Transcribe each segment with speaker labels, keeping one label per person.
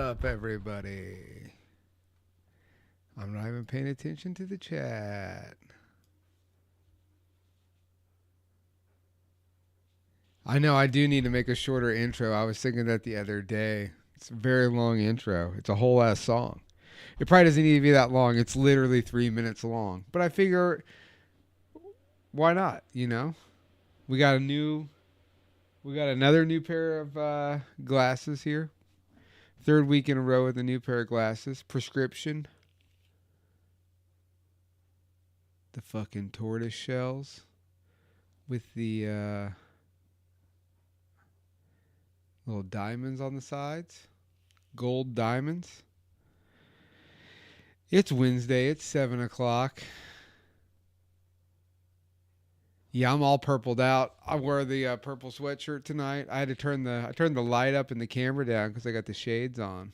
Speaker 1: up, everybody? I'm not even paying attention to the chat. I know I do need to make a shorter intro. I was thinking that the other day. It's a very long intro. It's a whole ass song. It probably doesn't need to be that long. It's literally 3 minutes long. But I figure, why not? You know, we got another new pair of glasses here. Third week in a row with a new pair of glasses. Prescription. The fucking tortoise shells with the little diamonds on the sides. Gold diamonds. It's Wednesday. It's 7 o'clock. Yeah, I'm all purpled out. I wore the purple sweatshirt tonight. I had to turn the light up and the camera down because I got the shades on.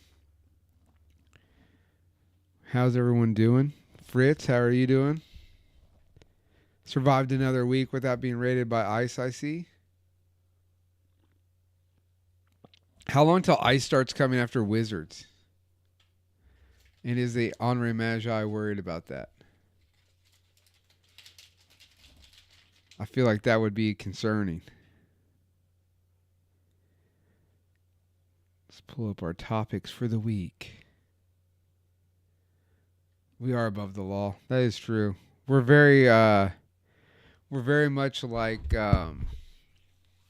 Speaker 1: How's everyone doing? Fritz, how are you doing? Survived another week without being raided by ice, I see. How long till ice starts coming after wizards? And is the Henri Magi worried about that? I feel like that would be concerning. Let's pull up our topics for the week. We are above the law. That is true. We're very much like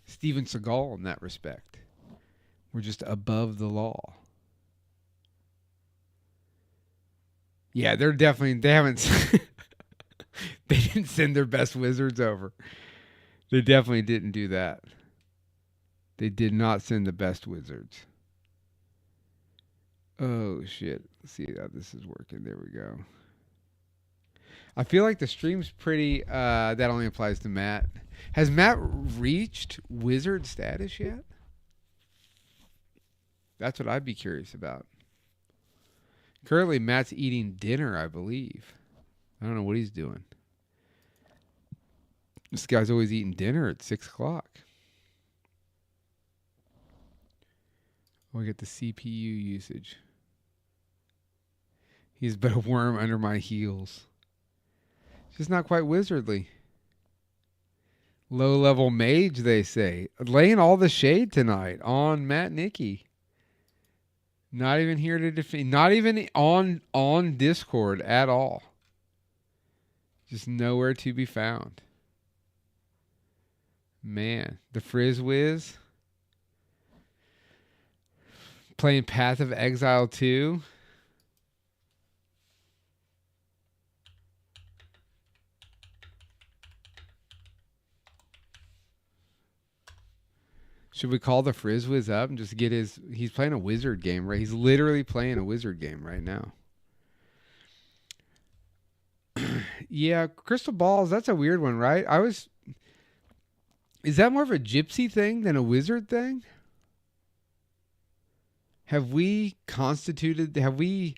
Speaker 1: Steven Seagal in that respect. We're just above the law. Yeah, they haven't they didn't send their best wizards over. They definitely didn't do that. They did not send the best wizards. Oh shit. Let's see how this is working. There we go. I feel like the stream's pretty that only applies to Matt. Has Matt reached wizard status yet? That's what I'd be curious about. Currently, Matt's eating dinner, I believe. I don't know what he's doing. This guy's always eating dinner at 6 o'clock. We get the CPU usage. He's but a worm under my heels. Just not quite wizardly. Low-level mage, they say. Laying all the shade tonight on Matt Nicky. Not even here to defend. Not even on Discord at all. Just nowhere to be found. Man, the Frizz Whiz. Playing Path of Exile 2. Should we call the Frizz Whiz up and just get his... He's playing a wizard game, right? He's literally playing a wizard game right now. Yeah, crystal balls, that's a weird one, right? Is that more of a gypsy thing than a wizard thing? Have we constituted... Have we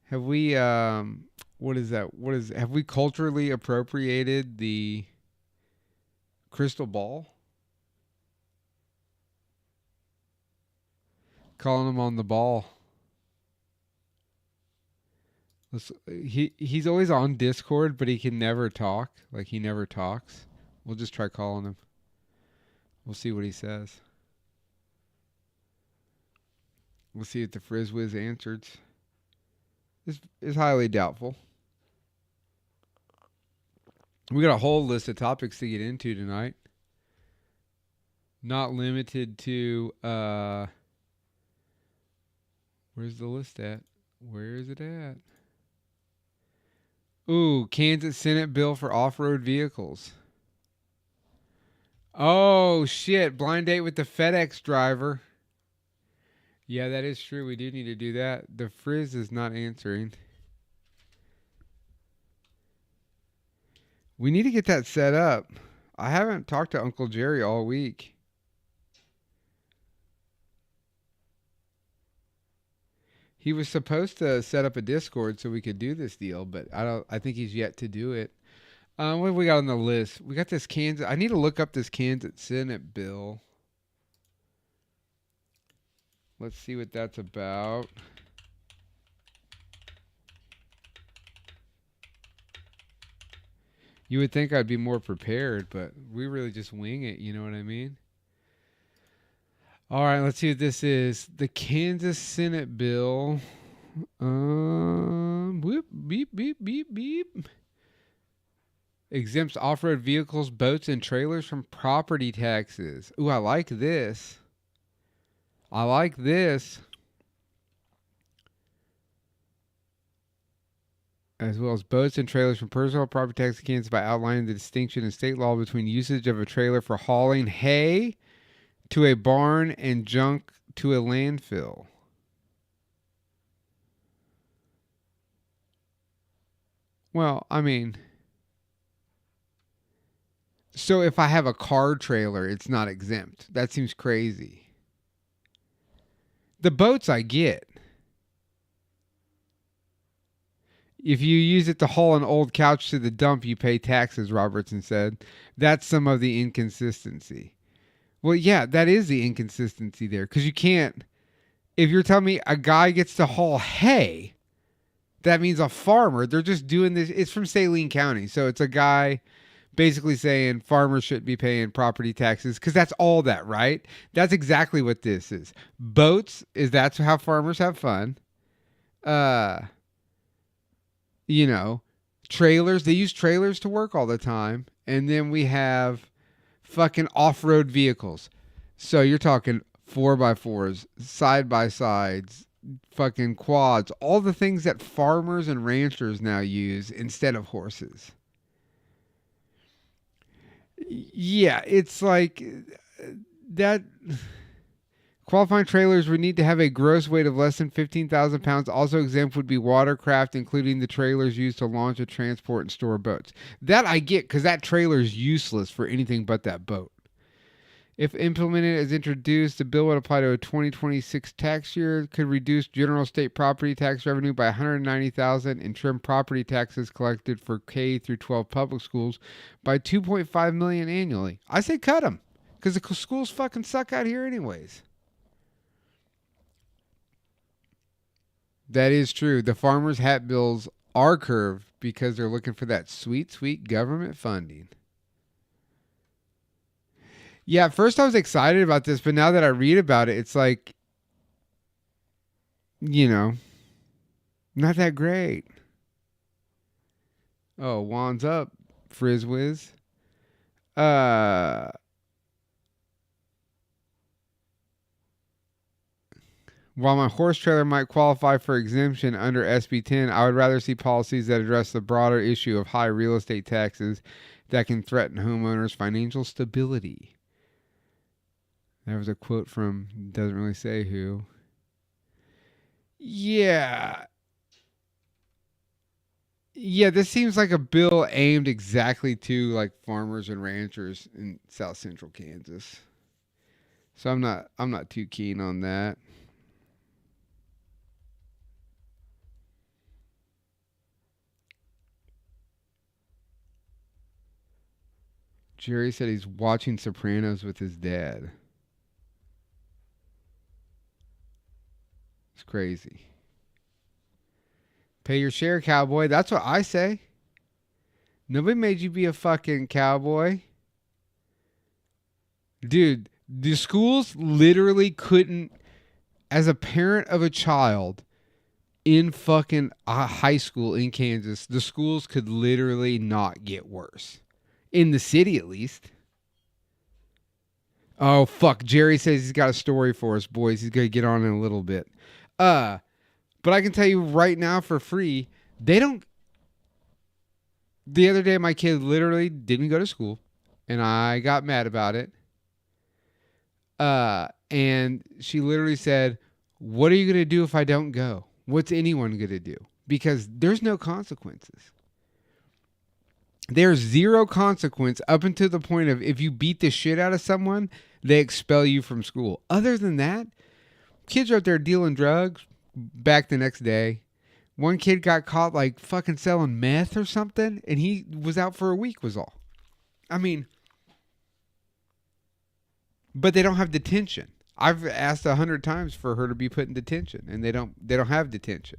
Speaker 1: what is that? Have we culturally appropriated the crystal ball? Calling him on the ball. He's always on Discord, but he can never talk. Like, he never talks. We'll just try calling him. We'll see what he says. We'll see if the Frizz Whiz answers. This is highly doubtful. We got a whole list of topics to get into tonight. Not limited to... Where's the list at? Where is it at? Ooh, Kansas Senate bill for off-road vehicles. Oh, shit. Blind date with the FedEx driver. Yeah, that is true. We do need to do that. The Frizz is not answering. We need to get that set up. I haven't talked to Uncle Jerry all week. He was supposed to set up a Discord so we could do this deal, but I think he's yet to do it. What have we got on the list? We got this Kansas. I need to look up this Kansas Senate bill. Let's see what that's about. You would think I'd be more prepared, but we really just wing it, you know what I mean? All right, let's see what this is. The Kansas Senate bill. Whoop, beep, beep, beep, beep. Exempts off-road vehicles, boats, and trailers from property taxes. Ooh, I like this. I like this. As well as boats and trailers from personal property tax in Kansas by outlining the distinction in state law between usage of a trailer for hauling hay to a barn and junk to a landfill. Well, I mean, so if I have a car trailer, it's not exempt. That seems crazy. The boats I get. If you use it to haul an old couch to the dump, you pay taxes, Robertson said. That's some of the inconsistency. Well, yeah, that is the inconsistency there. Because you can't, if you're telling me a guy gets to haul hay, that means a farmer. They're just doing this. It's from Saline County. So it's a guy basically saying farmers shouldn't be paying property taxes because that's all that, right? That's exactly what this is. Boats that's how farmers have fun. You know, trailers, they use trailers to work all the time. And then we have fucking off-road vehicles. So you're talking 4x4s, side-by-sides, fucking quads, all the things that farmers and ranchers now use instead of horses. Yeah, it's like that. Qualifying trailers would need to have a gross weight of less than 15,000 pounds. Also exempt would be watercraft, including the trailers used to launch, transport, and store boats. That I get because that trailer is useless for anything but that boat. If implemented as introduced, the bill would apply to a 2026 tax year. Could reduce general state property tax revenue by $190,000 and trim property taxes collected for K through 12 public schools by $2.5 million annually. I say cut them because the schools fucking suck out here anyways. That is true. The farmers' hat bills are curved because they're looking for that sweet, sweet government funding. Yeah, at first I was excited about this, but now that I read about it, it's like, you know, not that great. Oh, Juan's up, Frizzwiz. While my horse trailer might qualify for exemption under SB 10, I would rather see policies that address the broader issue of high real estate taxes that can threaten homeowners' financial stability. That was a quote from, doesn't really say who. Yeah. Yeah, this seems like a bill aimed exactly to like farmers and ranchers in South Central Kansas. So I'm not too keen on that. Jerry said he's watching Sopranos with his dad. It's crazy. Pay your share, cowboy. That's what I say. Nobody made you be a fucking cowboy. Dude, the schools literally couldn't, as a parent of a child in fucking high school in Kansas, the schools could literally not get worse. In the city, at least. Oh, fuck. Jerry says he's got a story for us, boys. He's going to get on in a little bit. But I can tell you right now for free, they don't. The other day, my kid literally didn't go to school, and I got mad about it. And she literally said, "What are you going to do if I don't go? What's anyone going to do?" Because there's no consequences. There's zero consequence up until the point of if you beat the shit out of someone, they expel you from school. Other than that, kids are out there dealing drugs, back the next day. One kid got caught like fucking selling meth or something, and he was out for a week was all. I mean, but they don't have detention. I've asked 100 times for her to be put in detention, and they don't have detention.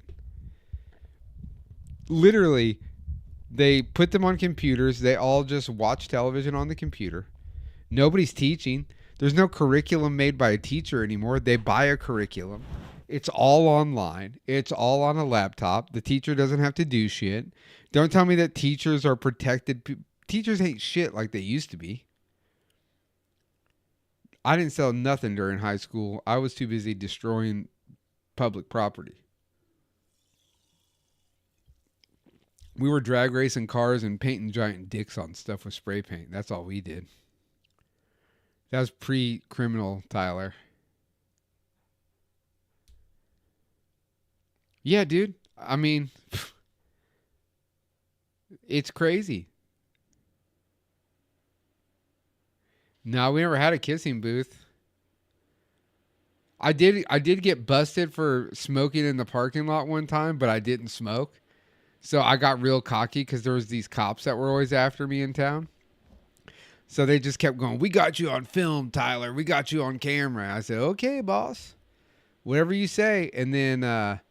Speaker 1: Literally, they put them on computers. They all just watch television on the computer. Nobody's teaching. There's no curriculum made by a teacher anymore. They buy a curriculum. It's all online. It's all on a laptop. The teacher doesn't have to do shit. Don't tell me that teachers are protected. Teachers ain't shit like they used to be. I didn't sell nothing during high school. I was too busy destroying public property. We were drag racing cars and painting giant dicks on stuff with spray paint. That's all we did. That was pre-criminal, Tyler. Yeah, dude. I mean, it's crazy. No, we never had a kissing booth. I did get busted for smoking in the parking lot one time, but I didn't smoke. So I got real cocky because there was these cops that were always after me in town. So they just kept going, "We got you on film, Tyler. We got you on camera." I said, "Okay, boss. Whatever you say." And then that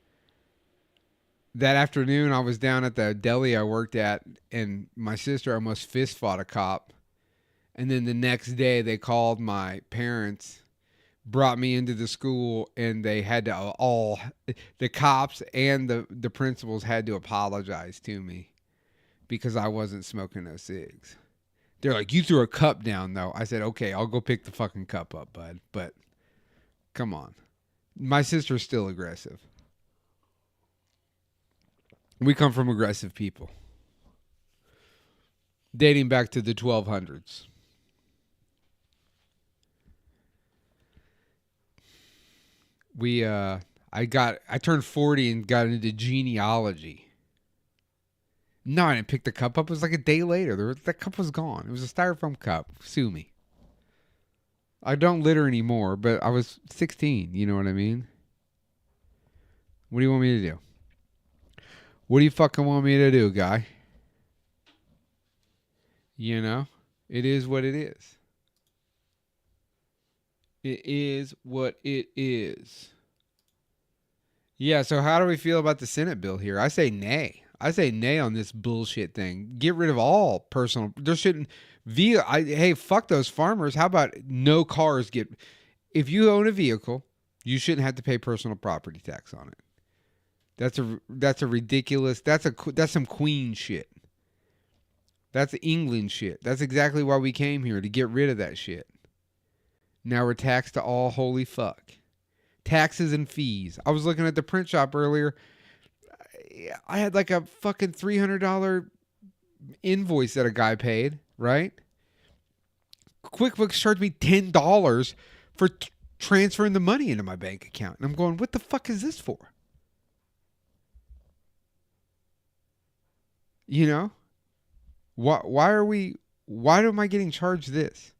Speaker 1: afternoon, I was down at the deli I worked at, and my sister almost fist fought a cop. And then the next day, they called my parents, brought me into the school, and they had to the cops and the principals had to apologize to me because I wasn't smoking no cigs. They're like, "You threw a cup down, though." I said, "Okay, I'll go pick the fucking cup up, bud." But come on. My sister's still aggressive. We come from aggressive people. Dating back to the 1200s. I turned 40 and got into genealogy. No, I didn't pick the cup up. It was like a day later. That cup was gone. It was a styrofoam cup. Sue me. I don't litter anymore, but I was 16. You know what I mean? What do you want me to do? What do you fucking want me to do, guy? You know? It is what it is. It is what it is. Yeah, so how do we feel about the Senate bill here? I say nay. I say nay on this bullshit thing. Get rid of all personal. There shouldn't hey, fuck those farmers. How about no cars get? If you own a vehicle, you shouldn't have to pay personal property tax on it. That's a ridiculous. That's some Queen shit. That's England shit. That's exactly why we came here, to get rid of that shit. Now we're taxed to all holy fuck. Taxes and fees. I was looking at the print shop earlier. I had like a fucking $300 invoice that a guy paid, right? QuickBooks charged me $10 for transferring the money into my bank account. And I'm going, what the fuck is this for? You know? Why am I getting charged this?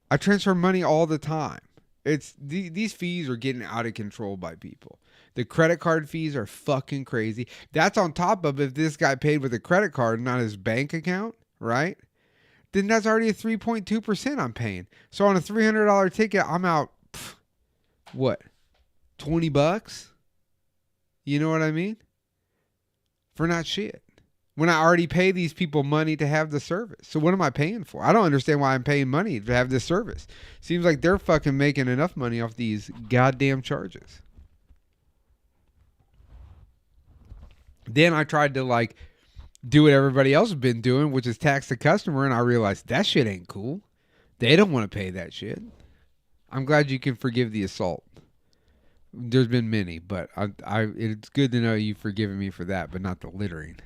Speaker 1: I transfer money all the time. These fees are getting out of control by people. The credit card fees are fucking crazy. That's on top of if this guy paid with a credit card, not his bank account, right? Then that's already a 3.2% I'm paying. So on a $300 ticket, I'm out, what, $20? You know what I mean? For not shit. When I already pay these people money to have the service. So what am I paying for? I don't understand why I'm paying money to have this service. Seems like they're fucking making enough money off these goddamn charges. Then I tried to do what everybody else has been doing, which is tax the customer, and I realized that shit ain't cool. They don't want to pay that shit. I'm glad you can forgive the assault. There's been many, but it's good to know you've forgiven me for that, but not the littering.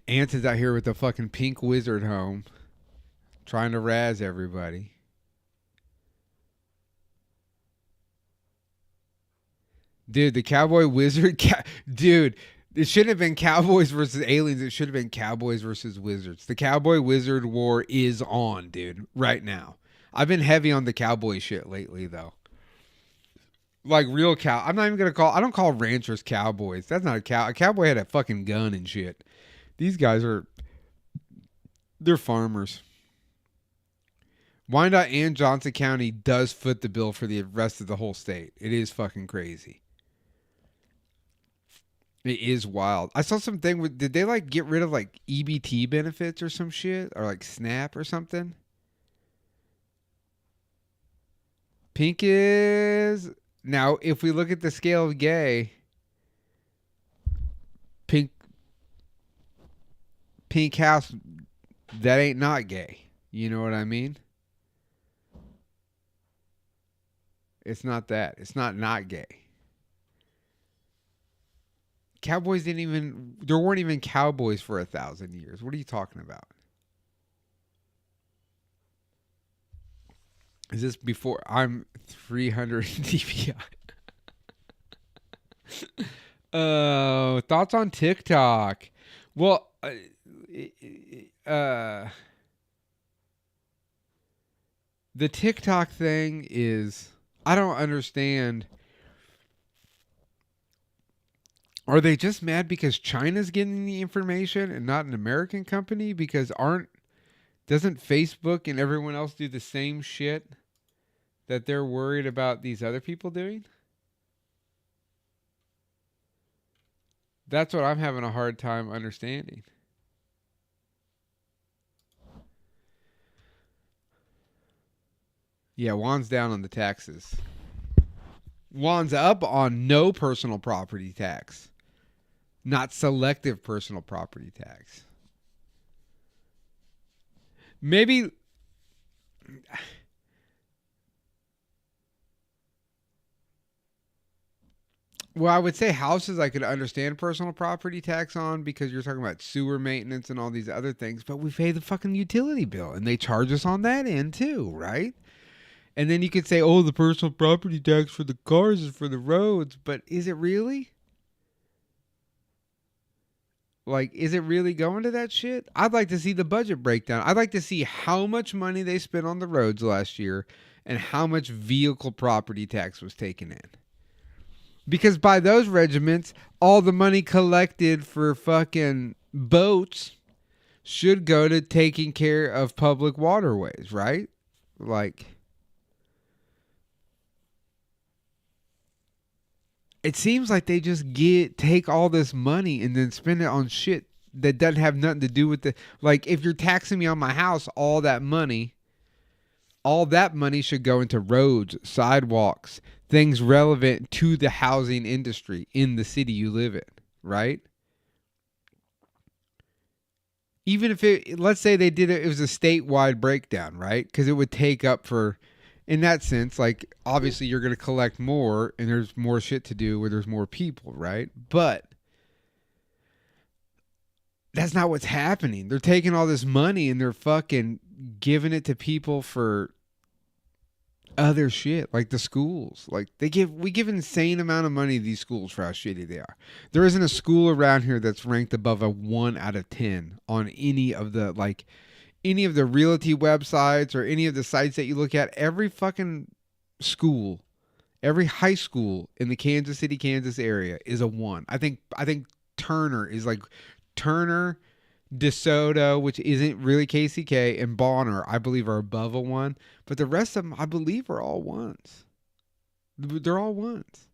Speaker 1: Anson's out here with the fucking pink wizard home, trying to razz everybody. Dude, the cowboy wizard, dude, it shouldn't have been cowboys versus aliens. It should have been cowboys versus wizards. The cowboy wizard war is on, dude, right now. I've been heavy on the cowboy shit lately, though. Like real I'm not even going to I don't call ranchers cowboys. That's not a cow. A cowboy had a fucking gun and shit. These guys they're farmers. Wyandotte and Johnson County does foot the bill for the rest of the whole state. It is fucking crazy. It is wild. I saw something with, did they like get rid of like EBT benefits or some shit? Or like SNAP or something? Pink is, now if we look at the scale of gay, pink house, that ain't not gay. You know what I mean? It's not that. It's not gay. Cowboys didn't even, there weren't even cowboys for 1,000 years. What are you talking about? Is this before I'm 300 DPI? Thoughts on TikTok? Well, the TikTok thing is, I don't understand. Are they just mad because China's getting the information and not an American company? Because doesn't Facebook and everyone else do the same shit that they're worried about these other people doing? That's what I'm having a hard time understanding. Yeah, Juan's down on the taxes. Juan's up on no personal property tax, not selective personal property tax. Maybe. Well, I would say houses I could understand personal property tax on because you're talking about sewer maintenance and all these other things, but we pay the fucking utility bill and they charge us on that end too, right? And then you could say, oh, the personal property tax for the cars is for the roads, but is it really? Like, is it really going to that shit? I'd like to see the budget breakdown. I'd like to see how much money they spent on the roads last year and how much vehicle property tax was taken in. Because by those regiments, all the money collected for fucking boats should go to taking care of public waterways, right? Like, it seems like they just take all this money and then spend it on shit that doesn't have nothing to do with the, like, if you're taxing me on my house, all that money should go into roads, sidewalks, things relevant to the housing industry in the city you live in, right? Even if let's say they did it was a statewide breakdown, right? Because it would take up for, in that sense, like, obviously you're going to collect more and there's more shit to do where there's more people, right? But that's not what's happening. They're taking all this money and they're fucking giving it to people for other shit, like the schools. Like, we give insane amount of money to these schools for how shitty they are. There isn't a school around here that's ranked above a 1 out of 10 on any of the realty websites or any of the sites that you look at. Every fucking school, every high school in the Kansas City, Kansas area is a 1. I think Turner is like Turner, DeSoto, which isn't really KCK, and Bonner, I believe, are above a 1. But the rest of them, I believe, are all 1s. They're all 1s.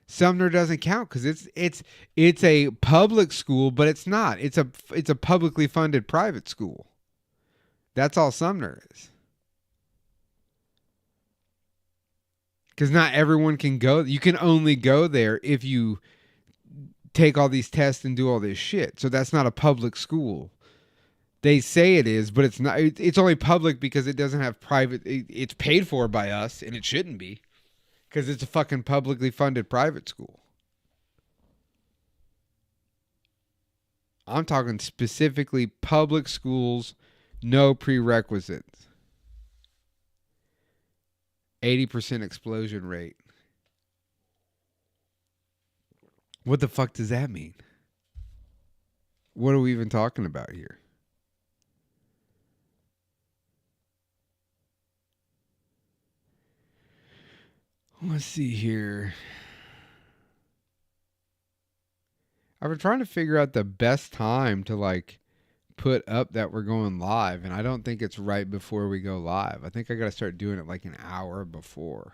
Speaker 1: Sumner doesn't count because it's a public school, but it's not. It's a publicly funded private school. That's all Sumner is. Because not everyone can go. You can only go there if you take all these tests and do all this shit. So that's not a public school. They say it is, but it's not. It's only public because it doesn't have private. It's paid for by us, and it shouldn't be because it's a fucking publicly funded private school. I'm talking specifically public schools, no prerequisites. 80% explosion rate. What the fuck does that mean? What are we even talking about here? Let's see here. I've been trying to figure out the best time to like put up that we're going live, and I don't think it's right before we go live. I think I got to start doing it like an hour before.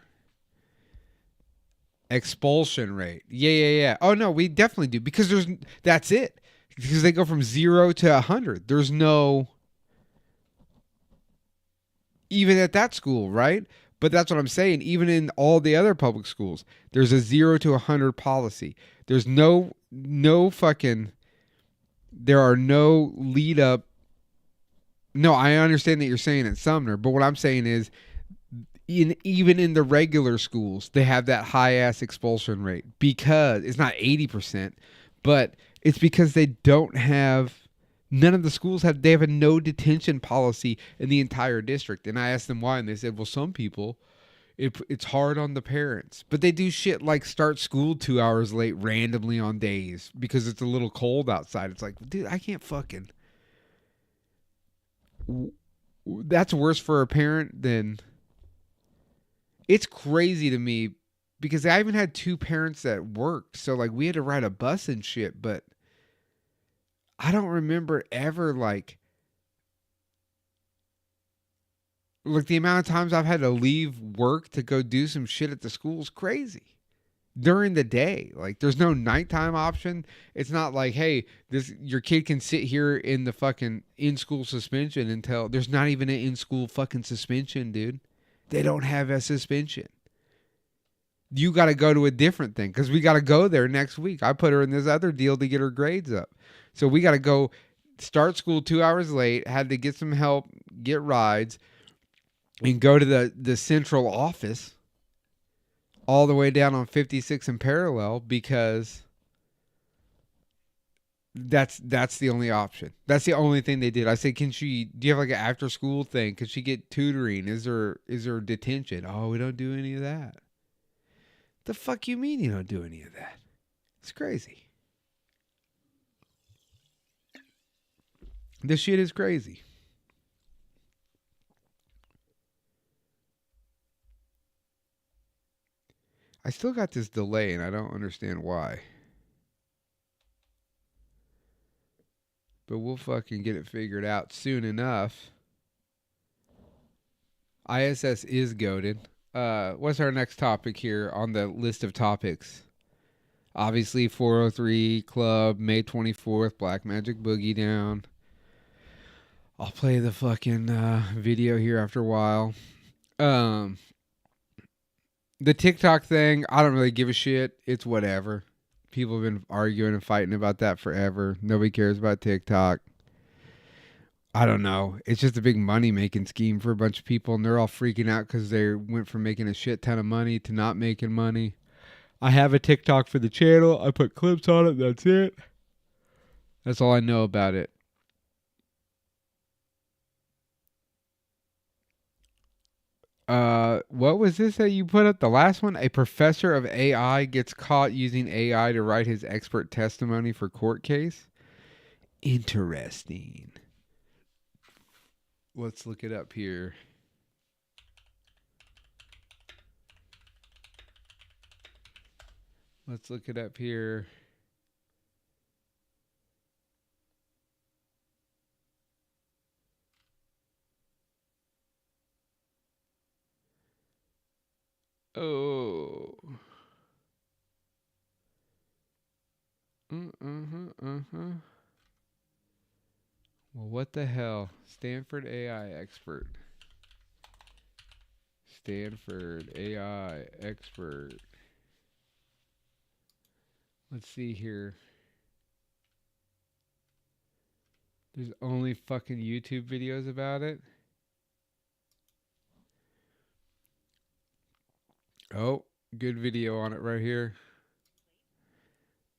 Speaker 1: Expulsion rate. Yeah. Oh no, we definitely do, because that's it. Because they go from 0 to 100. There's no, even at that school, right? But that's what I'm saying. Even in all the other public schools, there's a 0 to 100 policy. There's no fucking, there are no lead up. No, I understand that you're saying at Sumner, but what I'm saying is, even in the regular schools, they have that high ass expulsion rate, because it's not 80%, but it's because they don't have, none of the schools have, they have a no detention policy in the entire district. And I asked them why, and they said, well, some people, it's hard on the parents, but they do shit like start school 2 hours late randomly on days because it's a little cold outside. It's like, dude, I can't fucking, that's worse for a parent than, it's crazy to me, because I even had 2 parents that worked. So like we had to ride a bus and shit, but I don't remember ever like the amount of times I've had to leave work to go do some shit at the school is crazy. During the day, like there's no nighttime option. It's not like, hey, your kid can sit here in the fucking in-school suspension until, there's not even an in-school fucking suspension, dude. They don't have a suspension. You got to go to a different thing, because we got to go there next week. I put her in this other deal to get her grades up. So we got to go start school 2 hours late, had to get some help, get rides, and go to the central office all the way down on 56 and Parallel, because that's the only option. That's the only thing they did. I said, do you have like an after school thing? Could she get tutoring? Is there detention? Oh, we don't do any of that. The fuck you mean you don't do any of that? It's crazy. This shit is crazy. I still got this delay, and I don't understand why. But we'll fucking get it figured out soon enough. ISS is goated. What's our next topic here on the list of topics? Obviously, 403 Club, May 24th, Black Magic Boogie Down. I'll play the fucking video here after a while. The TikTok thing, I don't really give a shit. It's whatever. People have been arguing and fighting about that forever. Nobody cares about TikTok. I don't know. It's just a big money-making scheme for a bunch of people, and they're all freaking out because they went from making a shit ton of money to not making money. I have a TikTok for the channel. I put clips on it. That's it. That's all I know about it. What was this that you put up? The last one? A professor of AI gets caught using AI to write his expert testimony for court case? Interesting. Let's look it up here. Let's look it up here. Oh. Well, what the hell? Stanford AI expert. Stanford AI expert. Let's see here. There's only fucking YouTube videos about it. Oh, good video on it right here.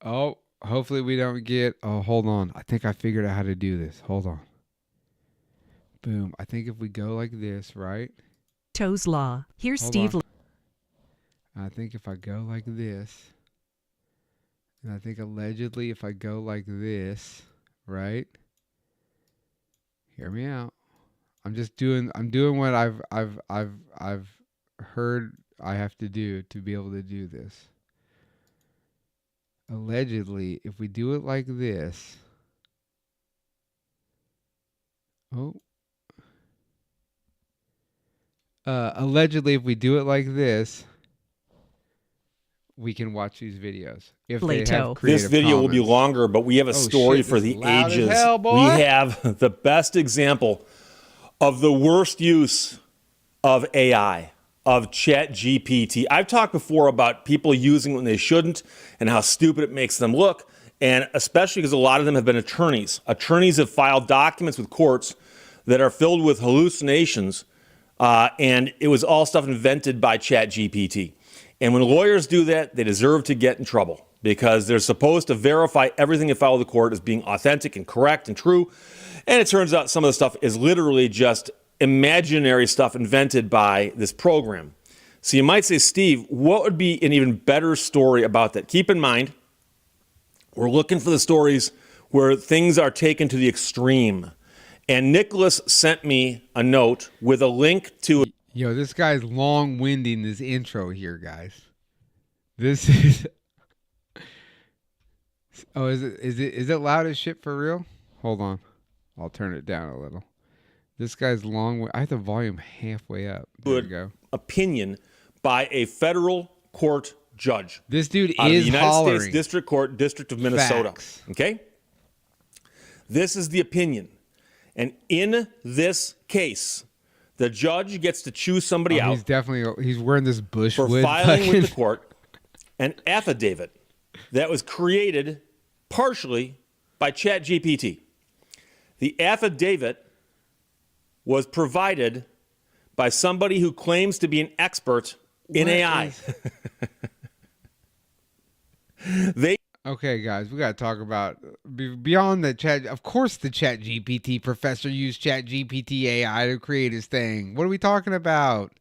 Speaker 1: Oh, hopefully we don't get... Oh, hold on. I think I figured out how to do this. Hold on. Boom. I think if we go like this, right?
Speaker 2: Toes Law. Here's
Speaker 1: Hold
Speaker 2: Steve.
Speaker 1: on. I think if I go like this, and I think allegedly if I go like this, right? Hear me out. I'm doing what I've heard I have to do to be able to do this. Allegedly, if we do it like this, Oh. Allegedly, if we do it like this, we can watch these videos if they have
Speaker 2: Plato.
Speaker 3: This
Speaker 1: Creative
Speaker 3: video will be
Speaker 1: Commons.
Speaker 3: longer, but we have a
Speaker 1: Oh,
Speaker 3: story
Speaker 1: shit,
Speaker 3: for
Speaker 1: this is
Speaker 3: the
Speaker 1: loud as
Speaker 3: ages.
Speaker 1: hell, boy.
Speaker 3: We have the best example of the worst use of AI, of ChatGPT. I've talked before about people using it when they shouldn't and how stupid it makes them look, and especially because a lot of them have been attorneys. Attorneys have filed documents with courts that are filled with hallucinations, and it was all stuff invented by ChatGPT. And when lawyers do that, they deserve to get in trouble because they're supposed to verify everything they file with the court as being authentic and correct and true. And it turns out some of the stuff is literally just imaginary stuff invented by this program. So you might say, Steve, what would be an even better story about that? Keep in mind, we're looking for the stories where things are taken to the extreme. And Nicholas sent me a note with a link to...
Speaker 1: Yo, this guy's long-winding this intro here, guys. This is... Oh, is it loud as shit for real? Hold on. I'll turn it down a little. This guy's long... I have the volume halfway up. There we go.
Speaker 3: Opinion by a federal court judge.
Speaker 1: This dude
Speaker 3: out of
Speaker 1: is
Speaker 3: the United
Speaker 1: hollering.
Speaker 3: States District Court, District of Minnesota.
Speaker 1: Facts.
Speaker 3: Okay? This is the opinion. And in this case, the judge gets to choose somebody out.
Speaker 1: He's wearing this
Speaker 3: for
Speaker 1: Bushwood
Speaker 3: filing
Speaker 1: fucking...
Speaker 3: with the court an affidavit that was created partially by ChatGPT. The affidavit was provided by somebody who claims to be an expert in AI.
Speaker 1: Okay, guys, we got to talk about beyond the chat. Of course, the Chat GPT professor used Chat GPT AI to create his thing. What are we talking about?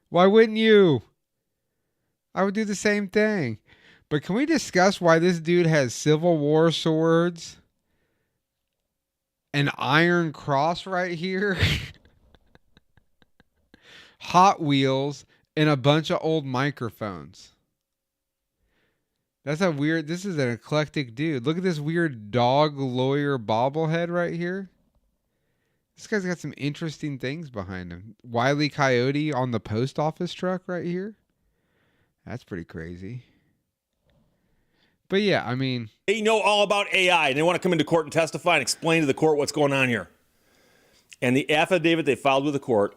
Speaker 1: Why wouldn't you? I would do the same thing. But can we discuss why this dude has Civil War swords, an iron cross right here, Hot Wheels, and a bunch of old microphones? That's a weird... This is an eclectic dude. Look at this weird dog lawyer bobblehead right here. This guy's got some interesting things behind him. Wile E. Coyote on the post office truck right here. That's pretty crazy. But yeah, I mean...
Speaker 3: They know all about AI, and they want to come into court and testify and explain to the court what's going on here. And the affidavit they filed with the court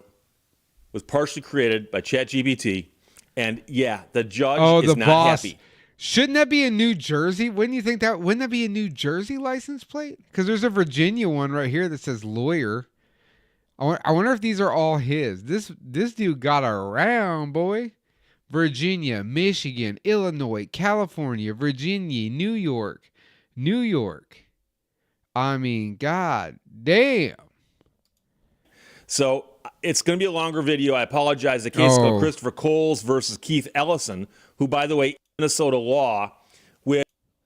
Speaker 3: was partially created by ChatGPT. And yeah, the judge is not happy.
Speaker 1: Shouldn't that be a New Jersey? Wouldn't you think that? Wouldn't that be a New Jersey license plate? Because there's a Virginia one right here that says lawyer. I wonder if these are all his. This dude got around, boy. Virginia, Michigan, Illinois, California, Virginia, New York. I mean, god damn.
Speaker 3: So it's going to be a longer video. I apologize. The case is called Christopher Coles versus Keith Ellison, who, by the way, Minnesota law with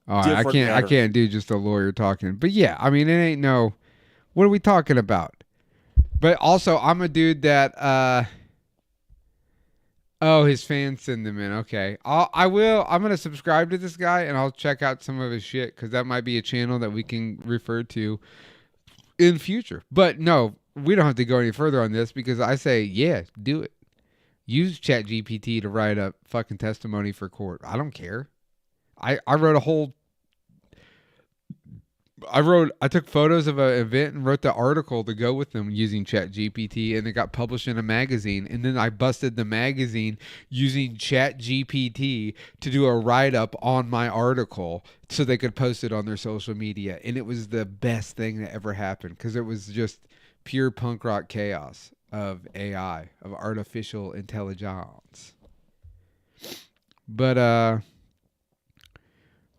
Speaker 1: I can't do just a lawyer talking. But yeah, I mean, it ain't no... What are we talking about? But also, I'm a dude that... Oh, his fans send them in. Okay. I'm going to subscribe to this guy, and I'll check out some of his shit, because that might be a channel that we can refer to in future. But no, we don't have to go any further on this, because I say, yeah, do it. Use ChatGPT to write a fucking testimony for court. I don't care. I took photos of an event and wrote the article to go with them using ChatGPT, and it got published in a magazine. And then I busted the magazine using ChatGPT to do a write-up on my article so they could post it on their social media. And it was the best thing that ever happened, because it was just pure punk rock chaos of AI, of artificial intelligence. But,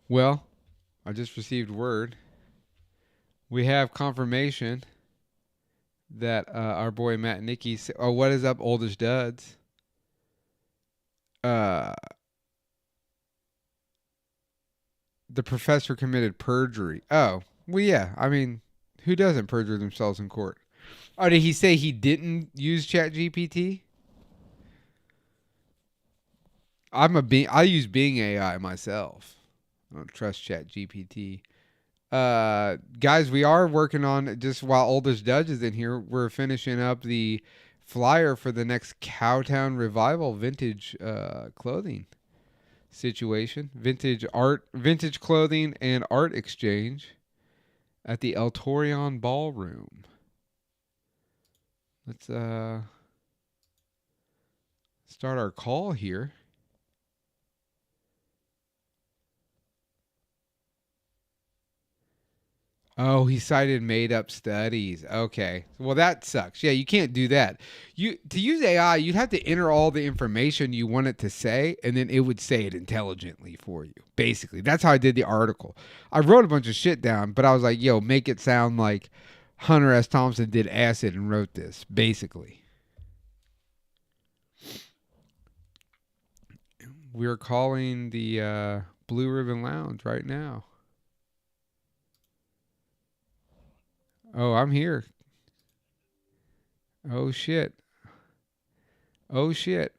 Speaker 1: well, I just received word. We have confirmation that our boy Matt Nicky... Oh, what is up, oldish duds? The professor committed perjury. Oh, well, yeah. I mean, who doesn't perjure themselves in court? Oh, did he say he didn't use ChatGPT? I use Bing AI myself. I don't trust ChatGPT. Guys, we are working on, just while Oldest Judge is in here, we're finishing up the flyer for the next Cowtown Revival vintage clothing situation. Vintage clothing and art exchange at the El Torion Ballroom. Let's start our call here. Oh, he cited made-up studies. Okay. Well, that sucks. Yeah, you can't do that. To use AI, you'd have to enter all the information you want it to say, and then it would say it intelligently for you. Basically, that's how I did the article. I wrote a bunch of shit down, but I was like, yo, make it sound like Hunter S. Thompson did acid and wrote this, basically. We're calling the Blue Ribbon Lounge right now. Oh, I'm here. Oh shit. Oh shit.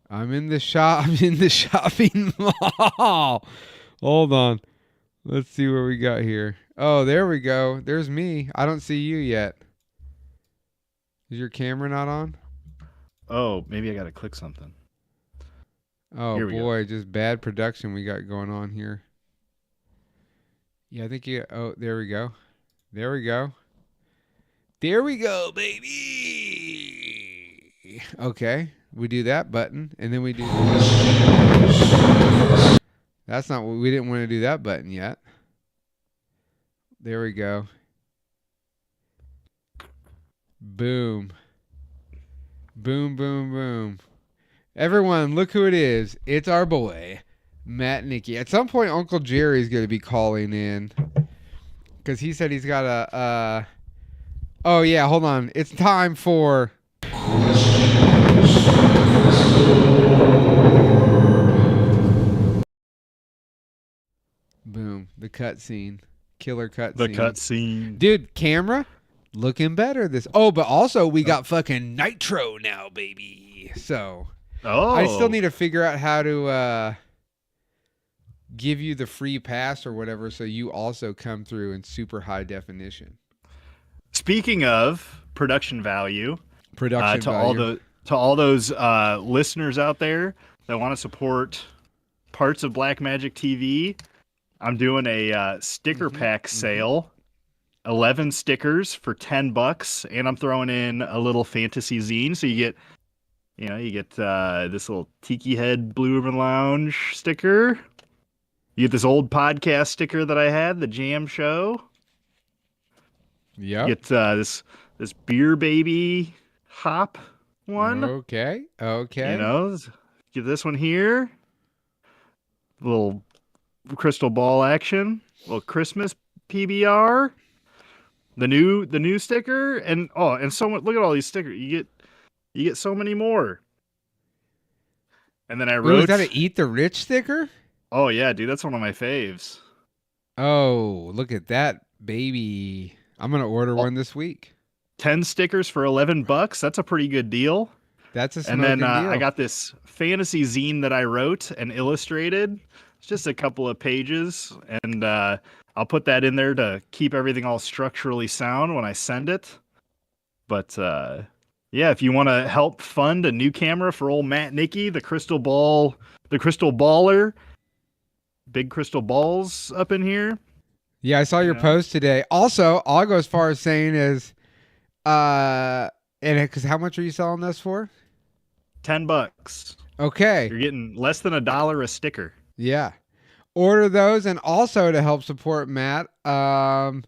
Speaker 1: I'm in the shop. I'm in the shopping mall. Hold on. Let's see what we got here. Oh, there we go. There's me. I don't see you yet. Is your camera not on?
Speaker 4: Oh, maybe I gotta click something.
Speaker 1: Oh boy, just bad production we got going on here. Yeah, I think you. Oh, there we go. There we go. There we go, baby. Okay, we do that button, and then we do. That's not what we didn't want to do that button yet. There we go. Boom. Boom, boom, boom. Everyone, look who it is. It's our boy, Matt Nicky. At some point, Uncle Jerry's going to be calling in. Because he said he's got a... Oh, yeah, hold on. It's time for... Boom. The cutscene. Killer cutscene.
Speaker 4: The cutscene.
Speaker 1: Dude, camera looking better. Oh, but also we got fucking Nitro now, baby. So...
Speaker 4: Oh.
Speaker 1: I still need to figure out how to give you the free pass or whatever so you also come through in super high definition.
Speaker 4: Speaking of production value,
Speaker 1: To
Speaker 4: all those listeners out there that want to support parts of Blackmagic TV, I'm doing a sticker pack sale. 11 stickers for $10, and I'm throwing in a little fantasy zine, so you get this little Tiki Head Blue Ribbon Lounge sticker. You get this old podcast sticker that I had, the Jam Show.
Speaker 1: Yeah.
Speaker 4: You get this Beer Baby Hop one.
Speaker 1: Okay.
Speaker 4: Get this one here. Little crystal ball action. Little Christmas PBR. The new sticker, and so much. Look at all these stickers. You get so many more. And then I wrote...
Speaker 1: is that an Eat the Rich sticker?
Speaker 4: Oh, yeah, dude. That's one of my faves.
Speaker 1: Oh, look at that, baby. I'm going to order one this week.
Speaker 4: 10 stickers for $11. That's a pretty good deal.
Speaker 1: That's a smoking deal.
Speaker 4: And then I got this fantasy zine that I wrote and illustrated. It's just a couple of pages. And I'll put that in there to keep everything all structurally sound when I send it. But... yeah, if you want to help fund a new camera for old Matt Nicky, the crystal baller, big crystal balls up in here.
Speaker 1: Yeah, I saw your post today. Also, I'll go as far as saying is, because how much are you selling this for?
Speaker 4: $10.
Speaker 1: Okay.
Speaker 4: You're getting less than $1 a sticker.
Speaker 1: Yeah. Order those, and also to help support Matt, I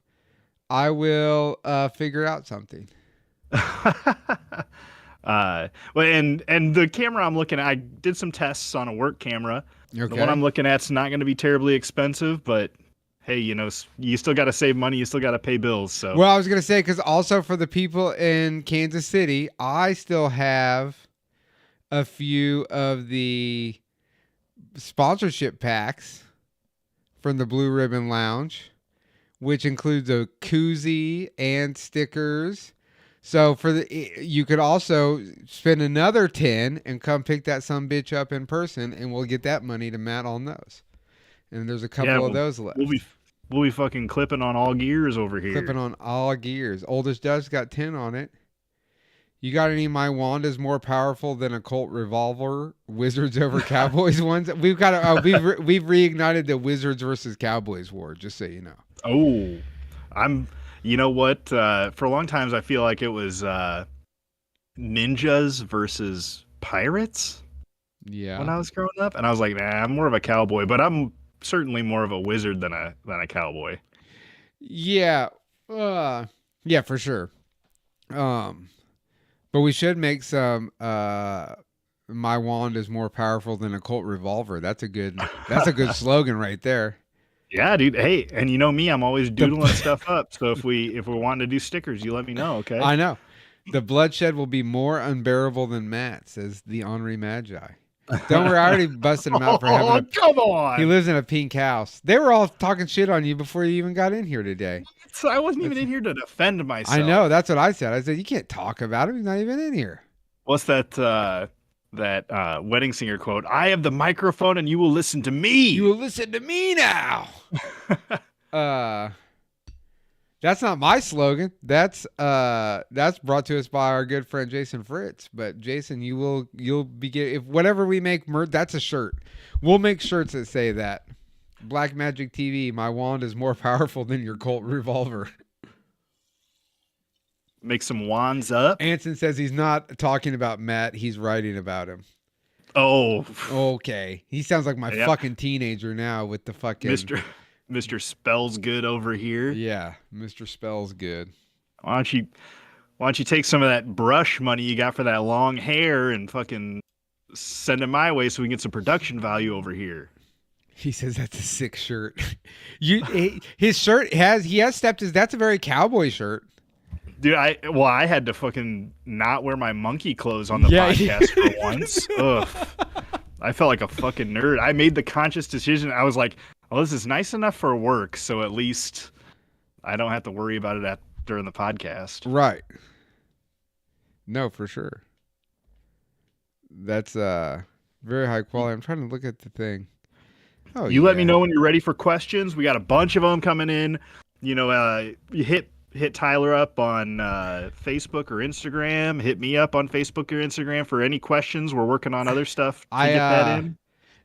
Speaker 1: will figure out something.
Speaker 4: Well, and the camera I'm looking at, I did some tests on a work camera.
Speaker 1: Okay.
Speaker 4: The one I'm looking at's not going to be terribly expensive, but hey, you still got to save money, you still got to pay bills. So
Speaker 1: well, I was going to say, because also for the people in Kansas City, I still have a few of the sponsorship packs from the Blue Ribbon Lounge, which includes a koozie and stickers. So you could also spend another 10 and come pick that sumbitch up in person, and we'll get that money to Matt on those. And there's a couple of those left.
Speaker 4: We'll be fucking clipping on all gears over here.
Speaker 1: Clipping on all gears. Oldest Dust got 10 on it. You got any My Wanda's more powerful than a Colt revolver? Wizards over Cowboys ones. We've got we've reignited the Wizards versus Cowboys war. Just so you know.
Speaker 4: Oh, You know what? For a long time, I feel like it was ninjas versus pirates.
Speaker 1: Yeah.
Speaker 4: When I was growing up, and I was like, nah, I'm more of a cowboy, but I'm certainly more of a wizard than a cowboy.
Speaker 1: Yeah. Yeah, for sure. But we should make some my wand is more powerful than a Colt revolver. That's a good slogan right there.
Speaker 4: Yeah, dude. Hey, and you know me, I'm always doodling stuff up. So if we're wanting to do stickers, you let me know, okay?
Speaker 1: I know. The bloodshed will be more unbearable than Matt, says the Henri Magi. Don't worry, I already busted him out for having a...
Speaker 4: come on!
Speaker 1: He lives in a pink house. They were all talking shit on you before you even got in here today.
Speaker 4: So I wasn't even in here to defend myself.
Speaker 1: I know, that's what I said. I said, you can't talk about him. He's not even in here.
Speaker 4: What's that wedding singer quote? I have the microphone and you will listen to me.
Speaker 1: You will listen to me now. That's not my slogan. That's brought to us by our good friend Jason Fritz. But Jason, you'll be if whatever we make that's a shirt. We'll make shirts that say that. Black Magic TV, my wand is more powerful than your Colt revolver.
Speaker 4: Make some wands up.
Speaker 1: Anson says he's not talking about Matt, he's writing about him.
Speaker 4: Oh.
Speaker 1: Okay. He sounds like my fucking teenager now with the fucking
Speaker 4: Mr. Spells Good over here.
Speaker 1: Yeah, Mr. Spells Good.
Speaker 4: Why don't you take some of that brush money you got for that long hair and fucking send it my way so we can get some production value over here.
Speaker 1: He says that's a sick shirt. His shirt he has stepped that's a very cowboy shirt.
Speaker 4: Dude, I had to fucking not wear my monkey clothes on the podcast for once. Ugh. I felt like a fucking nerd. I made the conscious decision. I was like, well, this is nice enough for work, so at least I don't have to worry about it during the podcast.
Speaker 1: Right. No, for sure. That's very high quality. I'm trying to look at the thing. Oh,
Speaker 4: you let me know when you're ready for questions. We got a bunch of them coming in. You know, you hit Tyler up on Facebook or Instagram. Hit me up on Facebook or Instagram for any questions. We're working on other stuff to get that in.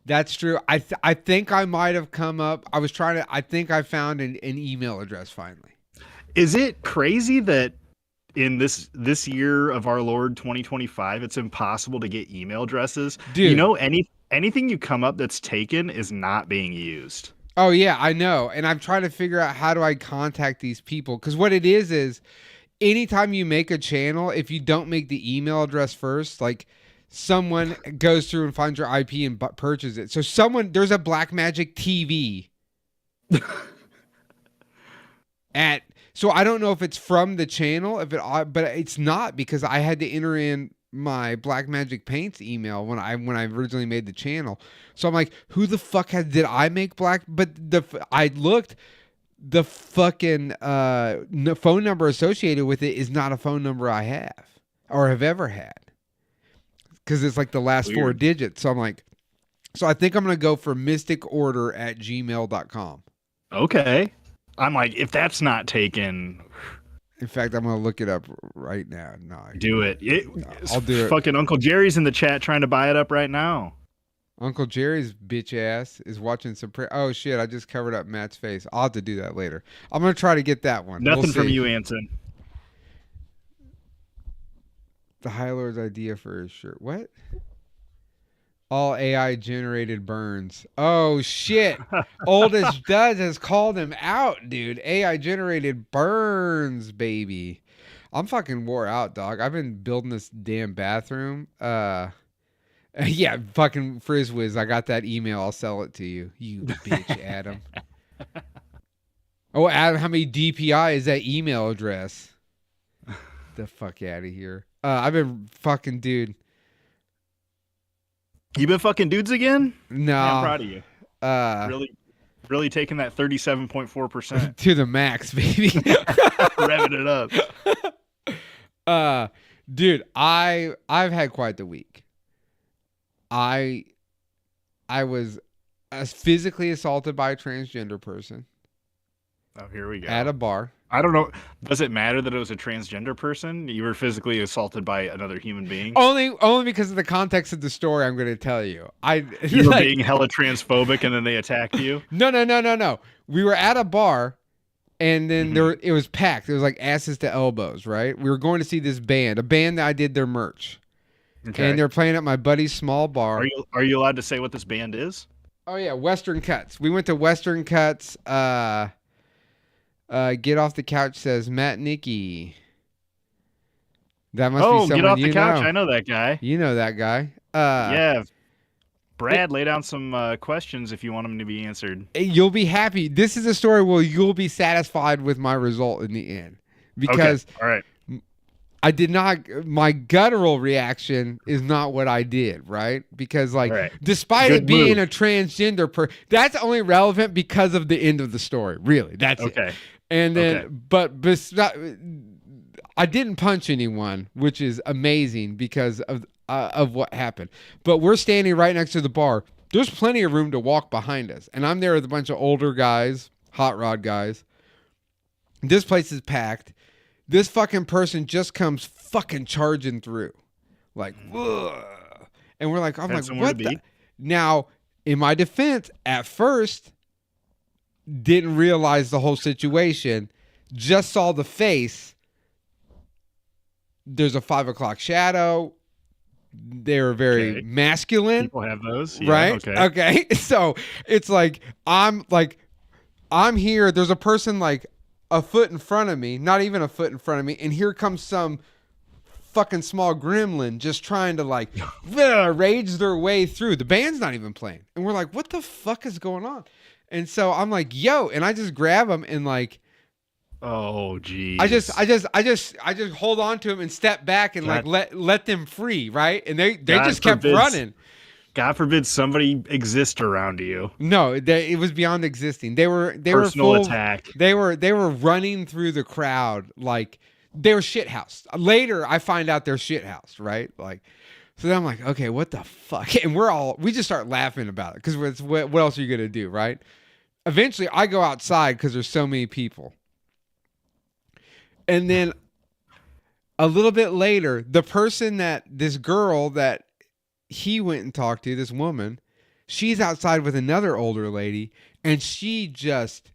Speaker 1: That's true. I think I might have come up. I think I found an email address finally.
Speaker 4: Is it crazy that in this year of our Lord 2025, it's impossible to get email addresses?
Speaker 1: Dude. You know,
Speaker 4: anything you come up that's taken is not being used.
Speaker 1: Oh, yeah, I know. And I'm trying to figure out how do I contact these people? Because what it is anytime you make a channel, if you don't make the email address first, like someone goes through and finds your IP and purchases it. So there's a Black Magic TV. So I don't know if it's from the channel, but it's not because I had to enter in my Black Magic Paints email when I originally made the channel. So I'm like, who the fuck did I make Black? But I looked, the fucking phone number associated with it is not a phone number I have or have ever had. Because it's like the last four digits. So I'm like, I think I'm going to go for mysticorder@gmail.com.
Speaker 4: Okay. I'm like, if that's not taken.
Speaker 1: In fact, I'm going to look it up right now. No,
Speaker 4: do it.
Speaker 1: I'll do it.
Speaker 4: Fucking Uncle Jerry's in the chat trying to buy it up right now.
Speaker 1: Uncle Jerry's bitch ass is watching some. Oh shit! I just covered up Matt's face. I'll have to do that later. I'm going to try to get that one.
Speaker 4: Nothing from you, Anson.
Speaker 1: The High Lord's idea for his shirt. What? All AI generated burns. Oh shit. Oldest Duz has called him out, dude. AI generated burns, baby. I'm fucking wore out, dog. I've been building this damn bathroom. Yeah, fucking Frizzwiz. I got that email. I'll sell it to you. You bitch, Adam. Oh, Adam, how many DPI is that email address? The fuck out of here. I've been fucking, dude.
Speaker 4: You been fucking dudes again?
Speaker 1: No.
Speaker 4: I'm proud of you. Really taking that 37.4%
Speaker 1: to the max, baby.
Speaker 4: Revving it
Speaker 1: up. Dude, I've had quite the week. I was physically assaulted by a transgender person.
Speaker 4: Oh, here we go.
Speaker 1: at a bar.
Speaker 4: I don't know. Does it matter that it was a transgender person? You were physically assaulted by another human being?
Speaker 1: Only because of the context of the story I'm going to tell you.
Speaker 4: You were being hella transphobic and then they attacked you?
Speaker 1: No. We were at a bar and then it was packed. It was like asses to elbows, right? We were going to see this band, a band that I did their merch.
Speaker 4: Okay.
Speaker 1: And they're playing at my buddy's small bar.
Speaker 4: Are you allowed to say what this band is?
Speaker 1: Oh yeah, Western Cuts. We went to Western Cuts. Get Off the Couch says Matt Nicky. That must be someone
Speaker 4: Get Off
Speaker 1: you
Speaker 4: the Couch.
Speaker 1: know.
Speaker 4: I know that guy.
Speaker 1: You know that guy.
Speaker 4: Yeah. Brad, lay down some questions if you want them to be answered.
Speaker 1: You'll be happy. This is a story where you'll be satisfied with my result in the end. Because
Speaker 4: all right.
Speaker 1: I did not, my guttural reaction is not what I did, right? Because despite
Speaker 4: Good
Speaker 1: it being
Speaker 4: move.
Speaker 1: a transgender that's only relevant because of the end of the story. Really. That's it. And then, but I didn't punch anyone, which is amazing because of what happened. But we're standing right next to the bar. There's plenty of room to walk behind us. And I'm there with a bunch of older guys, Hotrod guys. This place is packed. This fucking person just comes fucking charging through. Like, ugh. And we're like, I'm like, what the? Now, in my defense, at first, didn't realize the whole situation. Just saw the face. There's a 5 o'clock shadow. They were very masculine.
Speaker 4: People have those. Yeah,
Speaker 1: right? Okay. So it's like, I'm here. There's a person like a foot in front of me, not even a foot in front of me. And here comes some fucking small gremlin just trying to like rage their way through. The band's not even playing. And we're like, what the fuck is going on? And so I'm like, yo, and I just grab him and like,
Speaker 4: oh geez.
Speaker 1: I just hold on to him and step back and like let them free, right? And they just kept running.
Speaker 4: God forbid somebody exist around you.
Speaker 1: No, it was beyond existing. They were
Speaker 4: Personal attack.
Speaker 1: They were running through the crowd like they were shithoused. Later, I find out they're shithoused, right? Like, so then I'm like, okay, what the fuck? And we just start laughing about it because what else are you gonna do, right? Eventually, I go outside because there's so many people, and then a little bit later, this girl that he went and talked to, this woman, she's outside with another older lady, and she just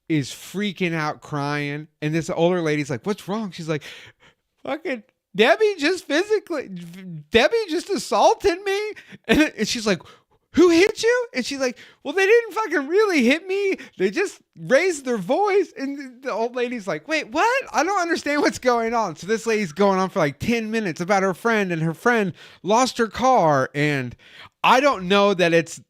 Speaker 1: is freaking out crying. And this older lady's like, what's wrong? She's like, fucking Debbie just assaulted me. And she's like, who hit you? And she's like, well, they didn't fucking really hit me. They just raised their voice. And the old lady's like, wait, what? I don't understand what's going on. So this lady's going on for like 10 minutes about her friend, and her friend lost her car. And I don't know that it's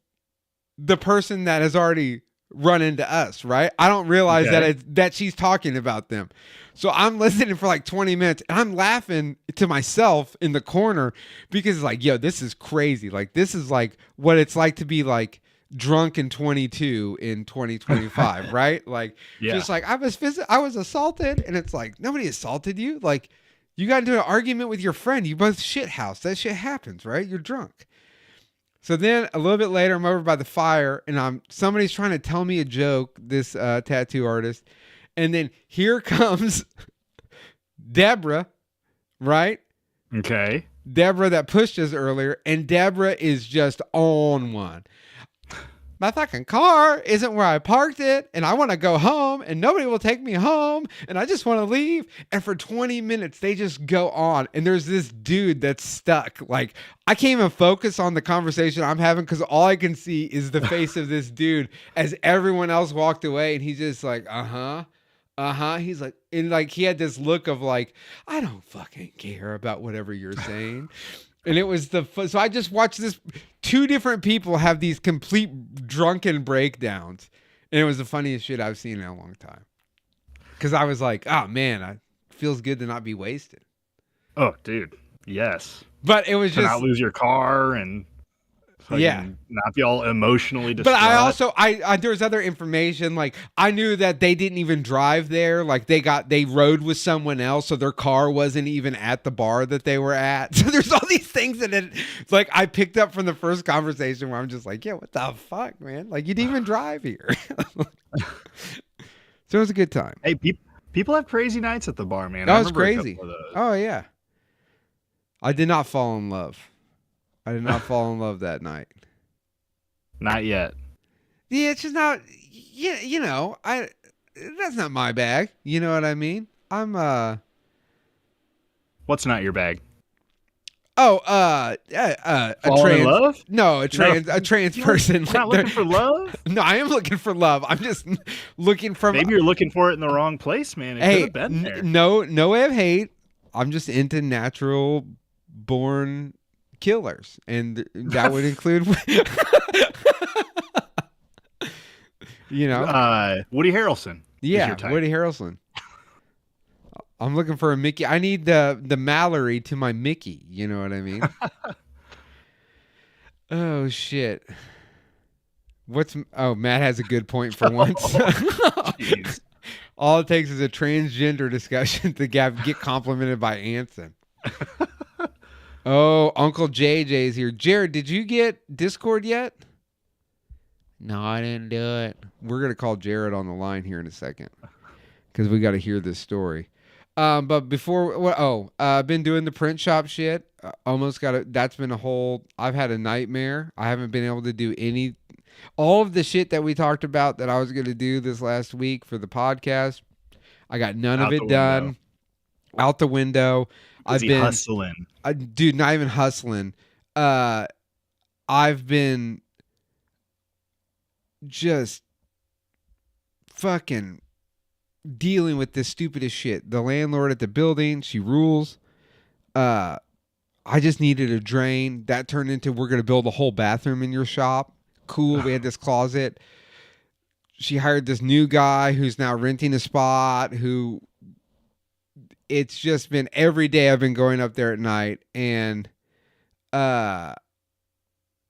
Speaker 1: the person that has already run into us, right? I don't realize that she's talking about them. So I'm listening for like 20 minutes and I'm laughing to myself in the corner because it's like, yo, this is crazy. Like, this is like what it's like to be like drunk and 22 in 2025, right? Like, just like I was assaulted, and it's like, nobody assaulted you. Like, you got into an argument with your friend. You both shithouse. That shit happens, right? You're drunk. So then a little bit later, I'm over by the fire, and somebody's trying to tell me a joke, this tattoo artist. And then here comes Deborah, right?
Speaker 4: Okay.
Speaker 1: Deborah that pushed us earlier, and Deborah is just on one. My fucking car isn't where I parked it, and I want to go home, and nobody will take me home, and I just want to leave. And for 20 minutes, they just go on, and there's this dude that's stuck. Like, I can't even focus on the conversation I'm having because all I can see is the face of this dude as everyone else walked away, and he's just like, He's like, and like he had this look of like, I don't fucking care about whatever you're saying. And it was so I just watched two different people have these complete drunken breakdowns. And it was the funniest shit I've seen in a long time. Because I was like, oh man, it feels good to not be wasted.
Speaker 4: Oh, dude. Yes.
Speaker 1: But it was
Speaker 4: to not lose your car and not be all emotionally distraught.
Speaker 1: But I also, there was other information. Like, I knew that they didn't even drive there. Like, they rode with someone else, so their car wasn't even at the bar that they were at. So there's all these things that like I picked up from the first conversation where I'm just like, yeah, what the fuck, man? Like, you didn't even drive here. So it was a good time.
Speaker 4: Hey, people have crazy nights at the bar, man.
Speaker 1: That
Speaker 4: I
Speaker 1: was
Speaker 4: remember a
Speaker 1: crazy.
Speaker 4: couple of those.
Speaker 1: Oh yeah. I did not fall in love. I did not fall in love that night.
Speaker 4: Not yet.
Speaker 1: Yeah, it's just not. Yeah, you know, that's not my bag. You know what I mean?
Speaker 4: What's not your bag?
Speaker 1: A
Speaker 4: Falling in love?
Speaker 1: No, a trans person.
Speaker 4: You're not looking for love?
Speaker 1: No, I am looking for love. I'm just looking for.
Speaker 4: Maybe you're looking for it in the wrong place, man. It could have been there.
Speaker 1: No way of hate. I'm just into natural born killers, and that would include. You know,
Speaker 4: Woody Harrelson.
Speaker 1: Yeah, Woody Harrelson. I'm looking for a Mickey. I need the Mallory to my Mickey. You know what I mean? Oh shit. Matt has a good point for once.
Speaker 4: Jeez.
Speaker 1: All it takes is a transgender discussion to get complimented by Anson. Oh, Uncle JJ's here. Jared, did you get Discord yet? No, I didn't do it. We're going to call Jared on the line here in a second because we got to hear this story. But before, I've been doing the print shop shit. That's been I've had a nightmare. I haven't been able to do all of the shit that we talked about that I was going to do this last week for the podcast. I got none of it done. Out the window. I've been
Speaker 4: hustling.
Speaker 1: Dude, not even hustling. I've been just fucking dealing with this stupidest shit. The landlord at the building, she rules. I just needed a drain. That turned into, we're going to build a whole bathroom in your shop. Cool. We had this closet. She hired this new guy who's now renting a spot, it's just been every day I've been going up there at night, and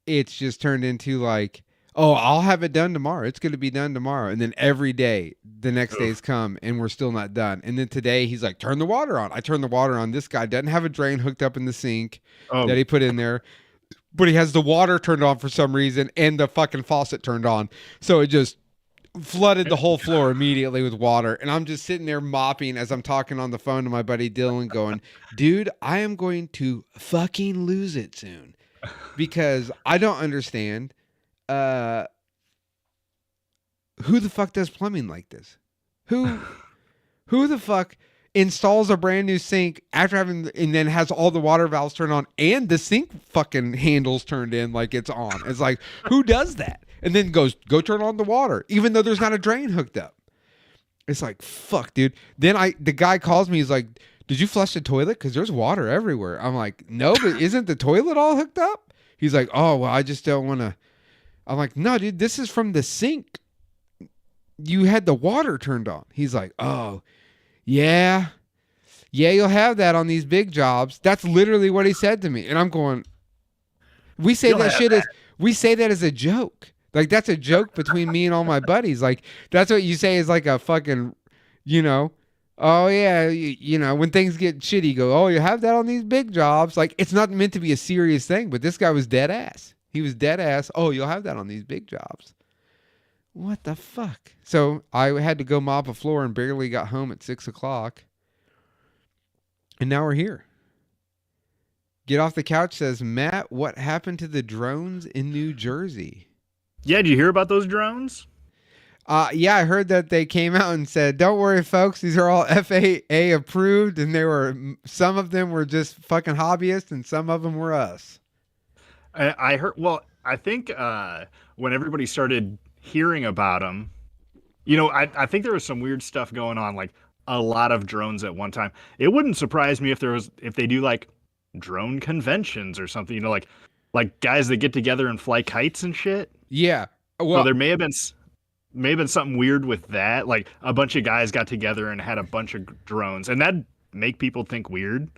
Speaker 1: it's just turned into like, oh, I'll have it done tomorrow. It's going to be done tomorrow. And then every day, the next day's come, and we're still not done. And then today, he's like, turn the water on. I turn the water on. This guy doesn't have a drain hooked up in the sink that he put in there, but he has the water turned on for some reason and the fucking faucet turned on. So it just flooded the whole floor immediately with water. And I'm just sitting there mopping as I'm talking on the phone to my buddy Dylan going, dude, I am going to fucking lose it soon because I don't understand. Who the fuck does plumbing like this? Who the fuck installs a brand new sink and then has all the water valves turned on and the sink fucking handles turned in like it's on? It's like, who does that? And then goes, go turn on the water, even though there's not a drain hooked up. It's like, fuck, dude. Then the guy calls me. He's like, did you flush the toilet? Because there's water everywhere. I'm like, no, but isn't the toilet all hooked up? He's like, oh, well, I just don't want to. I'm like, no, dude, this is from the sink. You had the water turned on. He's like, oh, yeah, you'll have that on these big jobs. That's literally what he said to me. And I'm going, we say we say that as a joke. Like, that's a joke between me and all my buddies. Like, that's what you say is like a fucking, oh yeah, when things get shitty, you go, oh, you have that on these big jobs. Like, it's not meant to be a serious thing, but this guy was dead ass. He was dead ass. Oh, you'll have that on these big jobs. What the fuck? So I had to go mop a floor and barely got home at 6:00. And now we're here. Get Off the Couch says, Matt, what happened to the drones in New Jersey?
Speaker 4: Yeah, did you hear about those drones?
Speaker 1: Yeah, I heard that they came out and said, don't worry, folks. These are all FAA approved. And some of them were just fucking hobbyists and some of them were us.
Speaker 4: I heard, well, I think when everybody started hearing about them, I think there was some weird stuff going on, like a lot of drones at one time. It wouldn't surprise me if they do like drone conventions or something, like guys that get together and fly kites and shit.
Speaker 1: Yeah. Well,
Speaker 4: so there may have been something weird with that. Like a bunch of guys got together and had a bunch of drones, and that'd make people think weird.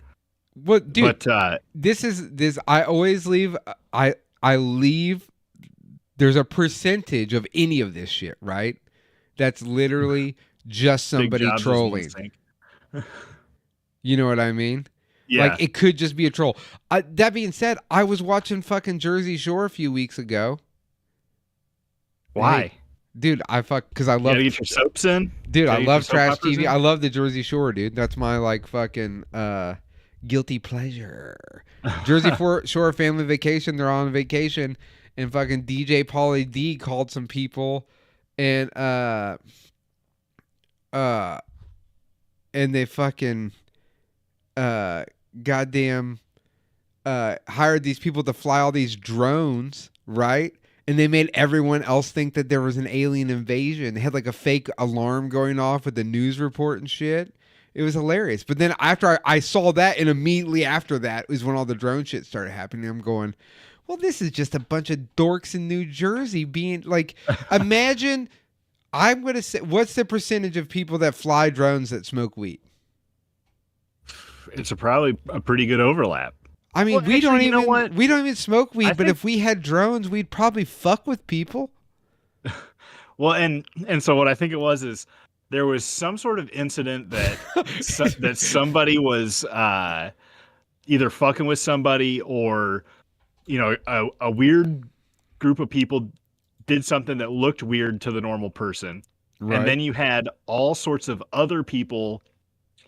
Speaker 1: Well, dude, but this. I always leave. I leave. There's a percentage of any of this shit, right? That's literally just somebody trolling. You know what I mean?
Speaker 4: Yeah.
Speaker 1: Like, it could just be a troll. That being said, I was watching fucking Jersey Shore a few weeks ago.
Speaker 4: Why?
Speaker 1: Dude, because I
Speaker 4: You
Speaker 1: love,
Speaker 4: gotta get your soaps in.
Speaker 1: dude, I
Speaker 4: Gotta get
Speaker 1: love
Speaker 4: your soap
Speaker 1: trash
Speaker 4: operas
Speaker 1: TV.
Speaker 4: in.
Speaker 1: I love the Jersey Shore, dude. That's my like fucking guilty pleasure. Shore family vacation. They're on vacation, and fucking DJ Pauly D called some people, and and they fucking goddamn hired these people to fly all these drones, right? And they made everyone else think that there was an alien invasion. They had like a fake alarm going off with the news report and shit. It was hilarious. But then after I saw that, and immediately after that was when all the drone shit started happening. I'm going, well, this is just a bunch of dorks in New Jersey being like, imagine, I'm going to say, what's the percentage of people that fly drones that smoke weed?
Speaker 4: It's probably a pretty good overlap.
Speaker 1: I mean,
Speaker 4: Well, actually, you know what?
Speaker 1: we don't even smoke weed,
Speaker 4: I
Speaker 1: but
Speaker 4: think-
Speaker 1: if we had drones, we'd probably fuck with people.
Speaker 4: Well, and so what I think it was is there was some sort of incident that that somebody was either fucking with somebody, or a weird group of people did something that looked weird to the normal person.
Speaker 1: Right.
Speaker 4: And then you had all sorts of other people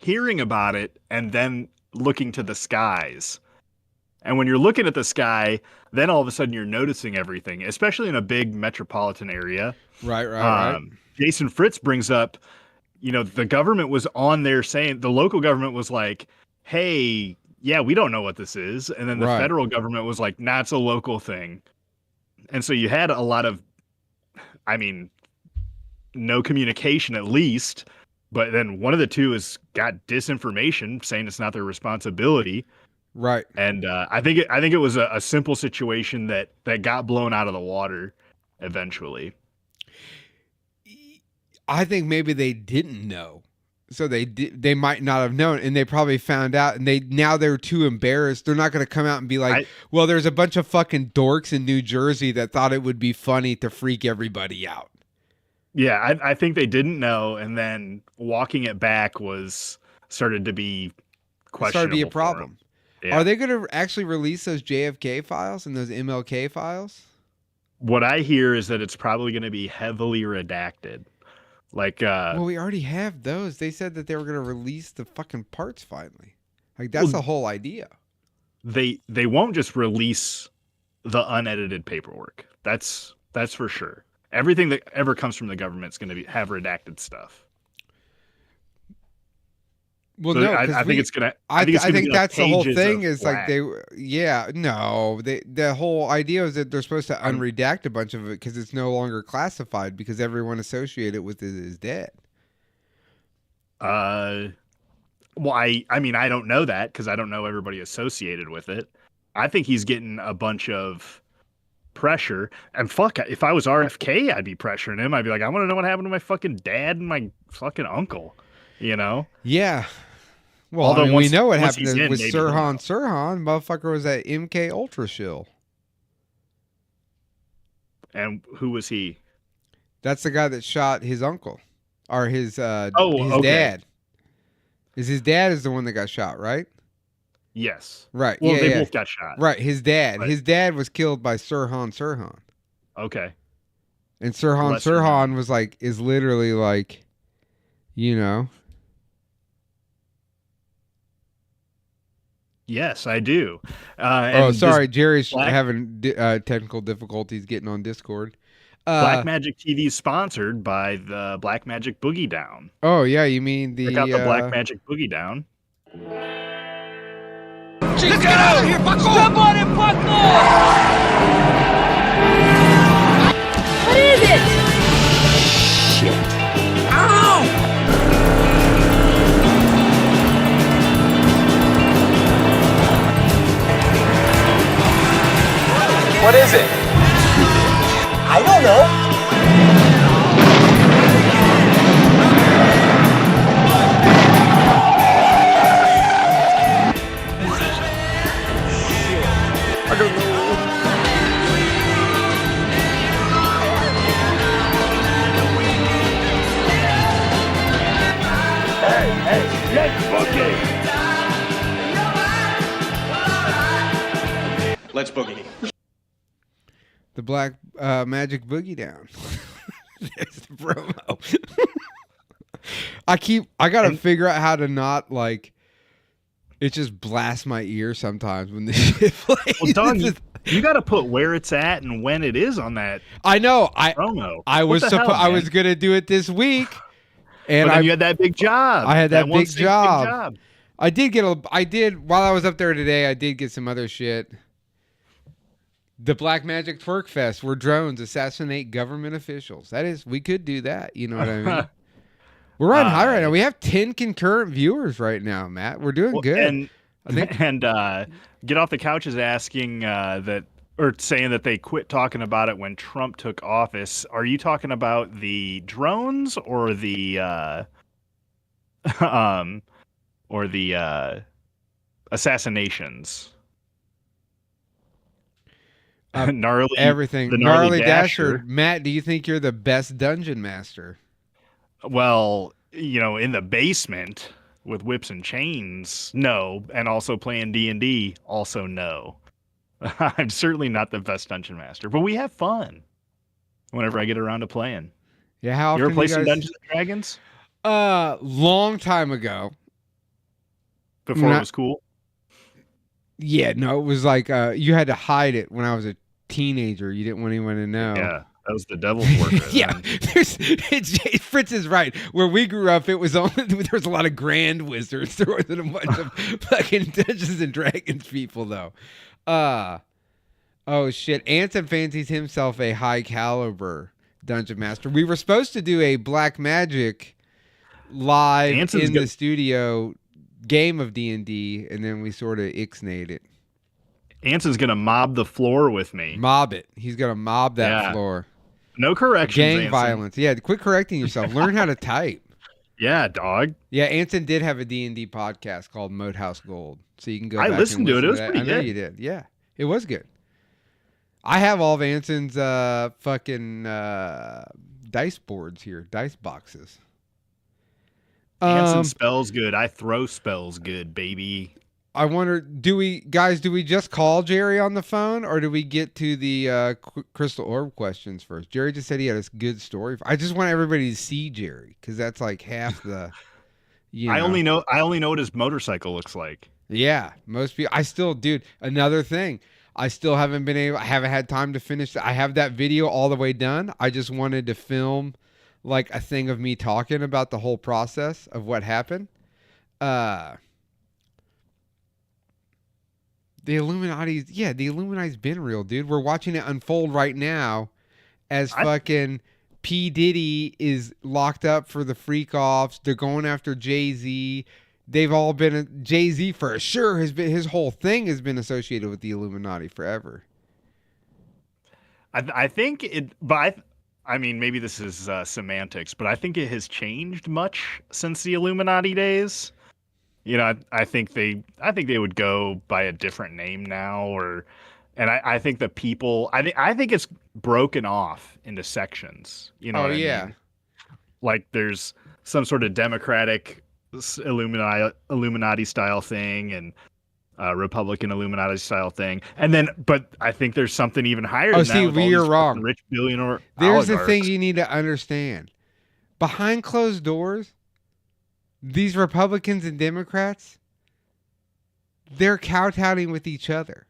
Speaker 4: hearing about it and then looking to the skies. And when you're looking at the sky, then all of a sudden you're noticing everything, especially in a big metropolitan area.
Speaker 1: Right.
Speaker 4: Jason Fritz brings up, the government was on there saying, the local government was like, hey, yeah, we don't know what this is. And then the
Speaker 1: Right.
Speaker 4: federal government was like, nah, it's a local thing. And so you had a lot of, no communication at least, but then one of the two has got disinformation saying it's not their responsibility.
Speaker 1: Right.
Speaker 4: And I think it was a simple situation that got blown out of the water eventually.
Speaker 1: I think maybe they didn't know. So they might not have known, and they probably found out, and they're too embarrassed. They're not going to come out and be like, well, there's a bunch of fucking dorks in New Jersey that thought it would be funny to freak everybody out.
Speaker 4: Yeah, I think they didn't know, and then walking it back started to be questionable.
Speaker 1: Started to be a problem.
Speaker 4: Yeah.
Speaker 1: Are they going to actually release those JFK files and those MLK files?
Speaker 4: What I hear is that it's probably going to be heavily redacted. Like,
Speaker 1: well, we already have those. They said that they were going to release the fucking parts finally. Like, that's the whole idea.
Speaker 4: They won't just release the unedited paperwork. That's for sure. Everything that ever comes from the government is going to have redacted stuff.
Speaker 1: Well,
Speaker 4: so
Speaker 1: no,
Speaker 4: I think it's gonna.
Speaker 1: I think that's the whole thing. Is
Speaker 4: black.
Speaker 1: like the whole idea is that they're supposed to unredact a bunch of it because it's no longer classified because everyone associated with it is dead.
Speaker 4: Well, I don't know that because I don't know everybody associated with it. I think he's getting a bunch of pressure, and fuck, if I was RFK, I'd be pressuring him. I'd be like, I want to know what happened to my fucking dad and my fucking uncle.
Speaker 1: Yeah. Well,
Speaker 4: Although
Speaker 1: we know what happened
Speaker 4: he's in,
Speaker 1: with
Speaker 4: maybe
Speaker 1: Sirhan. Motherfucker was at MK Ultra shill.
Speaker 4: And who was he?
Speaker 1: That's the guy that shot his uncle, or his dad. His dad is the one that got shot, right?
Speaker 4: Yes.
Speaker 1: Right.
Speaker 4: Well,
Speaker 1: yeah,
Speaker 4: they
Speaker 1: yeah.
Speaker 4: both got shot.
Speaker 1: Right. His dad.
Speaker 4: But-
Speaker 1: His dad was killed by Sirhan.
Speaker 4: Okay.
Speaker 1: And Sirhan was like, is literally like,
Speaker 4: Yes, I do.
Speaker 1: Sorry, Jerry's
Speaker 4: Black-
Speaker 1: having technical difficulties getting on Discord.
Speaker 4: Black Magic TV is sponsored by the Black Magic Boogie Down.
Speaker 1: Oh yeah, you mean the
Speaker 4: Check out the Black Magic Boogie Down.
Speaker 5: Let's get out of here, Bucko! Step on it, Bucko!
Speaker 6: What is it?
Speaker 5: Ow!
Speaker 7: What is it? I don't know.
Speaker 1: I don't know.
Speaker 7: Let's boogie.
Speaker 1: The Black Magic Boogie Down. There's the promo. I gotta figure out how to not like it just blasts my ear sometimes when this shit plays.
Speaker 4: Well, Don, you got to put where it's at and when it is on that.
Speaker 1: I know.
Speaker 4: Promo.
Speaker 1: I was gonna do it this week, and
Speaker 4: you had that big job.
Speaker 1: I had that big job. I did while I was up there today. I did get some other shit. The Black Magic Twerk Fest, where drones assassinate government officials. We could do that. You know what I mean? We're on high right now. We have 10 concurrent viewers right now, Matt. We're doing good.
Speaker 4: And Get Off the Couch is asking saying that they quit talking about it when Trump took office. Are you talking about the drones or the assassinations? Gnarly
Speaker 1: everything.
Speaker 4: The gnarly Dasher.
Speaker 1: Matt, do you think you're the best dungeon master?
Speaker 4: Well, in the basement with whips and chains, no, and also playing D&D, also no. I'm certainly not the best dungeon master, but we have fun whenever I get around to playing.
Speaker 1: Yeah, how often
Speaker 4: you ever play some Dungeons and Dragons?
Speaker 1: Long time ago.
Speaker 4: Before it was cool?
Speaker 1: Yeah, no, it was like you had to hide it when I was a teenager. You didn't want anyone to know.
Speaker 4: Yeah, that was the devil's work.
Speaker 1: Yeah, Fritz is right. Where we grew up, it was only there was a lot of grand wizards. There wasn't a bunch of fucking Dungeons and Dragons people though. Oh shit! Anson fancies himself a high caliber dungeon master. We were supposed to do a Black Magic live the studio game of D&D, and then we sort of ixnayed it.
Speaker 4: Anson's gonna mob the floor with me.
Speaker 1: Mob it. He's gonna mob that floor.
Speaker 4: No corrections.
Speaker 1: Gang
Speaker 4: Anson.
Speaker 1: violence. Yeah, quit correcting yourself. Learn how to type.
Speaker 4: Yeah, dog.
Speaker 1: Yeah, Anson did have a D&D podcast called Moat House Gold, so you can go.
Speaker 4: I
Speaker 1: back
Speaker 4: listened
Speaker 1: and
Speaker 4: to it. It was
Speaker 1: that.
Speaker 4: pretty
Speaker 1: I know
Speaker 4: good.
Speaker 1: you did. Yeah, it was good. I have all of Anson's fucking dice boards here, dice boxes.
Speaker 4: Anson spells good. I throw spells good, baby.
Speaker 1: I wonder, do we just call Jerry on the phone, or do we get to the Crystal Orb questions first? Jerry just said he had a good story. I just want everybody to see Jerry, because that's like half the.
Speaker 4: I only know what his motorcycle looks like.
Speaker 1: Yeah, most people. Dude. Another thing, I still haven't had time to finish. I have that video all the way done. I just wanted to film like a thing of me talking about the whole process of what happened. The Illuminati's been real, dude. We're watching it unfold right now as fucking P. Diddy is locked up for the freak offs. They're going after Jay-Z. They've all been Jay-Z for sure his whole thing has been associated with the Illuminati forever.
Speaker 4: I think it, but I mean, maybe this is semantics, but I think it has changed much since the Illuminati days. I think they would go by a different name now, I think the people, I think it's broken off into sections. You know?
Speaker 1: Oh
Speaker 4: what
Speaker 1: yeah.
Speaker 4: I mean? Like there's some sort of democratic Illuminati style thing and Republican Illuminati style thing, but I think there's something even higher.
Speaker 1: Oh,
Speaker 4: than
Speaker 1: see,
Speaker 4: that
Speaker 1: you're wrong.
Speaker 4: Rich billionaire.
Speaker 1: There's
Speaker 4: oligarchs.
Speaker 1: the thing you need to understand. Behind closed doors, these Republicans and Democrats, they're kowtowing with each other.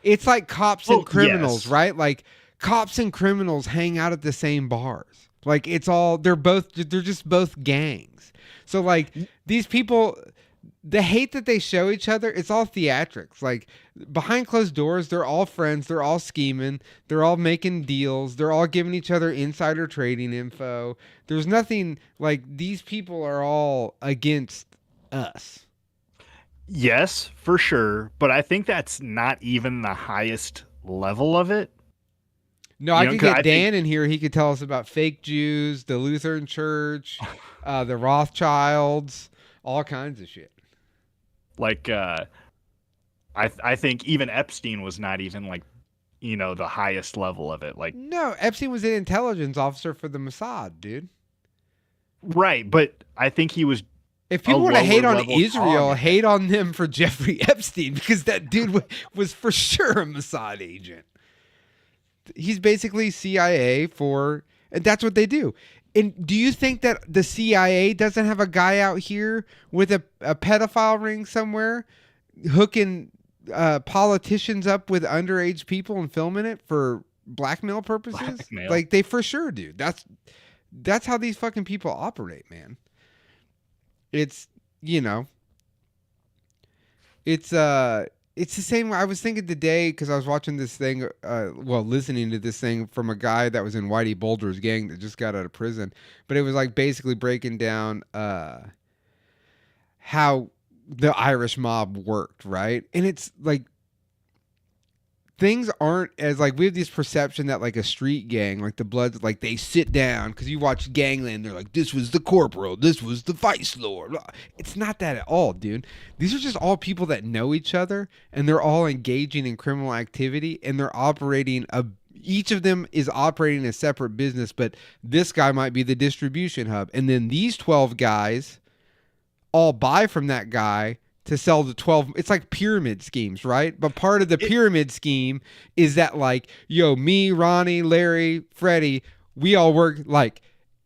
Speaker 1: It's like cops and criminals,
Speaker 4: yes.
Speaker 1: right? Like cops and criminals hang out at the same bars. Like they're just both gangs. So like these people, the hate that they show each other, it's all theatrics. Like behind closed doors, they're all friends. They're all scheming. They're all making deals. They're all giving each other insider trading info. There's nothing like these people are all against us.
Speaker 4: Yes, for sure. But I think that's not even the highest level of it.
Speaker 1: No, I could get Dan in here. He could tell us about fake Jews, the Lutheran Church, the Rothschilds, all kinds of shit.
Speaker 4: Like, I think even Epstein was not even like, the highest level of it. Like,
Speaker 1: no, Epstein was an intelligence officer for the Mossad, dude.
Speaker 4: Right, but I think he was.
Speaker 1: If people want to hate on Israel,
Speaker 4: hog.
Speaker 1: hate on them for Jeffrey Epstein, because that dude was for sure a Mossad agent. He's basically CIA for And that's what they do. And do you think that the CIA doesn't have a guy out here with a pedophile ring somewhere hooking politicians up with underage people and filming it for blackmail purposes?
Speaker 4: Blackmail.
Speaker 1: Like, they for sure do. That's how these fucking people operate, man. It's, it's the same. I was thinking today because I was watching this thing, listening to this thing from a guy that was in Whitey Bulger's gang that just got out of prison. But it was like basically breaking down how the Irish mob worked, right? And it's like things aren't as like, we have this perception that like a street gang, like the Bloods, like they sit down because you watch Gangland, they're like, this was the corporal, this was the vice lord. It's not that at all, dude. These are just all people that know each other, and they're all engaging in criminal activity, and they're operating each of them is operating a separate business, but this guy might be the distribution hub, and then these 12 guys all buy from that guy to sell the 12. It's like pyramid schemes, right? But part of the pyramid scheme is that like, me, Ronnie, Larry, Freddie, we all work like,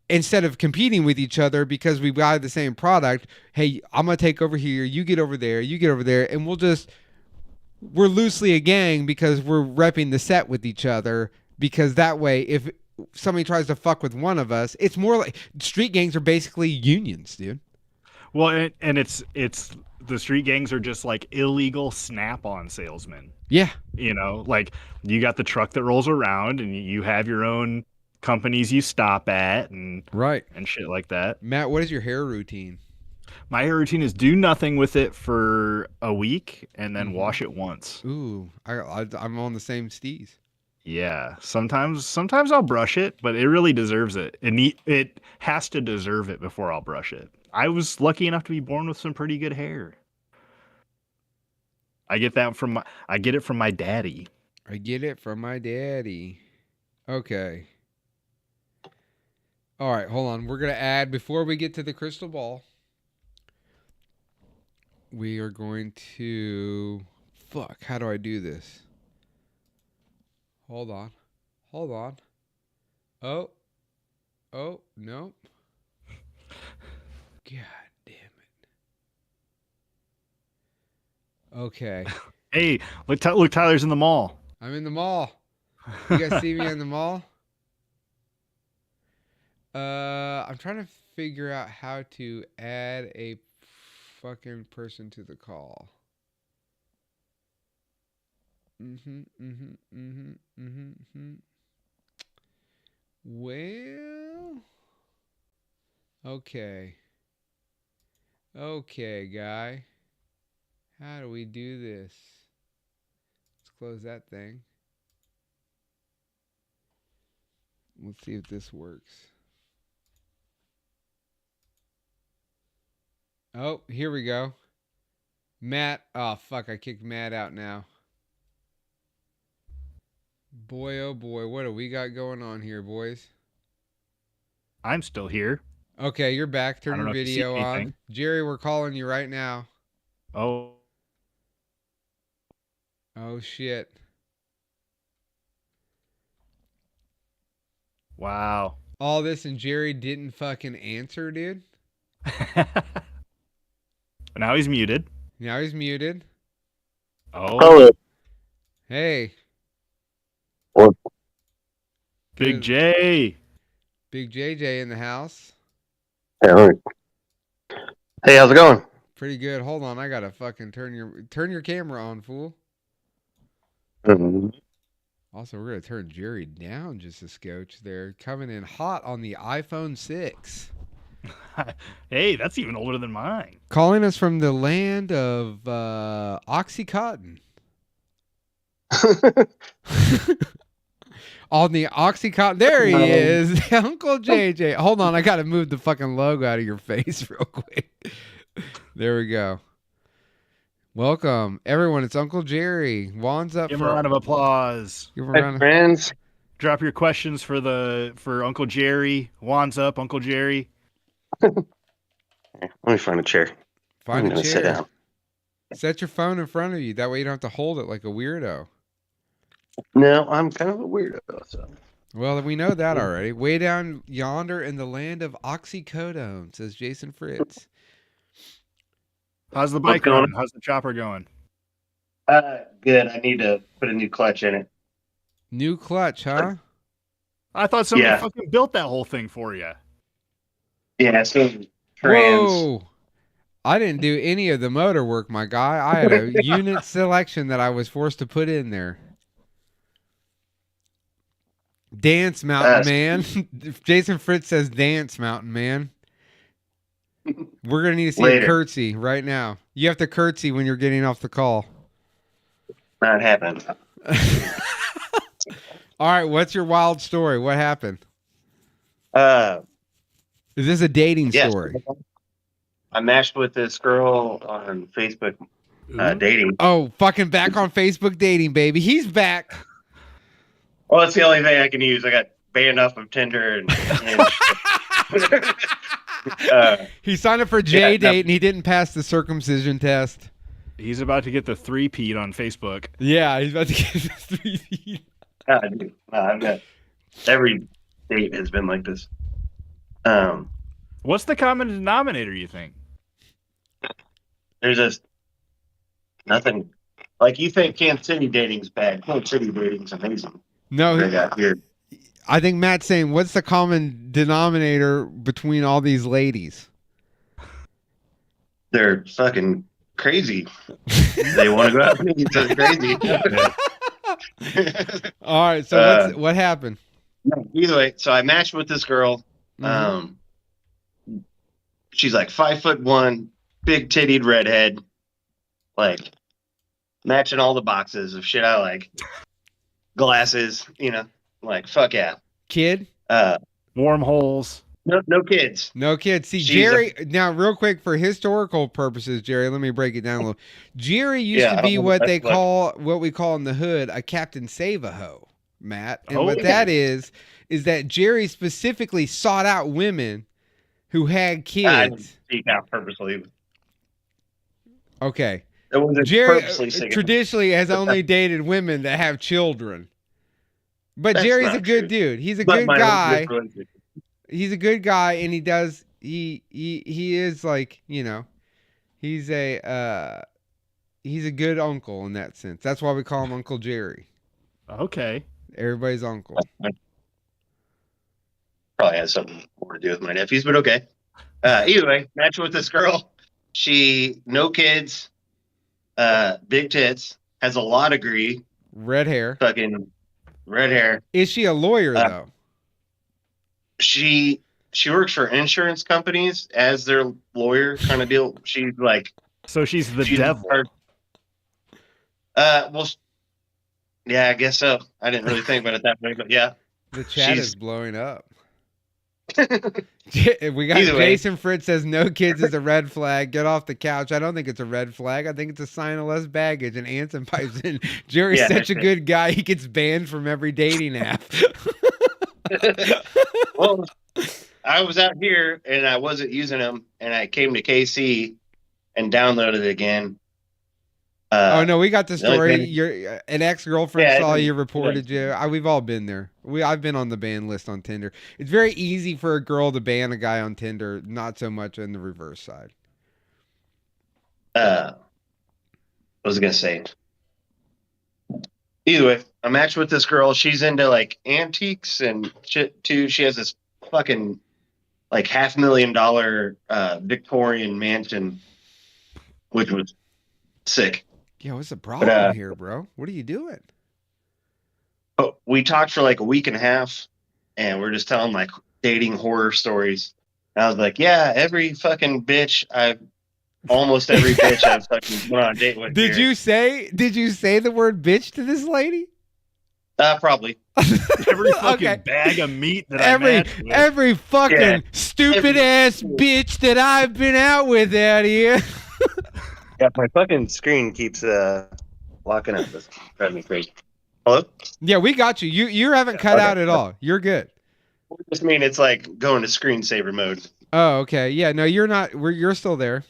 Speaker 1: instead of competing with each other because we buy the same product, hey, I'm going to take over here, you get over there, you get over there, and we're loosely a gang because we're repping the set with each other, because that way if somebody tries to fuck with one of us, it's more like street gangs are basically unions, dude.
Speaker 4: Well, and it's the street gangs are just like illegal Snap-on salesmen.
Speaker 1: Yeah.
Speaker 4: Like you got the truck that rolls around and you have your own companies you stop at and
Speaker 1: right
Speaker 4: and shit like that.
Speaker 1: Matt, what is your hair routine?
Speaker 4: My hair routine is do nothing with it for a week and then wash it once.
Speaker 1: Ooh, I'm on the same steez.
Speaker 4: Yeah, sometimes I'll brush it, but it really deserves it. It has to deserve it before I'll brush it. I was lucky enough to be born with some pretty good hair. I get it from my daddy.
Speaker 1: I get it from my daddy. Okay. All right, hold on. We're going to add, before we get to the crystal ball, we are going to, how do I do this? Hold on. Oh, nope. God damn it. Okay.
Speaker 4: Hey, look, Tyler's in the mall.
Speaker 1: I'm in the mall. You guys see me in the mall? I'm trying to figure out how to add a fucking person to the call. Well, okay, guy. How do we do this? Let's close that thing. Let's see if this works. Oh, here we go. Matt. Oh, fuck. I kicked Matt out now. Boy, oh boy. What do we got going on here, boys?
Speaker 4: I'm still here.
Speaker 1: Okay, you're back. Turn your video on. Jerry, we're calling you right now.
Speaker 4: Oh.
Speaker 1: Oh, shit.
Speaker 4: Wow.
Speaker 1: All this and Jerry didn't fucking answer, dude?
Speaker 4: Now he's muted.
Speaker 1: Oh. Hey.
Speaker 7: What?
Speaker 4: Big J.
Speaker 1: Big JJ in the house.
Speaker 7: Hey, all right. Hey, how's it going?
Speaker 1: Pretty good. Hold on, I gotta fucking turn your camera on, fool.
Speaker 7: Mm-hmm.
Speaker 1: Also, we're gonna turn Jerry down just a scotch there. Coming in hot on the iPhone 6.
Speaker 4: Hey, that's even older than mine.
Speaker 1: Calling us from the land of Oxycontin. On the Oxycontin. There he is. Uncle JJ. Hold on, I gotta move the fucking logo out of your face real quick. There we go. Welcome, everyone. It's Uncle Jerry. Juan's up.
Speaker 4: Give him a round of applause.
Speaker 7: Hi, friends.
Speaker 4: Drop your questions for Uncle Jerry. Juan's up, Uncle Jerry.
Speaker 7: Let me find a chair.
Speaker 1: Find a chair.
Speaker 7: Sit down.
Speaker 1: Set your phone in front of you. That way you don't have to hold it like a weirdo.
Speaker 7: No, I'm kind of a weirdo. So.
Speaker 1: Well, we know that already. Way down yonder in the land of oxycodone, says Jason Fritz.
Speaker 4: How's the
Speaker 7: What's
Speaker 4: bike
Speaker 7: going
Speaker 4: running? How's the chopper going?
Speaker 7: Good. I need to put a new clutch in it.
Speaker 1: New clutch, huh?
Speaker 4: I thought somebody
Speaker 7: Yeah.
Speaker 4: fucking built that whole thing for you.
Speaker 7: Yeah, so trans.
Speaker 1: Whoa! I didn't do any of the motor work, my guy. I had a unit selection that I was forced to put in there. Dance, Mountain Man. Jason Fritz says dance, Mountain Man. We're going to need to see
Speaker 7: Later.
Speaker 1: a curtsy right now. You have to curtsy when you're getting off the call.
Speaker 7: Not happening.
Speaker 1: All right, what's your wild story? What happened?
Speaker 7: Uh,
Speaker 1: Is this a dating
Speaker 7: yes.
Speaker 1: story?
Speaker 7: I matched with this girl on Facebook dating.
Speaker 1: Oh, fucking back on Facebook dating, baby. He's back.
Speaker 7: Well, it's the only thing I can use. I got banned off of Tinder and
Speaker 1: He signed up for J-Date and he didn't pass the circumcision test.
Speaker 4: He's about to get the 3-peat on Facebook.
Speaker 1: Yeah, he's about to get the 3
Speaker 7: dude, I've got every date has been like this.
Speaker 4: What's the common denominator, you think?
Speaker 7: There's just nothing. Like you think Kansas City dating's bad. Kansas City dating's amazing.
Speaker 1: No,
Speaker 7: They got here.
Speaker 1: I think Matt's saying, what's the common denominator between all these ladies?
Speaker 7: They're fucking crazy. They want to go out and eat, so they're crazy.
Speaker 1: All right, so what happened?
Speaker 7: Either way, so I matched with this girl.
Speaker 1: Mhm.
Speaker 7: She's like 5'1", big tittied redhead, like matching all the boxes of shit I like. Glasses, like fuck yeah.
Speaker 1: Kid?
Speaker 4: Warm holes.
Speaker 7: No kids.
Speaker 1: No kid. See,
Speaker 7: She's
Speaker 1: Jerry, now real quick for historical purposes, Jerry, let me break it down a little. Jerry used to be what we call in the hood a Captain Save-A-Ho, Matt. And what that is that Jerry specifically sought out women who had
Speaker 7: I
Speaker 1: kids.
Speaker 7: didn't speak out purposely.
Speaker 1: Okay.
Speaker 7: It wasn't
Speaker 1: Jerry
Speaker 7: purposely singing.
Speaker 1: traditionally has only dated women that have children. But
Speaker 7: That's
Speaker 1: Jerry's
Speaker 7: not
Speaker 1: a good
Speaker 7: true.
Speaker 1: dude. He's a
Speaker 7: But
Speaker 1: good
Speaker 7: my
Speaker 1: guy.
Speaker 7: relationship-
Speaker 1: He's a good guy, and he is like, he's a good uncle in that sense. That's why we call him Uncle Jerry.
Speaker 4: Okay.
Speaker 1: Everybody's uncle.
Speaker 7: Probably has something more to do with my nephews, but okay. Either way, match with this girl. She no kids, big tits, has a law degree,
Speaker 1: Red hair.
Speaker 7: fucking red hair.
Speaker 1: Is she a lawyer though?
Speaker 7: She works for insurance companies as their lawyer kind of deal. She's like,
Speaker 4: So she's the devil.
Speaker 7: Well, yeah, I guess so. I didn't really think about it that way, but yeah.
Speaker 1: The chat
Speaker 7: she's-
Speaker 1: is blowing up. We got
Speaker 7: Either way.
Speaker 1: Jason Fritz says no kids is a red flag. Get off the couch. I don't think it's a red flag. I think it's a sign of less baggage. And Anson pipes in. Jerry's
Speaker 7: Yeah.
Speaker 1: such a good guy. He gets banned from every dating app.
Speaker 7: Well, I was out here and I wasn't using them, and I came to KC and downloaded it again.
Speaker 1: Oh no, we got the
Speaker 7: the only
Speaker 1: story.
Speaker 7: thing-
Speaker 1: An ex-girlfriend
Speaker 7: Yeah,
Speaker 1: saw
Speaker 7: it-
Speaker 1: you, reported you. We've all been there. I've been on the ban list on Tinder. It's very easy for a girl to ban a guy on Tinder. Not so much on the reverse side.
Speaker 7: What was I gonna say? Either way, I matched with this girl. She's into like antiques and shit too. She has this fucking like $500,000 Victorian mansion, which was sick.
Speaker 1: Yeah, what's the problem
Speaker 7: But,
Speaker 1: here, bro? What are you doing?
Speaker 7: But we talked for like a week and a half, and we're just telling like dating horror stories. And I was like, yeah, almost every bitch I've fucking went on a date with.
Speaker 1: Did you say the word bitch to this lady?
Speaker 7: Probably.
Speaker 4: Every fucking
Speaker 1: Okay.
Speaker 4: bag of meat that I matched with.
Speaker 1: Every fucking
Speaker 7: Yeah.
Speaker 1: stupid ass bitch that I've been out with out here.
Speaker 7: Yeah, my fucking screen keeps locking up. That's driving me crazy. Hello?
Speaker 1: Yeah, we got you. You haven't cut
Speaker 7: Okay.
Speaker 1: out at all. You're good.
Speaker 7: I just mean it's like going to screensaver mode.
Speaker 1: Oh, okay. Yeah, no, you're not. You're still there.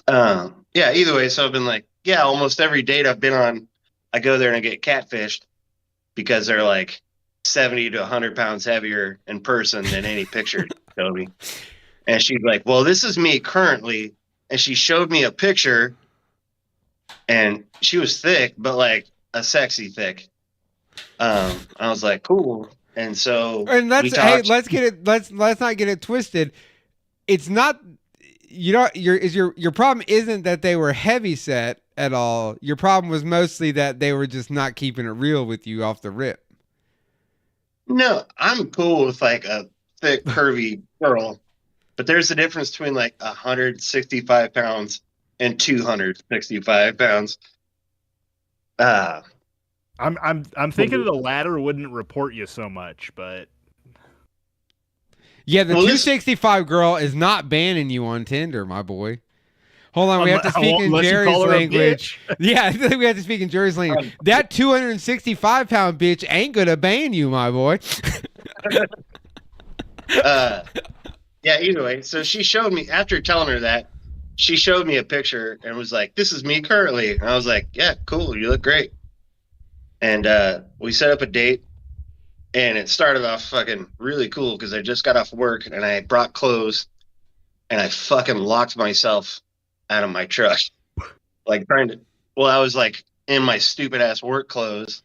Speaker 7: Yeah, either way, so I've been like, yeah, almost every date I've been on, I go there and I get catfished because they're like, 70 to 100 pounds heavier in person than any picture she showed me. And she's like, well, this is me currently. And she showed me a picture, and she was thick, but like a sexy thick. I was like, cool. And so
Speaker 1: And
Speaker 7: we talked.
Speaker 1: let's not get it twisted. It's not your problem isn't that they were heavy set at all. Your problem was mostly that they were just not keeping it real with you off the rip.
Speaker 7: No, I'm cool with like a thick, curvy girl, but there's a difference between like 165 pounds and 265 pounds.
Speaker 4: I'm thinking the latter wouldn't report you so much, but
Speaker 1: Yeah, the
Speaker 7: Well,
Speaker 1: 265 girl is not banning you on Tinder, my boy. Hold on, we have to speak in
Speaker 4: unless you
Speaker 1: Jerry's
Speaker 4: call her a
Speaker 1: language.
Speaker 4: bitch.
Speaker 1: Yeah, we have to speak in Jerry's language. That 265-pound bitch ain't gonna ban you, my boy.
Speaker 7: Yeah, either way. So she showed me, after telling her that, she showed me a picture and was like, this is me currently. And I was like, yeah, cool. You look great. And we set up a date, and it started off fucking really cool because I just got off work and I brought clothes, and I fucking locked myself out of my truck. Like I was like in my stupid ass work clothes,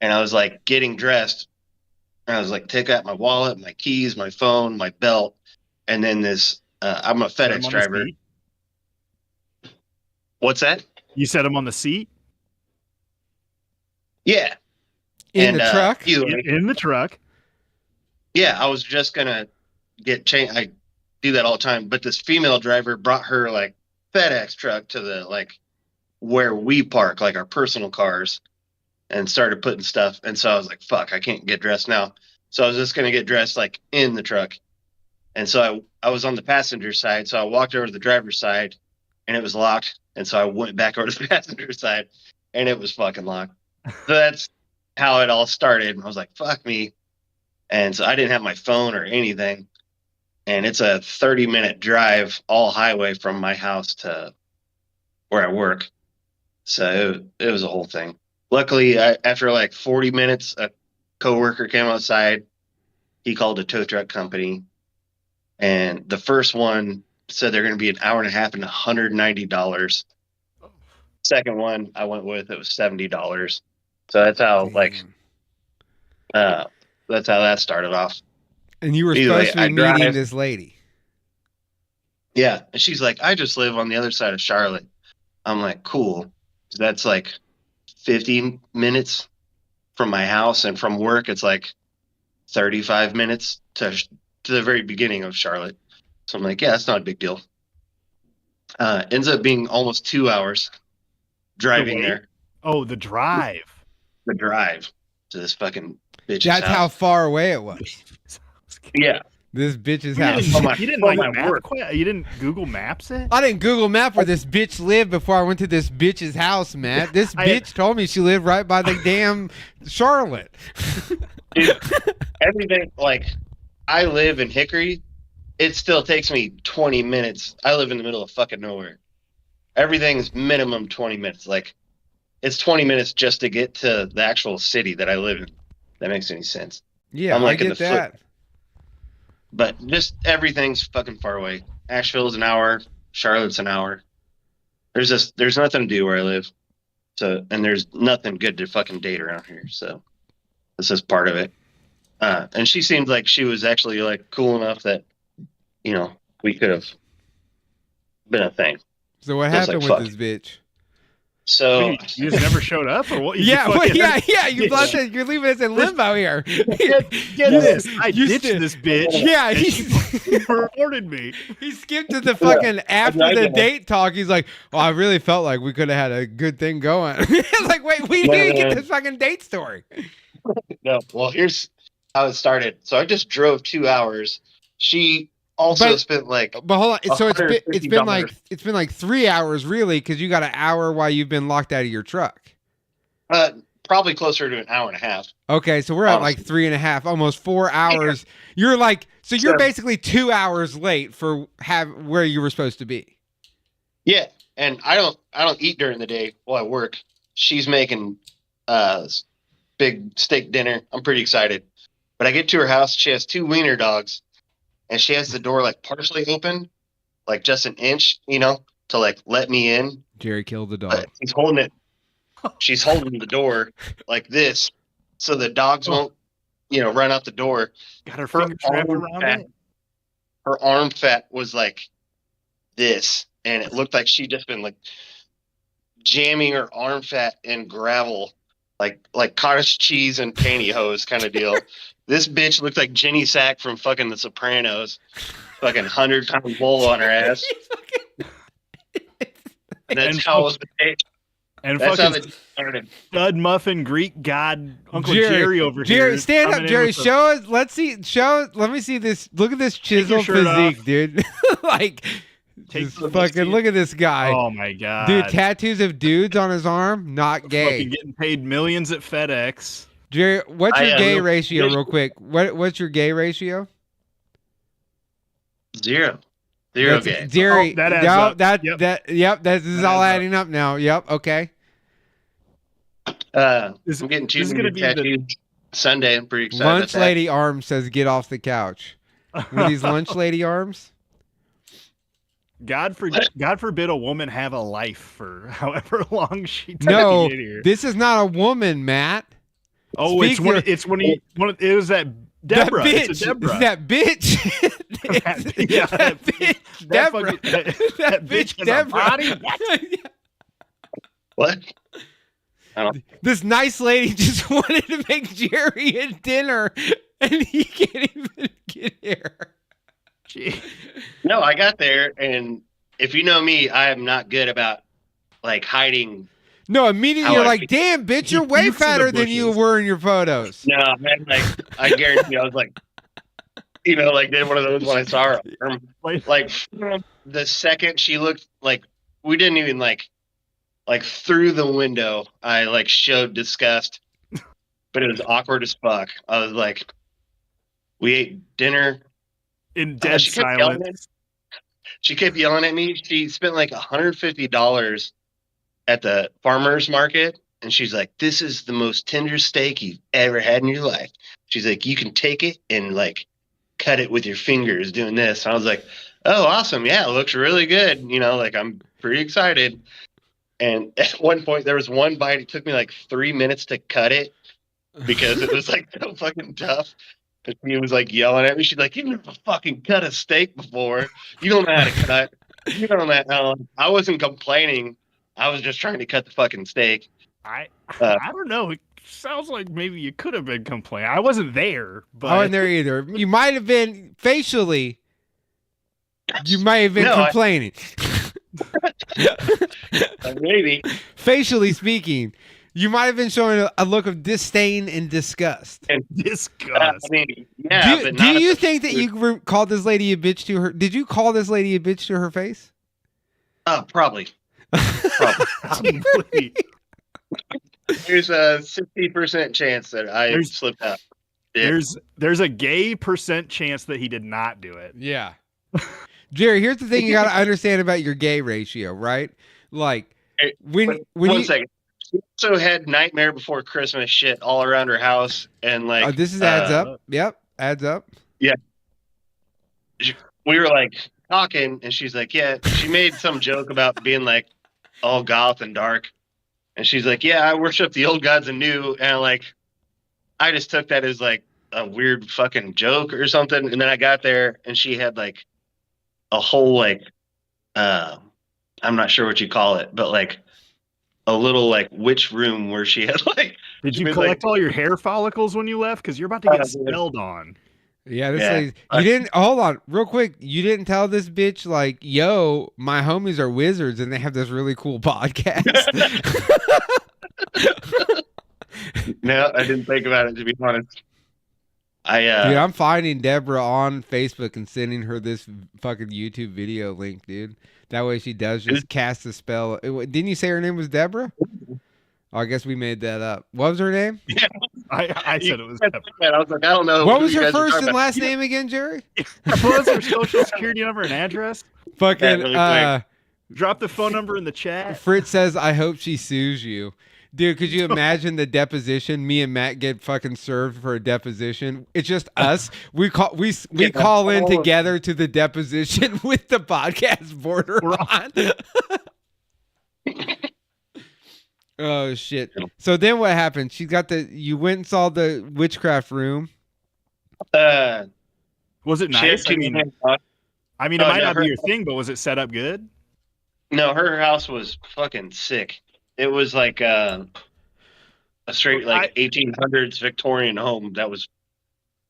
Speaker 7: and I was like getting dressed. And I was like, take out my wallet, my keys, my phone, my belt. And then I'm a
Speaker 4: Set him
Speaker 7: FedEx
Speaker 4: on the
Speaker 7: driver.
Speaker 4: seat?
Speaker 7: What's that?
Speaker 4: You set him on the seat
Speaker 7: Yeah.
Speaker 1: In the truck?
Speaker 7: Either way,
Speaker 4: in the truck.
Speaker 7: yeah, I was just gonna get changed. I do that all the time, but this female driver brought her like FedEx truck to the like where we park, like our personal cars, and started putting stuff. And so I was like, fuck, I can't get dressed now. So I was just gonna get dressed like in the truck. And so I was on the passenger side, so I walked over to the driver's side, and it was locked. And so I went back over to the passenger side, and it was fucking locked. So that's how it all started. And I was like, fuck me. And so I didn't have my phone or anything. And it's a 30-minute drive, all highway from my house to where I work. So it was a whole thing. Luckily, after like 40 minutes, a coworker came outside. He called a tow truck company. And the first one said they're going to be an hour and a half and $190. Second one I went with, it was $70. So that's how that's how that started off.
Speaker 1: And you were
Speaker 7: Either
Speaker 1: supposed
Speaker 7: way,
Speaker 1: to be
Speaker 7: I
Speaker 1: meeting
Speaker 7: drive.
Speaker 1: this lady.
Speaker 7: Yeah. And she's like, I just live on the other side of Charlotte. I'm like, cool. So that's like 15 minutes from my house, and from work, it's like 35 minutes to the very beginning of Charlotte. So I'm like, yeah, that's not a big deal. Ends up being almost 2 hours driving
Speaker 4: wait?
Speaker 7: there.
Speaker 4: Oh, the drive.
Speaker 7: The drive to this fucking bitch's
Speaker 1: That's
Speaker 7: house.
Speaker 1: how far away it was.
Speaker 7: Yeah.
Speaker 1: This bitch's
Speaker 4: You
Speaker 1: house.
Speaker 4: didn't, you didn't
Speaker 7: Oh,
Speaker 4: like
Speaker 7: my
Speaker 4: map
Speaker 7: word.
Speaker 4: you didn't Google Maps it?
Speaker 1: I didn't Google map where this bitch lived before I went to this bitch's house, Matt. This bitch told me she lived right by the damn Charlotte.
Speaker 7: Dude, everything, like, I live in Hickory. It still takes me 20 minutes. I live in the middle of fucking nowhere. Everything's minimum 20 minutes. Like, it's 20 minutes just to get to the actual city that I live in. That makes any sense.
Speaker 1: Yeah,
Speaker 7: I'm like
Speaker 1: I
Speaker 7: in
Speaker 1: get
Speaker 7: the
Speaker 1: that.
Speaker 7: But just everything's fucking far away. Asheville's an hour. Charlotte's an hour. There's nothing to do where I live. So, and there's nothing good to fucking date around here. So this is part of it. And she seemed like she was actually like cool enough that, you know, we could have been a thing.
Speaker 1: So what
Speaker 7: I was
Speaker 1: happened
Speaker 7: like,
Speaker 1: with
Speaker 7: fuck.
Speaker 1: this bitch?
Speaker 7: So
Speaker 4: You just never showed up, or what? You
Speaker 1: Yeah,
Speaker 4: fucking-
Speaker 1: You're leaving us in limbo here.
Speaker 4: Get this! I
Speaker 1: You
Speaker 4: ditched
Speaker 1: said-
Speaker 4: this bitch.
Speaker 1: Yeah,
Speaker 4: and
Speaker 1: he,
Speaker 4: she reported me.
Speaker 1: he skipped to the fucking after
Speaker 7: I
Speaker 1: the
Speaker 7: get it.
Speaker 1: date talk. He's like, "Oh, I really felt like we could have had a good thing going." Like, wait, we
Speaker 7: No,
Speaker 1: didn't
Speaker 7: no,
Speaker 1: get
Speaker 7: no.
Speaker 1: this fucking date story.
Speaker 7: no, well, here's how it started. So I just drove 2 hours. She also
Speaker 1: But-
Speaker 7: spent like
Speaker 1: But hold on, so it's been
Speaker 7: $150.
Speaker 1: like 3 hours really, because you got an hour while you've been locked out of your truck.
Speaker 7: Probably closer to an hour and a half.
Speaker 1: Okay, so we're at like
Speaker 7: Honestly.
Speaker 1: 3.5, almost 4 hours. You're like, so you're
Speaker 7: So-
Speaker 1: basically 2 hours late for where you were supposed to be.
Speaker 7: Yeah, and I don't eat during the day while I work. She's making big steak dinner. I'm pretty excited. But I get to her house. She has 2 wiener dogs, and she has the door like partially open, like just an inch, to like let me in.
Speaker 1: Jerry killed the dog.
Speaker 7: But she's holding it. She's holding the door like this, so the dogs won't, run out the door.
Speaker 4: Got her fingers wrapped around it.
Speaker 7: Her arm fat was like this, and it looked like she'd just been like jamming her arm fat in gravel, like cottage cheese and pantyhose kind of deal. This bitch looked like Jenny Sack from fucking The Sopranos, fucking 100-pound bull on her ass. And that's how it was.
Speaker 4: And
Speaker 7: That's
Speaker 4: fucking
Speaker 7: how it started.
Speaker 4: stud muffin Greek god Uncle
Speaker 1: Jerry,
Speaker 4: Jerry over
Speaker 1: Jerry,
Speaker 4: here.
Speaker 1: stand up,
Speaker 4: coming in
Speaker 1: Jerry.
Speaker 4: with the-
Speaker 1: Show us. Let's see. Let me see this. Look at this chiseled
Speaker 4: shirt
Speaker 1: physique,
Speaker 4: off.
Speaker 1: dude. Like,
Speaker 4: Take
Speaker 1: just
Speaker 4: the
Speaker 1: fucking
Speaker 4: biscuit.
Speaker 1: look at this guy.
Speaker 4: Oh my god,
Speaker 1: Dude, tattoos of dudes on his arm, not gay.
Speaker 4: Fucking getting paid millions at FedEx.
Speaker 1: Jerry, what's your gay
Speaker 7: real-
Speaker 1: ratio, real quick? What's your gay ratio?
Speaker 7: 0
Speaker 1: That's-
Speaker 7: gay.
Speaker 1: Jerry,
Speaker 4: Oh, that adds
Speaker 1: no,
Speaker 4: up.
Speaker 1: Yep, this is
Speaker 4: That
Speaker 1: all
Speaker 4: adds up.
Speaker 1: adding up now. Yep, okay.
Speaker 4: This-
Speaker 7: I'm getting 2
Speaker 4: this is gonna be the-
Speaker 7: tattoos Sunday. I'm pretty excited.
Speaker 1: Lunch
Speaker 7: about that.
Speaker 1: lady arm says get off the couch. Were these lunch lady arms?
Speaker 4: God forbid a woman have a life for however long she takes
Speaker 1: No,
Speaker 4: to get here.
Speaker 1: this is not a woman, Matt.
Speaker 4: Oh,
Speaker 1: speak your-
Speaker 4: it was that Deborah.
Speaker 1: That bitch.
Speaker 4: It's a Deborah.
Speaker 1: That bitch.
Speaker 4: Yeah,
Speaker 1: that bitch.
Speaker 4: that
Speaker 1: Deborah.
Speaker 4: fucking- that
Speaker 1: That
Speaker 4: bitch
Speaker 1: bitch.
Speaker 4: has a
Speaker 1: Deborah.
Speaker 4: body?
Speaker 7: What?
Speaker 1: This nice lady just wanted to make Jerry a dinner, and he can't even get here.
Speaker 4: Gee.
Speaker 7: No, I got there, and if you know me, I am not good about like hiding.
Speaker 1: No, immediately
Speaker 7: How
Speaker 1: you're
Speaker 7: I
Speaker 1: like,
Speaker 7: feel.
Speaker 1: damn, bitch, you're
Speaker 4: He
Speaker 1: way
Speaker 4: pukes in the
Speaker 1: fatter than you
Speaker 4: bushes.
Speaker 1: were in your photos.
Speaker 7: No, man, like I guarantee you, I was like, like did one of those when I saw her. Like from the second she looked, like we didn't even like through the window. I like showed disgust, but it was awkward as fuck. I was like, we ate dinner.
Speaker 4: In dead
Speaker 7: She kept yelling
Speaker 4: silence.
Speaker 7: She kept yelling at me. She spent like $150 at the farmer's market. And she's like, this is the most tender steak you've ever had in your life. She's like, you can take it and like cut it with your fingers doing this. And I was like, oh, awesome. Yeah, it looks really good. Like I'm pretty excited. And at one point there was one bite. It took me like 3 minutes to cut it because it was like so fucking tough. And she was like yelling at me. She's like, you've never fucking cut a steak before. You don't know how to cut. You don't know how. I wasn't complaining. I was just trying to cut the fucking steak.
Speaker 4: I don't know. It sounds like maybe you could have been complaining. I wasn't there, but
Speaker 1: I wasn't there either. You might have been facially. You might have been
Speaker 7: No,
Speaker 1: complaining.
Speaker 7: Maybe.
Speaker 1: Facially speaking, you might have been showing a look of disdain and disgust.
Speaker 4: disgust.
Speaker 7: I mean, yeah. but
Speaker 1: do
Speaker 7: not
Speaker 1: you
Speaker 7: at the-
Speaker 1: think that you called this lady a bitch to her? Did you call this lady a bitch to her face?
Speaker 7: Probably.
Speaker 4: Probably.
Speaker 7: There's a 60% chance that I
Speaker 4: There's-
Speaker 7: slipped out. Yeah.
Speaker 4: There's a gay % chance that he did not do it.
Speaker 1: Yeah. Jerry, here's the thing you got to understand about your gay ratio, right? Like
Speaker 7: Hey,
Speaker 1: when
Speaker 7: One
Speaker 1: you
Speaker 7: second. She also had Nightmare Before Christmas shit all around her house, and like
Speaker 1: this is adds up. Yep, adds up.
Speaker 7: we were like talking, and she's like, yeah, she made some joke about being like all goth and dark, and she's like, yeah, I worship the old gods and new, and like I just took that as like a weird fucking joke or something, and then I got there, and she had like a whole like I'm not sure what you call it, but like a little like witch room where she had like.
Speaker 4: Did
Speaker 7: she
Speaker 4: you
Speaker 7: made,
Speaker 4: collect
Speaker 7: like,
Speaker 4: all your hair follicles when you left? Because you're about to get
Speaker 7: yeah.
Speaker 4: spelled on.
Speaker 1: Yeah, this
Speaker 7: Yeah.
Speaker 1: lady, you didn't hold on real quick. You didn't tell this bitch like, yo, my homies are wizards and they have this really cool podcast.
Speaker 7: No, I didn't think about it, to be honest.
Speaker 1: Dude, I'm finding Deborah on Facebook and sending her this fucking YouTube video link, dude. That way she does just cast a spell. Didn't you say her name was Deborah? Oh, I guess we made that up. What was her name?
Speaker 4: I said it was.
Speaker 7: I was like, I don't know.
Speaker 1: What
Speaker 7: who
Speaker 1: was
Speaker 7: you
Speaker 1: her
Speaker 7: guys are
Speaker 1: first
Speaker 7: talking
Speaker 1: and
Speaker 7: about.
Speaker 1: last name again, Jerry?
Speaker 4: What was her social security number and address?
Speaker 1: Fucking
Speaker 7: really quick.
Speaker 4: Drop the phone number in the chat.
Speaker 1: Fritz says, I hope she sues you. Dude, could you imagine the deposition? Me and Matt get fucking served for a deposition. It's just us. We call in together to the deposition with the podcast border on. Oh shit. So then what happened? You went and saw the witchcraft room.
Speaker 4: Was it nice? I mean, it might not be your thing, but was it set up good?
Speaker 7: No, her house was fucking sick. It was like a straight 1800s Victorian home that was,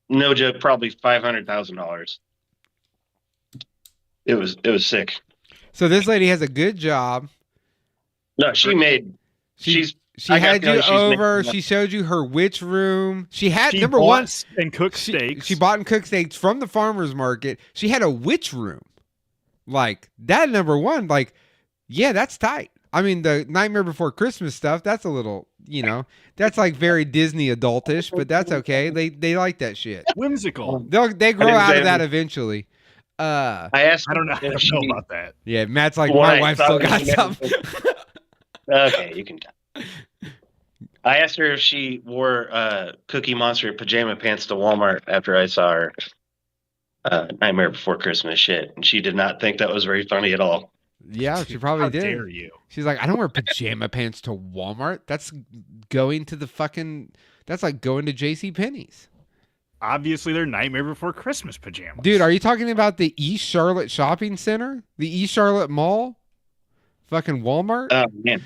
Speaker 7: no joke, probably $500,000. It was sick.
Speaker 1: So this lady has a good job.
Speaker 7: No, she
Speaker 1: had you over. She showed you her witch room. She number one
Speaker 4: and cooked steaks.
Speaker 1: She bought and cooked steaks from the farmer's market. She had a witch room. Like that, number one. Like, yeah, that's tight. I mean, the Nightmare Before Christmas stuff, that's a little, that's like very Disney adultish, but that's okay. They like that shit.
Speaker 4: Whimsical.
Speaker 1: They grow out of that eventually.
Speaker 7: I don't know
Speaker 4: about that.
Speaker 1: Yeah, Matt's like, my wife still got something.
Speaker 7: Okay, you can tell. I asked her if she wore Cookie Monster pajama pants to Walmart after I saw her Nightmare Before Christmas shit, and she did not think that was very funny at all.
Speaker 1: Yeah, she probably did.
Speaker 4: How dare you?
Speaker 1: She's like, I don't wear pajama pants to Walmart. That's going to that's like going to JCPenney's.
Speaker 4: Obviously, they're Nightmare Before Christmas pajamas.
Speaker 1: Dude, are you talking about the East Charlotte Shopping Center? The East Charlotte Mall? Fucking Walmart?
Speaker 7: Oh, man.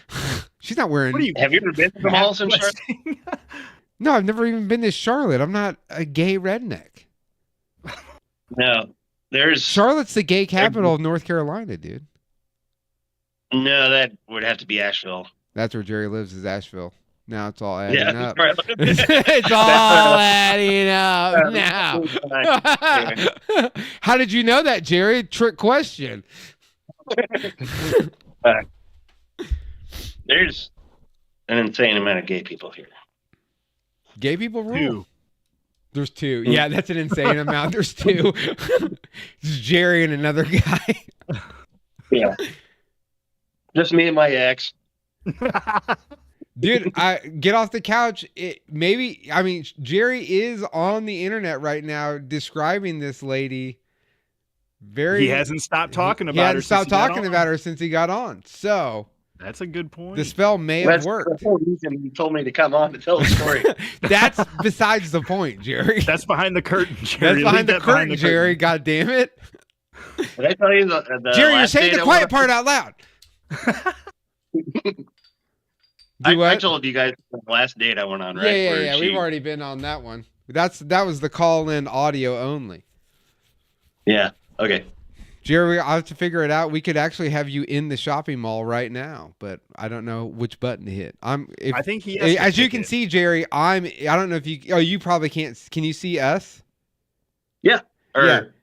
Speaker 1: She's not wearing...
Speaker 7: Have you ever been to the malls in Charlotte?
Speaker 1: No, I've never even been to Charlotte. I'm not a gay redneck.
Speaker 7: No.
Speaker 1: Charlotte's the gay capital of North Carolina, dude.
Speaker 7: No, that would have to be Asheville.
Speaker 1: That's where Jerry lives, is Asheville. Now it's all adding up.
Speaker 7: Right.
Speaker 1: It's all adding up now. How did you know that, Jerry? Trick question.
Speaker 7: There's an insane amount of gay people here.
Speaker 1: Gay people rule.
Speaker 4: 2.
Speaker 1: There's 2. Yeah, that's an insane amount. There's 2. It's Jerry and another guy.
Speaker 7: Yeah. Just me and my ex.
Speaker 1: Dude, I get off the couch. Jerry is on the internet right now describing this lady.
Speaker 4: He hasn't stopped talking about her.
Speaker 1: He hasn't stopped talking about her since he got on. So
Speaker 4: that's a good point.
Speaker 1: The spell may have worked.
Speaker 7: That's the whole reason you told me to come on to tell the story.
Speaker 1: That's besides the point, Jerry.
Speaker 4: That's behind the curtain, Jerry.
Speaker 1: That's behind the curtain, Jerry. God damn it.
Speaker 7: Did I tell you the
Speaker 1: Jerry, you're saying the quiet part out loud.
Speaker 7: I told you guys the last date I went on, right?
Speaker 1: Yeah. We've already been on that one. That was the call-in audio only.
Speaker 7: Yeah. Okay.
Speaker 1: Jerry, I'll have to figure it out. We could actually have you in the shopping mall right now, but I don't know which button to hit.
Speaker 4: I think he.
Speaker 1: As you can see, Jerry, I don't know if you. Oh, you probably can't. Can you see us?
Speaker 7: Yeah.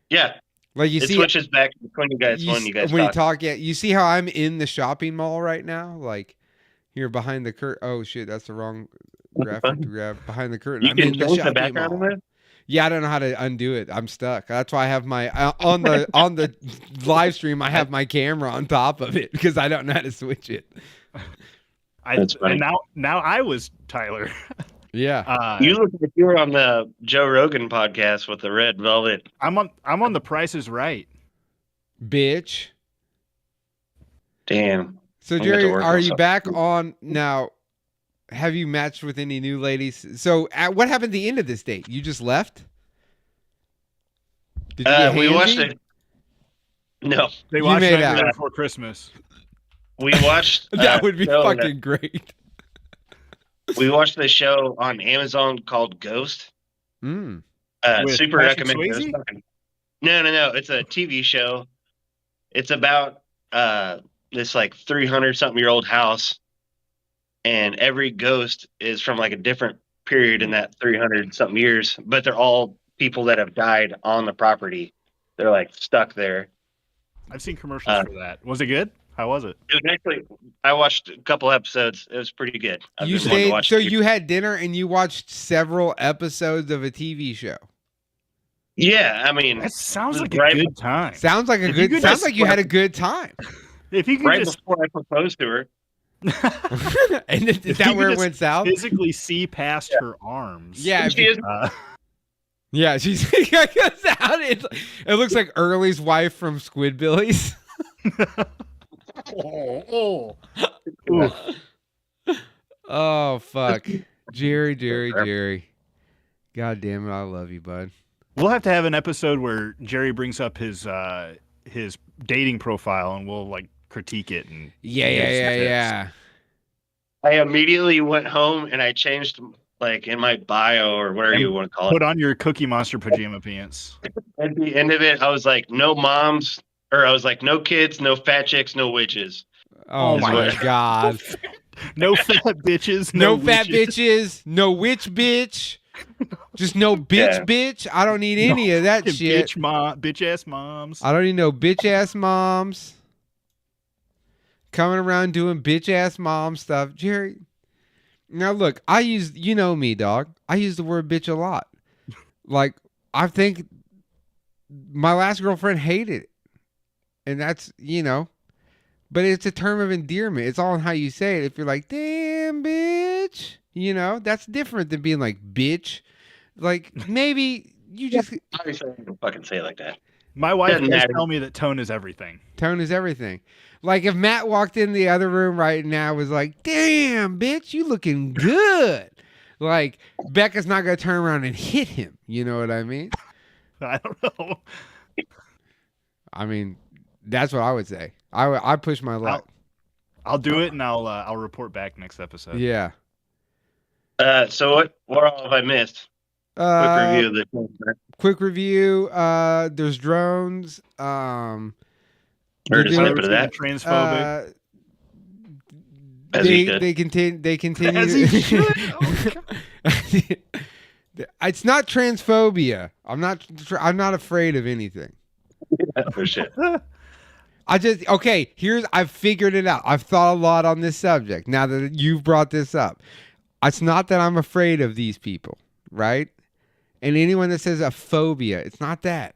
Speaker 7: Yeah.
Speaker 1: Like you
Speaker 7: it
Speaker 1: see,
Speaker 7: switches back between you guys when you guys
Speaker 1: when you talk. Yeah, you see how I'm in the shopping mall right now, like here behind the curtain. Oh shit, that's the wrong graphic to grab. Behind the curtain.
Speaker 7: You can change the background in there.
Speaker 1: Yeah, I don't know how to undo it. I'm stuck. That's why I have my on the live stream. I have my camera on top of it because I don't know how to switch it.
Speaker 7: That's funny.
Speaker 4: And now I was Tyler.
Speaker 1: Yeah.
Speaker 7: You look like you were on the Joe Rogan podcast with the red velvet.
Speaker 4: I'm on The Price is Right.
Speaker 1: Bitch.
Speaker 7: Damn.
Speaker 1: So Jerry, are you back on now? Have you matched with any new ladies? So what happened at the end of this date? You just left? Did you get
Speaker 7: we watched it. No.
Speaker 4: They watched Nightmare Before Christmas.
Speaker 7: We watched
Speaker 1: that would be fucking great.
Speaker 7: We watched the show on Amazon called Ghost. Super
Speaker 4: Patrick
Speaker 7: recommend
Speaker 4: Swayze?
Speaker 7: it. No. It's a TV show. It's about this like 300-something-year-old house, and every ghost is from like a different period in that 300-something years, but they're all people that have died on the property. They're like stuck there.
Speaker 4: I've seen commercials for that. Was it good? How was it?
Speaker 7: It was actually, I watched a couple episodes. It was pretty good.
Speaker 1: You stayed, so you had dinner and you watched several episodes of a TV show.
Speaker 7: Yeah, I mean,
Speaker 4: that sounds like a good time.
Speaker 1: Sounds like a good. Sounds like you had a good time.
Speaker 4: If you could
Speaker 7: before I proposed to her.
Speaker 1: And is that where it went south?
Speaker 4: Physically see past her arms.
Speaker 1: Yeah,
Speaker 7: She is.
Speaker 1: yeah. She's out. It looks like Early's wife from Squidbillies. Oh fuck, Jerry. God damn it, I love you, bud.
Speaker 4: We'll have to have an episode where Jerry brings up his dating profile and we'll like critique it and
Speaker 1: Yeah.
Speaker 7: I immediately went home and I changed like in my bio or whatever you want to call
Speaker 4: Put
Speaker 7: it.
Speaker 4: on your Cookie Monster pajama pants.
Speaker 7: At the end of it, I was like, no moms, or I was like, no kids, no fat chicks, no witches.
Speaker 1: Oh my god.
Speaker 4: No fat bitches.
Speaker 1: No fat
Speaker 4: witches.
Speaker 1: bitches. No witch bitch. Just no bitch. I don't need any of that shit.
Speaker 4: Bitch ass moms.
Speaker 1: I don't need no bitch ass moms coming around doing bitch ass mom stuff. Jerry, now look, you know me, dog. I use the word bitch a lot. Like, I think my last girlfriend hated it. And that's, but it's a term of endearment. It's all in how you say it. If you're like, damn, bitch, that's different than being like, bitch. Like, maybe you just...
Speaker 7: Obviously, I don't fucking say it like that.
Speaker 4: My wife
Speaker 7: Doesn't
Speaker 4: does
Speaker 7: matter.
Speaker 4: tell me that tone is everything.
Speaker 1: Tone is everything. Like, if Matt walked in the other room right now was like, damn, bitch, you looking good. Like, Becca's not going to turn around and hit him. You know what I mean?
Speaker 4: I don't know.
Speaker 1: I mean, that's what I would say. I push my luck.
Speaker 4: I'll do it and I'll report back next episode.
Speaker 1: Yeah.
Speaker 7: So what all have I missed? Quick review of the
Speaker 1: Quick review. There's drones.
Speaker 7: Heard
Speaker 1: they're
Speaker 7: a snippet of that.
Speaker 4: Transphobic.
Speaker 7: As he should.
Speaker 1: They continue.
Speaker 4: As he should. Oh,
Speaker 1: It's not transphobia. I'm not afraid of anything.
Speaker 7: For shit.
Speaker 1: I've figured it out. I've thought a lot on this subject now that you've brought this up. It's not that I'm afraid of these people, right? And anyone that says a phobia, it's not that.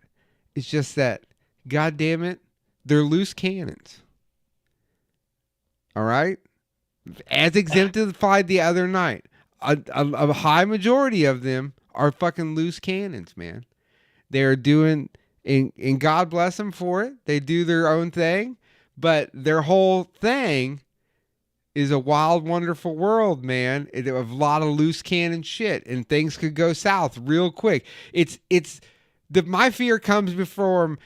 Speaker 1: It's just that, God damn it, they're loose cannons. All right? As exemplified the other night, a high majority of them are fucking loose cannons, man. They're doing... And God bless them for it. They do their own thing. But their whole thing is a wild, wonderful world, man. A lot of loose cannon shit. And things could go south real quick. My fear comes before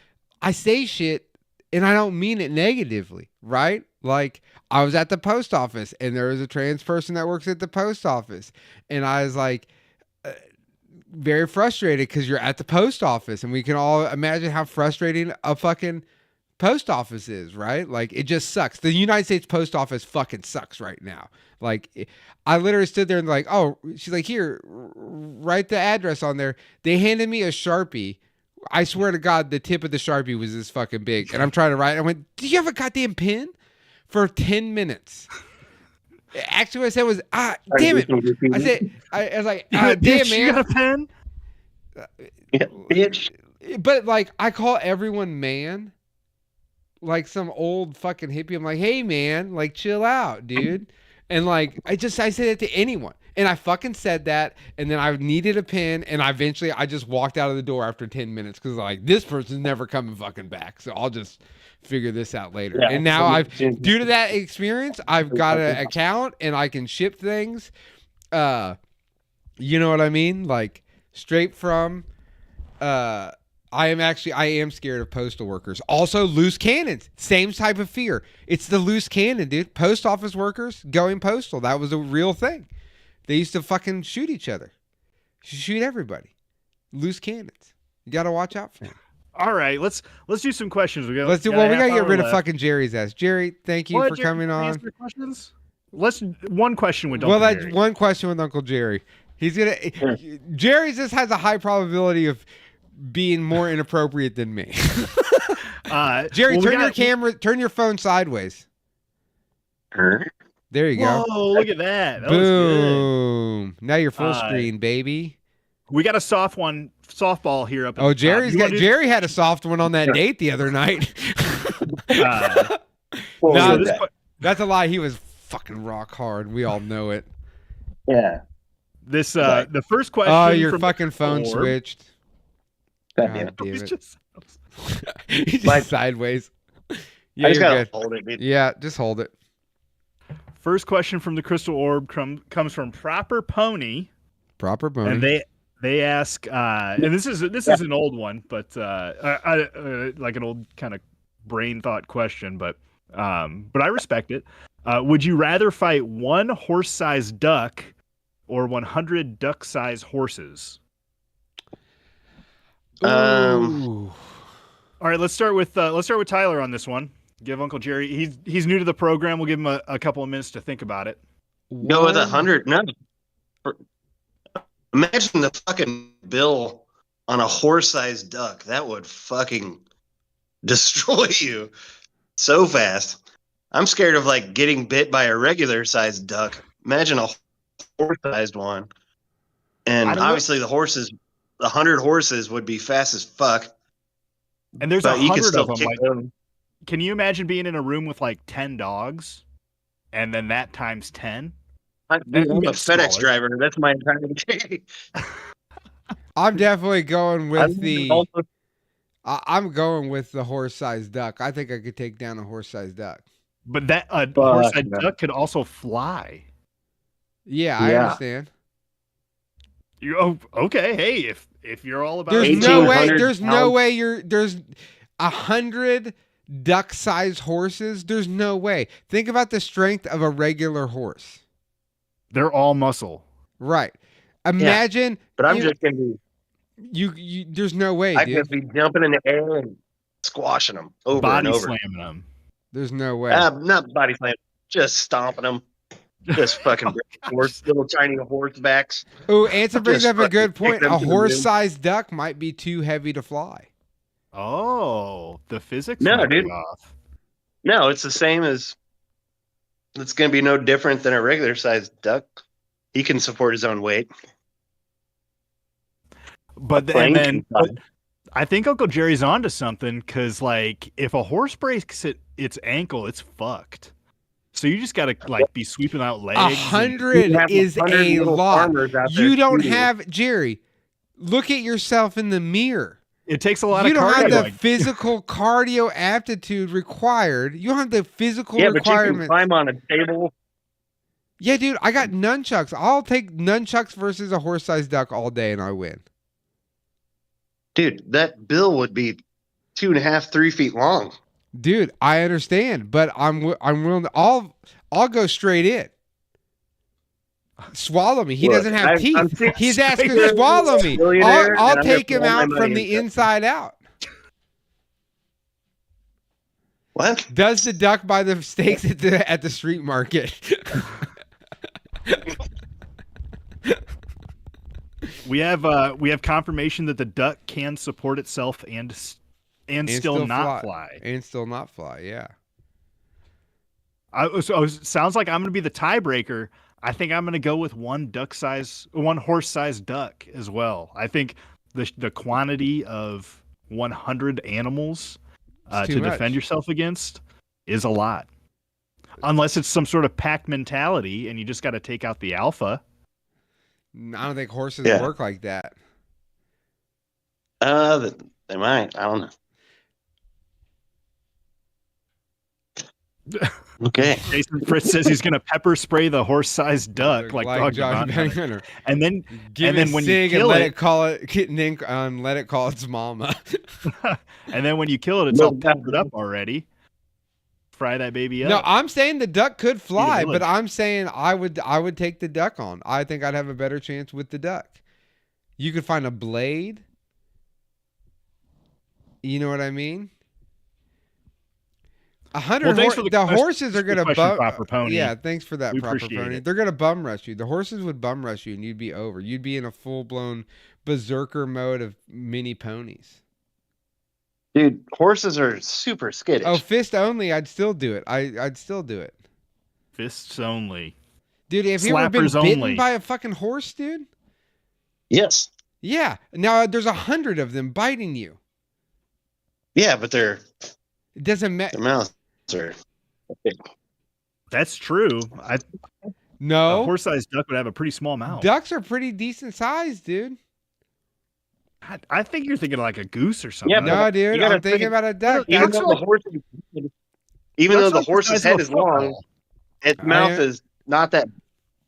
Speaker 1: I say shit and I don't mean it negatively, right? Like, I was at the post office and there was a trans person that works at the post office. And I was like... very frustrated because you're at the post office and we can all imagine how frustrating a fucking post office is, right? Like, it just sucks. The United States post office fucking sucks right now. Like, I literally stood there and like, oh, she's like, here, write the address on there. They handed me a Sharpie. I swear to God, the tip of the Sharpie was this fucking big. And I'm trying to write. I went, do you have a goddamn pen? For 10 minutes. Actually, what I said was, damn it. I was like, damn,
Speaker 4: bitch,
Speaker 1: man.
Speaker 4: You got a pen?
Speaker 7: Yeah, bitch.
Speaker 1: But like, I call everyone man, like some old fucking hippie. I'm like, hey man, like chill out, dude. And like, I said it to anyone. And I fucking said that. And then I needed a pen. And I just walked out of the door after 10 minutes. Cause like, this person's never coming fucking back. So I'll just figure this out later.
Speaker 7: Yeah,
Speaker 1: and now due to that experience, I've got an account and I can ship things. You know what I mean? Like straight from, I am scared of postal workers. Also loose cannons, same type of fear. It's the loose cannon, dude. Post office workers going postal. That was a real thing. They used to fucking shoot each other. Shoot everybody. Loose cannons. You got to watch out for them.
Speaker 4: All right, let's do some questions. We
Speaker 1: We got to get rid of fucking Jerry's ass. Jerry, thank you for coming on.
Speaker 4: Questions? One question with
Speaker 1: Uncle
Speaker 4: Jerry.
Speaker 1: One question with Uncle Jerry. Jerry's just has a high probability of being more inappropriate than me. Jerry, turn your phone sideways. There you go.
Speaker 4: Whoa, look at that. That
Speaker 1: Boom.
Speaker 4: was good.
Speaker 1: Now you're full screen, baby.
Speaker 4: We got a softball here up.
Speaker 1: Jerry had a soft one on that date the other night.
Speaker 4: So
Speaker 1: That's a lie. He was fucking rock hard. We all know it.
Speaker 7: Yeah.
Speaker 4: This
Speaker 7: Right.
Speaker 4: the first question.
Speaker 1: Oh, your
Speaker 4: from
Speaker 1: fucking phone
Speaker 4: Orb.
Speaker 1: switched.
Speaker 7: God damn
Speaker 1: God
Speaker 7: it.
Speaker 1: damn it.
Speaker 4: Just-
Speaker 1: He's
Speaker 7: Like-
Speaker 1: just sideways.
Speaker 7: I
Speaker 1: Yeah,
Speaker 7: just
Speaker 1: you're
Speaker 7: gotta
Speaker 1: good.
Speaker 7: hold it, dude.
Speaker 1: Yeah, just hold it.
Speaker 4: First question from the Crystal Orb comes from Proper Pony,
Speaker 1: Proper bony.
Speaker 4: and they ask, and this is an old one, but like an old kind of brain thought question, but I respect it. Would you rather fight one horse-sized duck or 100 duck-sized horses?
Speaker 1: Ooh.
Speaker 4: All right, let's start with Tyler on this one. Give Uncle Jerry. He's new to the program. We'll give him a couple of minutes to think about it.
Speaker 7: Go with 100. No. Imagine the fucking bill on a horse-sized duck. That would fucking destroy you so fast. I'm scared of like getting bit by a regular-sized duck. Imagine a horse-sized one. And
Speaker 4: I don't know.
Speaker 7: obviously the 100 horses would be fast as fuck.
Speaker 4: And there's
Speaker 7: But you can
Speaker 4: 100
Speaker 7: still
Speaker 4: of them.
Speaker 7: kick
Speaker 4: Like,
Speaker 7: them.
Speaker 4: can you imagine being in a room with like 10 dogs, and then that times 10?
Speaker 7: I'm a
Speaker 4: It's
Speaker 7: FedEx
Speaker 4: smaller.
Speaker 7: driver. That's my entire day.
Speaker 1: I'm definitely going with
Speaker 7: Also-
Speaker 1: I'm going with the horse-sized duck. I think I could take down a horse-sized duck.
Speaker 4: But that a
Speaker 7: Fuck,
Speaker 4: horse-sized
Speaker 7: no.
Speaker 4: duck could also fly.
Speaker 1: Yeah, I
Speaker 7: Yeah.
Speaker 1: understand.
Speaker 4: Okay. Hey, if you're all about
Speaker 1: There's
Speaker 4: it,
Speaker 1: no way.
Speaker 7: 1,800
Speaker 1: There's no
Speaker 7: pounds.
Speaker 1: way. There's 100 duck-sized horses. There's no way. Think about the strength of a regular horse.
Speaker 4: they're all muscle.
Speaker 1: Right. Imagine.
Speaker 7: But I'm
Speaker 1: you-
Speaker 7: just going to be,
Speaker 1: you. There's no way,
Speaker 7: I
Speaker 1: dude.
Speaker 7: just be jumping in the air and squashing them over
Speaker 4: Body
Speaker 7: and over.
Speaker 4: slamming them.
Speaker 1: There's no way.
Speaker 7: Not body slam, just stomping them. Just fucking little tiny horsebacks.
Speaker 1: Oh, Answer brings
Speaker 7: just
Speaker 1: up a good
Speaker 7: fucking
Speaker 1: point.
Speaker 7: kick them
Speaker 1: A
Speaker 7: to the moon.
Speaker 1: horse-sized duck might be too heavy to fly.
Speaker 4: Oh, the physics.
Speaker 7: No,
Speaker 4: might be
Speaker 7: dude.
Speaker 4: off.
Speaker 7: No, it's the same as. It's going to be no different than a regular sized duck. He can support his own weight.
Speaker 4: But
Speaker 7: Plane
Speaker 4: and then
Speaker 7: can fly.
Speaker 4: I think Uncle Jerry's onto something, because like if a horse breaks its ankle, it's fucked. So you just gotta like be sweeping out legs.
Speaker 1: 100
Speaker 7: You have
Speaker 1: is
Speaker 7: 100
Speaker 1: a
Speaker 7: little
Speaker 1: lot.
Speaker 7: farmers out there
Speaker 1: You don't
Speaker 7: shooting.
Speaker 1: have Jerry. Look at yourself in the mirror.
Speaker 4: It takes a lot
Speaker 1: You
Speaker 4: of
Speaker 1: don't have
Speaker 4: cardio.
Speaker 1: the physical cardio aptitude required. You don't have the physical
Speaker 7: Yeah, but you can
Speaker 1: requirement.
Speaker 7: climb on a table.
Speaker 1: Yeah, dude, I got nunchucks. I'll take nunchucks versus a horse-sized duck all day, and I win.
Speaker 7: Dude, that bill would be 2.5, 3 feet long.
Speaker 1: Dude, I understand, but I'm willing to. I'll go straight in. Swallow me. He
Speaker 7: Look,
Speaker 1: doesn't have
Speaker 7: I'm
Speaker 1: teeth.
Speaker 7: seeing
Speaker 1: He's asking
Speaker 7: straight
Speaker 1: to swallow me.
Speaker 7: millionaire,
Speaker 1: I'll
Speaker 7: and I'm
Speaker 1: take
Speaker 7: gonna
Speaker 1: him
Speaker 7: blow my
Speaker 1: out
Speaker 7: money
Speaker 1: from the
Speaker 7: into it.
Speaker 1: inside out.
Speaker 7: What?
Speaker 1: Does the duck buy the steaks at the street market?
Speaker 4: We have confirmation that the duck can support itself and still not fly.
Speaker 1: And still not fly, yeah.
Speaker 4: So it sounds like I'm going to be the tiebreaker. I think I'm going to go with one horse-sized duck as well. I think the quantity of 100 animals
Speaker 1: It's
Speaker 4: to
Speaker 1: too much.
Speaker 4: defend yourself against is a lot. Unless it's some sort of pack mentality and you just got to take out the alpha.
Speaker 1: I don't think horses
Speaker 7: Yeah.
Speaker 1: work like that.
Speaker 7: They might. I don't know. Okay.
Speaker 4: Jason Fritz says he's going to pepper spray the horse-sized duck like Dog
Speaker 1: Josh
Speaker 4: Devon.
Speaker 1: Hunter.
Speaker 4: And then
Speaker 1: Give
Speaker 4: And
Speaker 1: it
Speaker 4: then when you
Speaker 1: sig and
Speaker 4: kill
Speaker 1: let
Speaker 4: it-
Speaker 1: it call it let it call its mama.
Speaker 4: when you kill it, it's all peppered up already. Fry that baby up.
Speaker 1: No, I'm saying the duck could fly,
Speaker 4: village.
Speaker 1: but I'm saying I would take the duck on. I think I'd have a better chance with the duck. You could find a blade. You know what I mean? 100
Speaker 4: Well, thanks for the
Speaker 1: the
Speaker 4: question-
Speaker 1: horses are
Speaker 4: good
Speaker 1: gonna
Speaker 4: question,
Speaker 1: bum.
Speaker 4: Proper Pony.
Speaker 1: Yeah, thanks for that,
Speaker 4: We
Speaker 1: Proper
Speaker 4: appreciate
Speaker 1: Pony.
Speaker 4: it.
Speaker 1: They're gonna bum rush you. The horses would bum rush you, and you'd be over. You'd be in a full blown berserker mode of mini ponies.
Speaker 7: Dude, horses are super skittish.
Speaker 1: Oh, fist only, I'd still do it. I'd still do it.
Speaker 4: Fists only.
Speaker 1: Dude, have you ever been
Speaker 4: Slappers
Speaker 1: bitten
Speaker 4: only.
Speaker 1: by a fucking horse, dude?
Speaker 7: Yes.
Speaker 1: Yeah. Now there's 100 of them biting you.
Speaker 7: Yeah, but their
Speaker 1: It doesn't matter.
Speaker 7: mouths are big.
Speaker 4: That's true. A
Speaker 1: No,
Speaker 4: horse-sized duck would have a pretty small mouth.
Speaker 1: ducks are pretty decent sized, dude.
Speaker 4: I think you're thinking of like a goose or something.
Speaker 7: Yeah,
Speaker 1: No, dude,
Speaker 7: you gotta
Speaker 1: I'm thinking
Speaker 7: think-
Speaker 1: about a duck.
Speaker 7: Even
Speaker 1: Ducks
Speaker 7: though the horse, even though
Speaker 4: Ducks
Speaker 7: the
Speaker 4: like the
Speaker 7: horse's
Speaker 4: size of
Speaker 7: head
Speaker 4: a
Speaker 7: is long,
Speaker 4: football.
Speaker 7: its mouth is not that.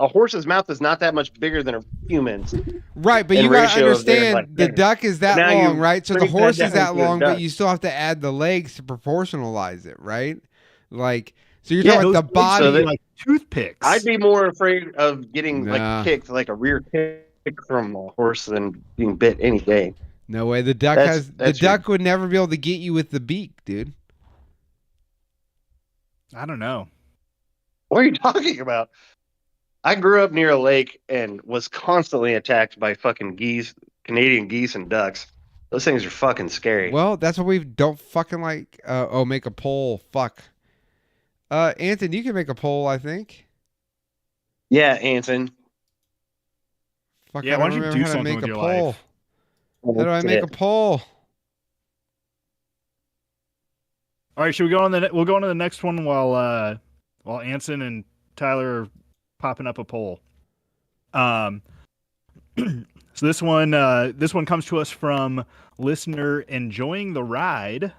Speaker 7: A horse's mouth is not that much bigger than a human's.
Speaker 1: Right, but
Speaker 7: in
Speaker 1: you gotta
Speaker 7: ratio of their,
Speaker 1: understand
Speaker 7: like,
Speaker 1: the
Speaker 7: head.
Speaker 1: duck is that
Speaker 7: Now you
Speaker 1: long, right? So the
Speaker 7: break that
Speaker 1: horse is
Speaker 7: down
Speaker 1: that
Speaker 7: to a
Speaker 1: long, but
Speaker 7: duck.
Speaker 1: you still have to add the legs to proportionalize it, right? Like, so you're
Speaker 7: Yeah,
Speaker 1: talking about the
Speaker 4: Those legs
Speaker 1: body.
Speaker 4: are
Speaker 7: that-
Speaker 4: like toothpicks.
Speaker 7: I'd be more afraid of getting
Speaker 1: Nah.
Speaker 7: like kicked, like a rear kick from a horse, than being bit any day.
Speaker 1: No way. The duck
Speaker 7: That's-
Speaker 1: the
Speaker 7: that's
Speaker 1: duck would never be able to get you with the beak, dude.
Speaker 4: I don't know.
Speaker 7: What are you talking about? I grew up near a lake and was constantly attacked by fucking geese, Canadian geese and ducks. Those things are fucking scary.
Speaker 1: Well, that's what we don't fucking like. Make a poll. Fuck. Anthony, you can make a poll, I think.
Speaker 7: Yeah, Anson.
Speaker 1: Fuck,
Speaker 4: Yeah,
Speaker 1: I
Speaker 4: why
Speaker 1: don't
Speaker 4: don't you
Speaker 1: remember
Speaker 4: do
Speaker 1: how to
Speaker 4: something
Speaker 1: make
Speaker 4: with
Speaker 1: a
Speaker 4: your
Speaker 1: poll.
Speaker 4: life?
Speaker 1: How do I make a poll?
Speaker 4: All right, should we go on we'll go on to the next one while Anson and Tyler are popping up a poll. So this one comes to us from listener Enjoying the Ride,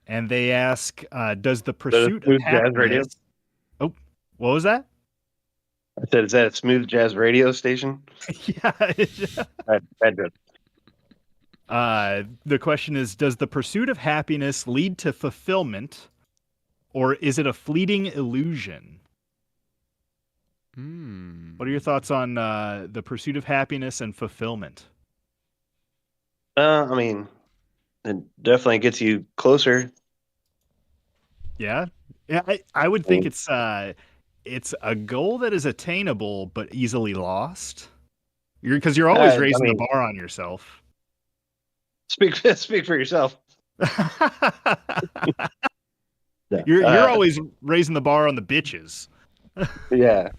Speaker 4: and they ask, does the pursuit of
Speaker 7: Smooth Jazz Radio?
Speaker 4: happiness... Oh, what was that?
Speaker 7: I said, is that a smooth jazz radio station?
Speaker 4: Yeah.
Speaker 7: Bad joke.
Speaker 4: The question is, does the pursuit of happiness lead to fulfillment, or is it a fleeting illusion? What are your thoughts on the pursuit of happiness and fulfillment?
Speaker 7: I mean, it definitely gets you closer.
Speaker 4: Yeah, I would think it's a goal that is attainable but easily lost. Because you're always raising the bar on yourself.
Speaker 7: Speak for yourself.
Speaker 4: You're always raising the bar on the bitches.
Speaker 7: Yeah.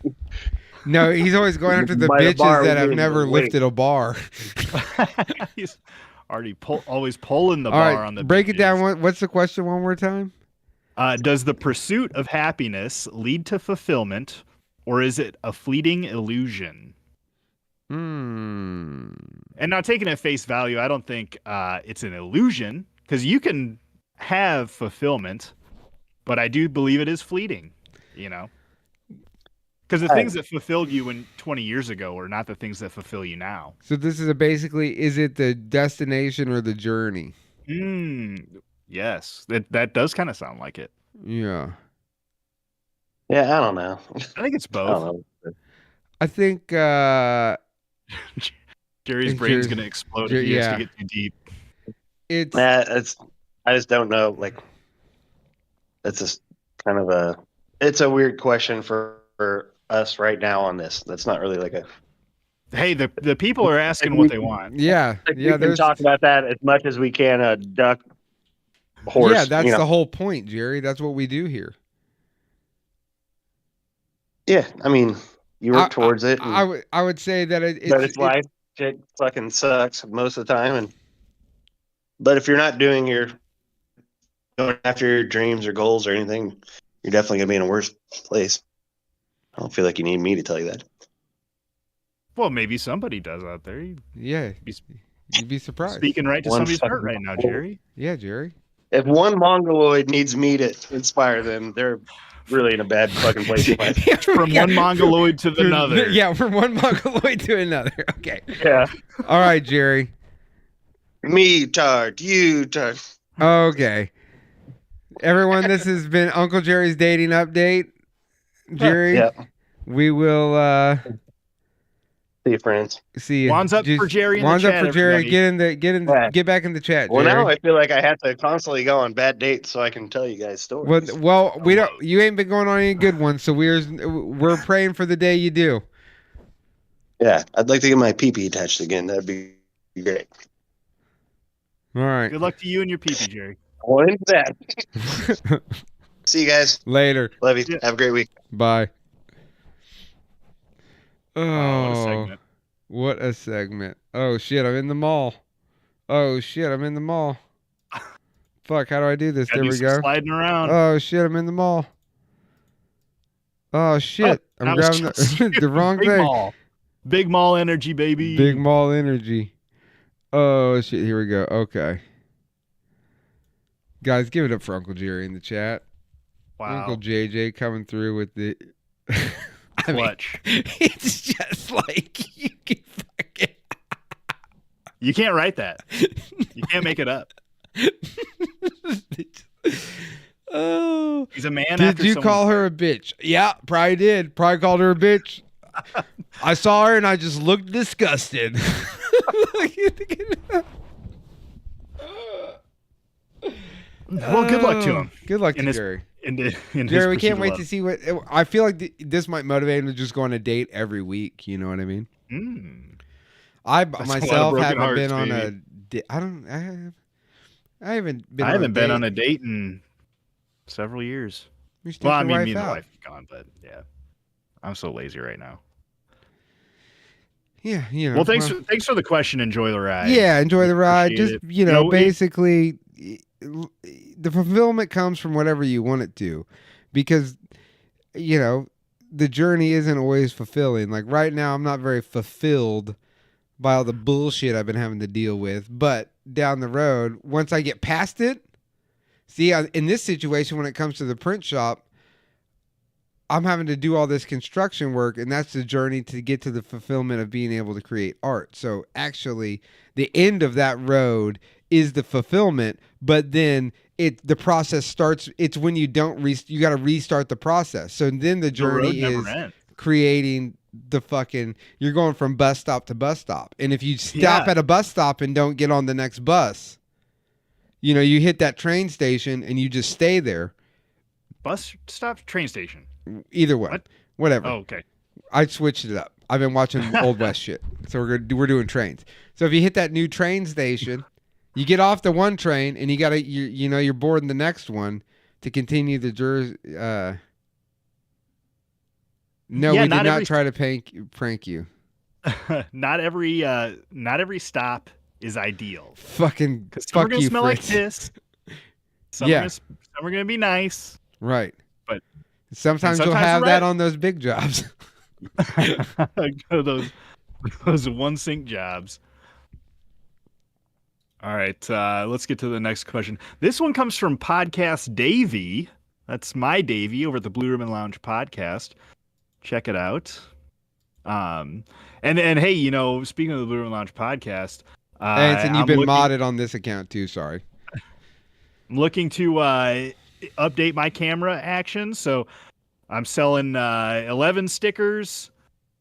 Speaker 1: No, he's always going after the
Speaker 7: By the bar,
Speaker 1: bitches that
Speaker 7: we
Speaker 1: have
Speaker 7: mean
Speaker 1: never
Speaker 7: the weight.
Speaker 1: lifted a bar.
Speaker 4: He's already always pulling the
Speaker 1: All
Speaker 4: bar
Speaker 1: right,
Speaker 4: on the
Speaker 1: break it
Speaker 4: bitches.
Speaker 1: down. What's the question one more time?
Speaker 4: Does the pursuit of happiness lead to fulfillment, or is it a fleeting illusion? And now, taking it at face value, I don't think it's an illusion, because you can have fulfillment, but I do believe it is fleeting, Because the things that fulfilled you 20 years ago are not the things that fulfill you now.
Speaker 1: So this is basically, is it the destination or the journey?
Speaker 4: Yes, that does kind of sound like it.
Speaker 1: Yeah.
Speaker 7: Yeah, I don't know.
Speaker 4: I think it's
Speaker 7: I
Speaker 4: both.
Speaker 7: don't know.
Speaker 1: I think
Speaker 4: Jerry's brain's going to explode if he has to get too deep.
Speaker 1: it's
Speaker 7: I just don't know. Like, it's just kind of it's a weird question for us right now on this. That's not really like a.
Speaker 4: Hey, the people are asking what they want.
Speaker 1: yeah.
Speaker 7: We can talk about that as much as we can. A duck, horse.
Speaker 1: Yeah, that's the whole point, Jerry. That's what we do here.
Speaker 7: Yeah, I mean, you work towards it.
Speaker 1: I would say that
Speaker 7: it's life. Shit fucking sucks most of the time, but if you're not doing going after your dreams or goals or anything, you're definitely gonna be in a worse place. I don't feel like you need me to tell you that.
Speaker 4: Well, maybe somebody does out there.
Speaker 1: You'd be surprised.
Speaker 4: Speaking right to somebody's heart right now, Jerry.
Speaker 1: Yeah, Jerry.
Speaker 7: If one mongoloid needs me to inspire them, they're really in a bad fucking place in life.
Speaker 4: From one mongoloid to another.
Speaker 1: Yeah, from one mongoloid to another. Okay.
Speaker 7: Yeah.
Speaker 1: All right, Jerry.
Speaker 7: Me tart, you tart.
Speaker 1: Okay. Everyone, this has been Uncle Jerry's dating update. Jerry, we will
Speaker 7: see you, friends.
Speaker 1: See you.
Speaker 4: Wands up for Jerry.
Speaker 1: Wands up for Jerry. Get back in the chat.
Speaker 7: Well,
Speaker 1: Jerry.
Speaker 7: now I feel like I have to constantly go on bad dates so I can tell you guys stories.
Speaker 1: Well, we don't. You ain't been going on any good ones, so we're praying for the day you do.
Speaker 7: Yeah, I'd like to get my pee-pee touched again. That'd be great.
Speaker 1: All right.
Speaker 4: Good luck to you and your pee-pee, Jerry.
Speaker 7: Well, into that. See you guys
Speaker 1: Later.
Speaker 7: Love you. Have a great week.
Speaker 1: Bye.
Speaker 4: What a segment.
Speaker 1: What a segment. Oh, shit. I'm in the mall. Fuck. How do I do this?
Speaker 4: Gotta
Speaker 1: There
Speaker 4: do
Speaker 1: we
Speaker 4: some
Speaker 1: go.
Speaker 4: sliding around.
Speaker 1: Oh, shit. I'm in the mall. Oh shit!
Speaker 4: Oh,
Speaker 1: I'm
Speaker 4: that was
Speaker 1: grabbing
Speaker 4: just you.
Speaker 1: the wrong
Speaker 4: Big
Speaker 1: thing.
Speaker 4: Mall. Big Mall energy, baby.
Speaker 1: Big Mall energy. Oh shit! Here we go. Okay, guys, give it up for Uncle Jerry in the chat.
Speaker 4: Wow.
Speaker 1: Uncle JJ coming through with the. I mean,
Speaker 4: Clutch.
Speaker 1: it's just like you can fucking.
Speaker 4: You can't write that. You can't make it up.
Speaker 1: Oh.
Speaker 4: He's a man.
Speaker 1: Did
Speaker 4: after
Speaker 1: you
Speaker 4: someone's
Speaker 1: call her a bitch? Yeah, probably did. Probably called her a bitch. I saw her and I just looked disgusted.
Speaker 4: Well, good luck to him.
Speaker 1: Good luck
Speaker 4: In
Speaker 1: to
Speaker 4: his-
Speaker 1: Jerry.
Speaker 4: In his
Speaker 1: Jerry, we
Speaker 4: pursuit
Speaker 1: can't
Speaker 4: of
Speaker 1: wait
Speaker 4: love.
Speaker 1: to see what. I feel like this might motivate him to just go on a date every week. You know what I mean?
Speaker 4: Mm.
Speaker 1: I
Speaker 4: That's a lot of
Speaker 1: myself
Speaker 4: broken
Speaker 1: haven't
Speaker 4: hearts,
Speaker 1: been on a.
Speaker 4: baby.
Speaker 1: I haven't been.
Speaker 4: I haven't been
Speaker 1: date.
Speaker 4: on a date in several years.
Speaker 1: You should
Speaker 4: Well,
Speaker 1: take
Speaker 4: I
Speaker 1: your
Speaker 4: mean,
Speaker 1: wife
Speaker 4: me and the
Speaker 1: out.
Speaker 4: wife is gone, but yeah, I'm so lazy right now.
Speaker 1: Yeah, you know.
Speaker 4: Well, thanks for the question. Enjoy the ride.
Speaker 1: Yeah, enjoy the ride. Just
Speaker 4: Appreciate it.
Speaker 1: you know,
Speaker 4: it-
Speaker 1: basically, the fulfillment comes from whatever you want it to, because you know the journey isn't always fulfilling. Like right now, I'm not very fulfilled by all the bullshit I've been having to deal with. But down the road, once I get past it, see, in this situation, when it comes to the print shop, I'm having to do all this construction work, and that's the journey to get to the fulfillment of being able to create art. So actually, the end of that road is the fulfillment, but then the process starts. It's when you don't you got to restart the process. So then the
Speaker 4: the road
Speaker 1: journey
Speaker 4: never
Speaker 1: is
Speaker 4: ends.
Speaker 1: creating the fucking. You're going from bus stop to bus stop, and if you stop
Speaker 4: Yeah.
Speaker 1: at a bus stop and don't get on the next bus, you know you hit that train station and you just stay there.
Speaker 4: Bus stop, train station.
Speaker 1: Either way,
Speaker 4: What?
Speaker 1: whatever.
Speaker 4: Oh, okay.
Speaker 1: I switched it up. I've been watching Old West shit, so we're doing trains. So if you hit that new train station, you get off the one train and you're boarding the next one to continue the Jersey. No,
Speaker 4: Yeah,
Speaker 1: we did
Speaker 4: not
Speaker 1: not
Speaker 4: every-
Speaker 1: try to prank you.
Speaker 4: not every stop is ideal.
Speaker 1: Fucking
Speaker 4: Because some are
Speaker 1: fuck
Speaker 4: gonna
Speaker 1: you,
Speaker 4: smell
Speaker 1: Fritz.
Speaker 4: like piss. Some
Speaker 1: Yeah.
Speaker 4: some are gonna be nice.
Speaker 1: Right.
Speaker 4: But-
Speaker 1: Sometimes you'll
Speaker 4: sometimes
Speaker 1: have
Speaker 4: you're
Speaker 1: that
Speaker 4: right.
Speaker 1: on those big jobs.
Speaker 4: those one sink jobs. All right, let's get to the next question. This one comes from Podcast Davey. That's my Davey over at the Blue Ribbon Lounge podcast. Check it out. And hey, you know, speaking of the Blue Ribbon Lounge podcast,
Speaker 1: And you've
Speaker 4: I'm
Speaker 1: been
Speaker 4: looking-
Speaker 1: modded on this account too. Sorry.
Speaker 4: I'm looking to update my camera action, so I'm selling 11 stickers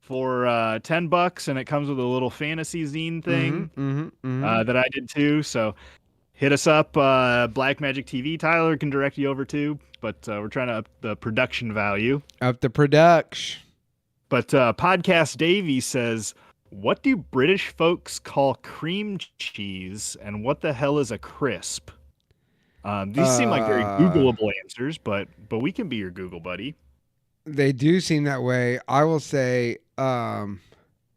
Speaker 4: for $10, and it comes with a little fantasy zine thing that I did too. So hit us up, Black Magic TV. Tyler can direct you over to, but we're trying to up the production value.
Speaker 1: Up the production.
Speaker 4: But Podcast Davey says, "What do British folks call cream cheese, and what the hell is a crisp?" These seem like very Googleable answers, but we can be your Google buddy.
Speaker 1: They do seem that way. I will say,
Speaker 4: Do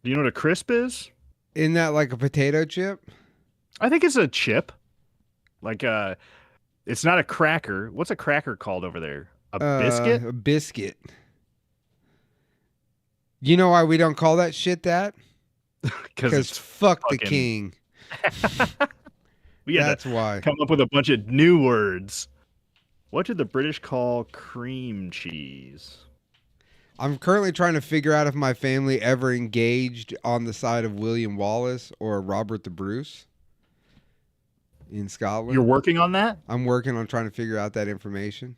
Speaker 4: you know what a crisp is?
Speaker 1: isn't that like a potato chip?
Speaker 4: I think it's a chip. Like it's not a cracker. What's a cracker called over there? A biscuit?
Speaker 1: A biscuit. You know why we don't call that shit that?
Speaker 4: Because
Speaker 1: Because
Speaker 4: it's
Speaker 1: fuck the
Speaker 4: fucking-
Speaker 1: king.
Speaker 4: we had
Speaker 1: That's
Speaker 4: to
Speaker 1: why.
Speaker 4: come up with a bunch of new words. What did the British call cream cheese?
Speaker 1: I'm currently trying to figure out if my family ever engaged on the side of William Wallace or Robert the Bruce in Scotland.
Speaker 4: You're working on that?
Speaker 1: I'm working on trying to figure out that information.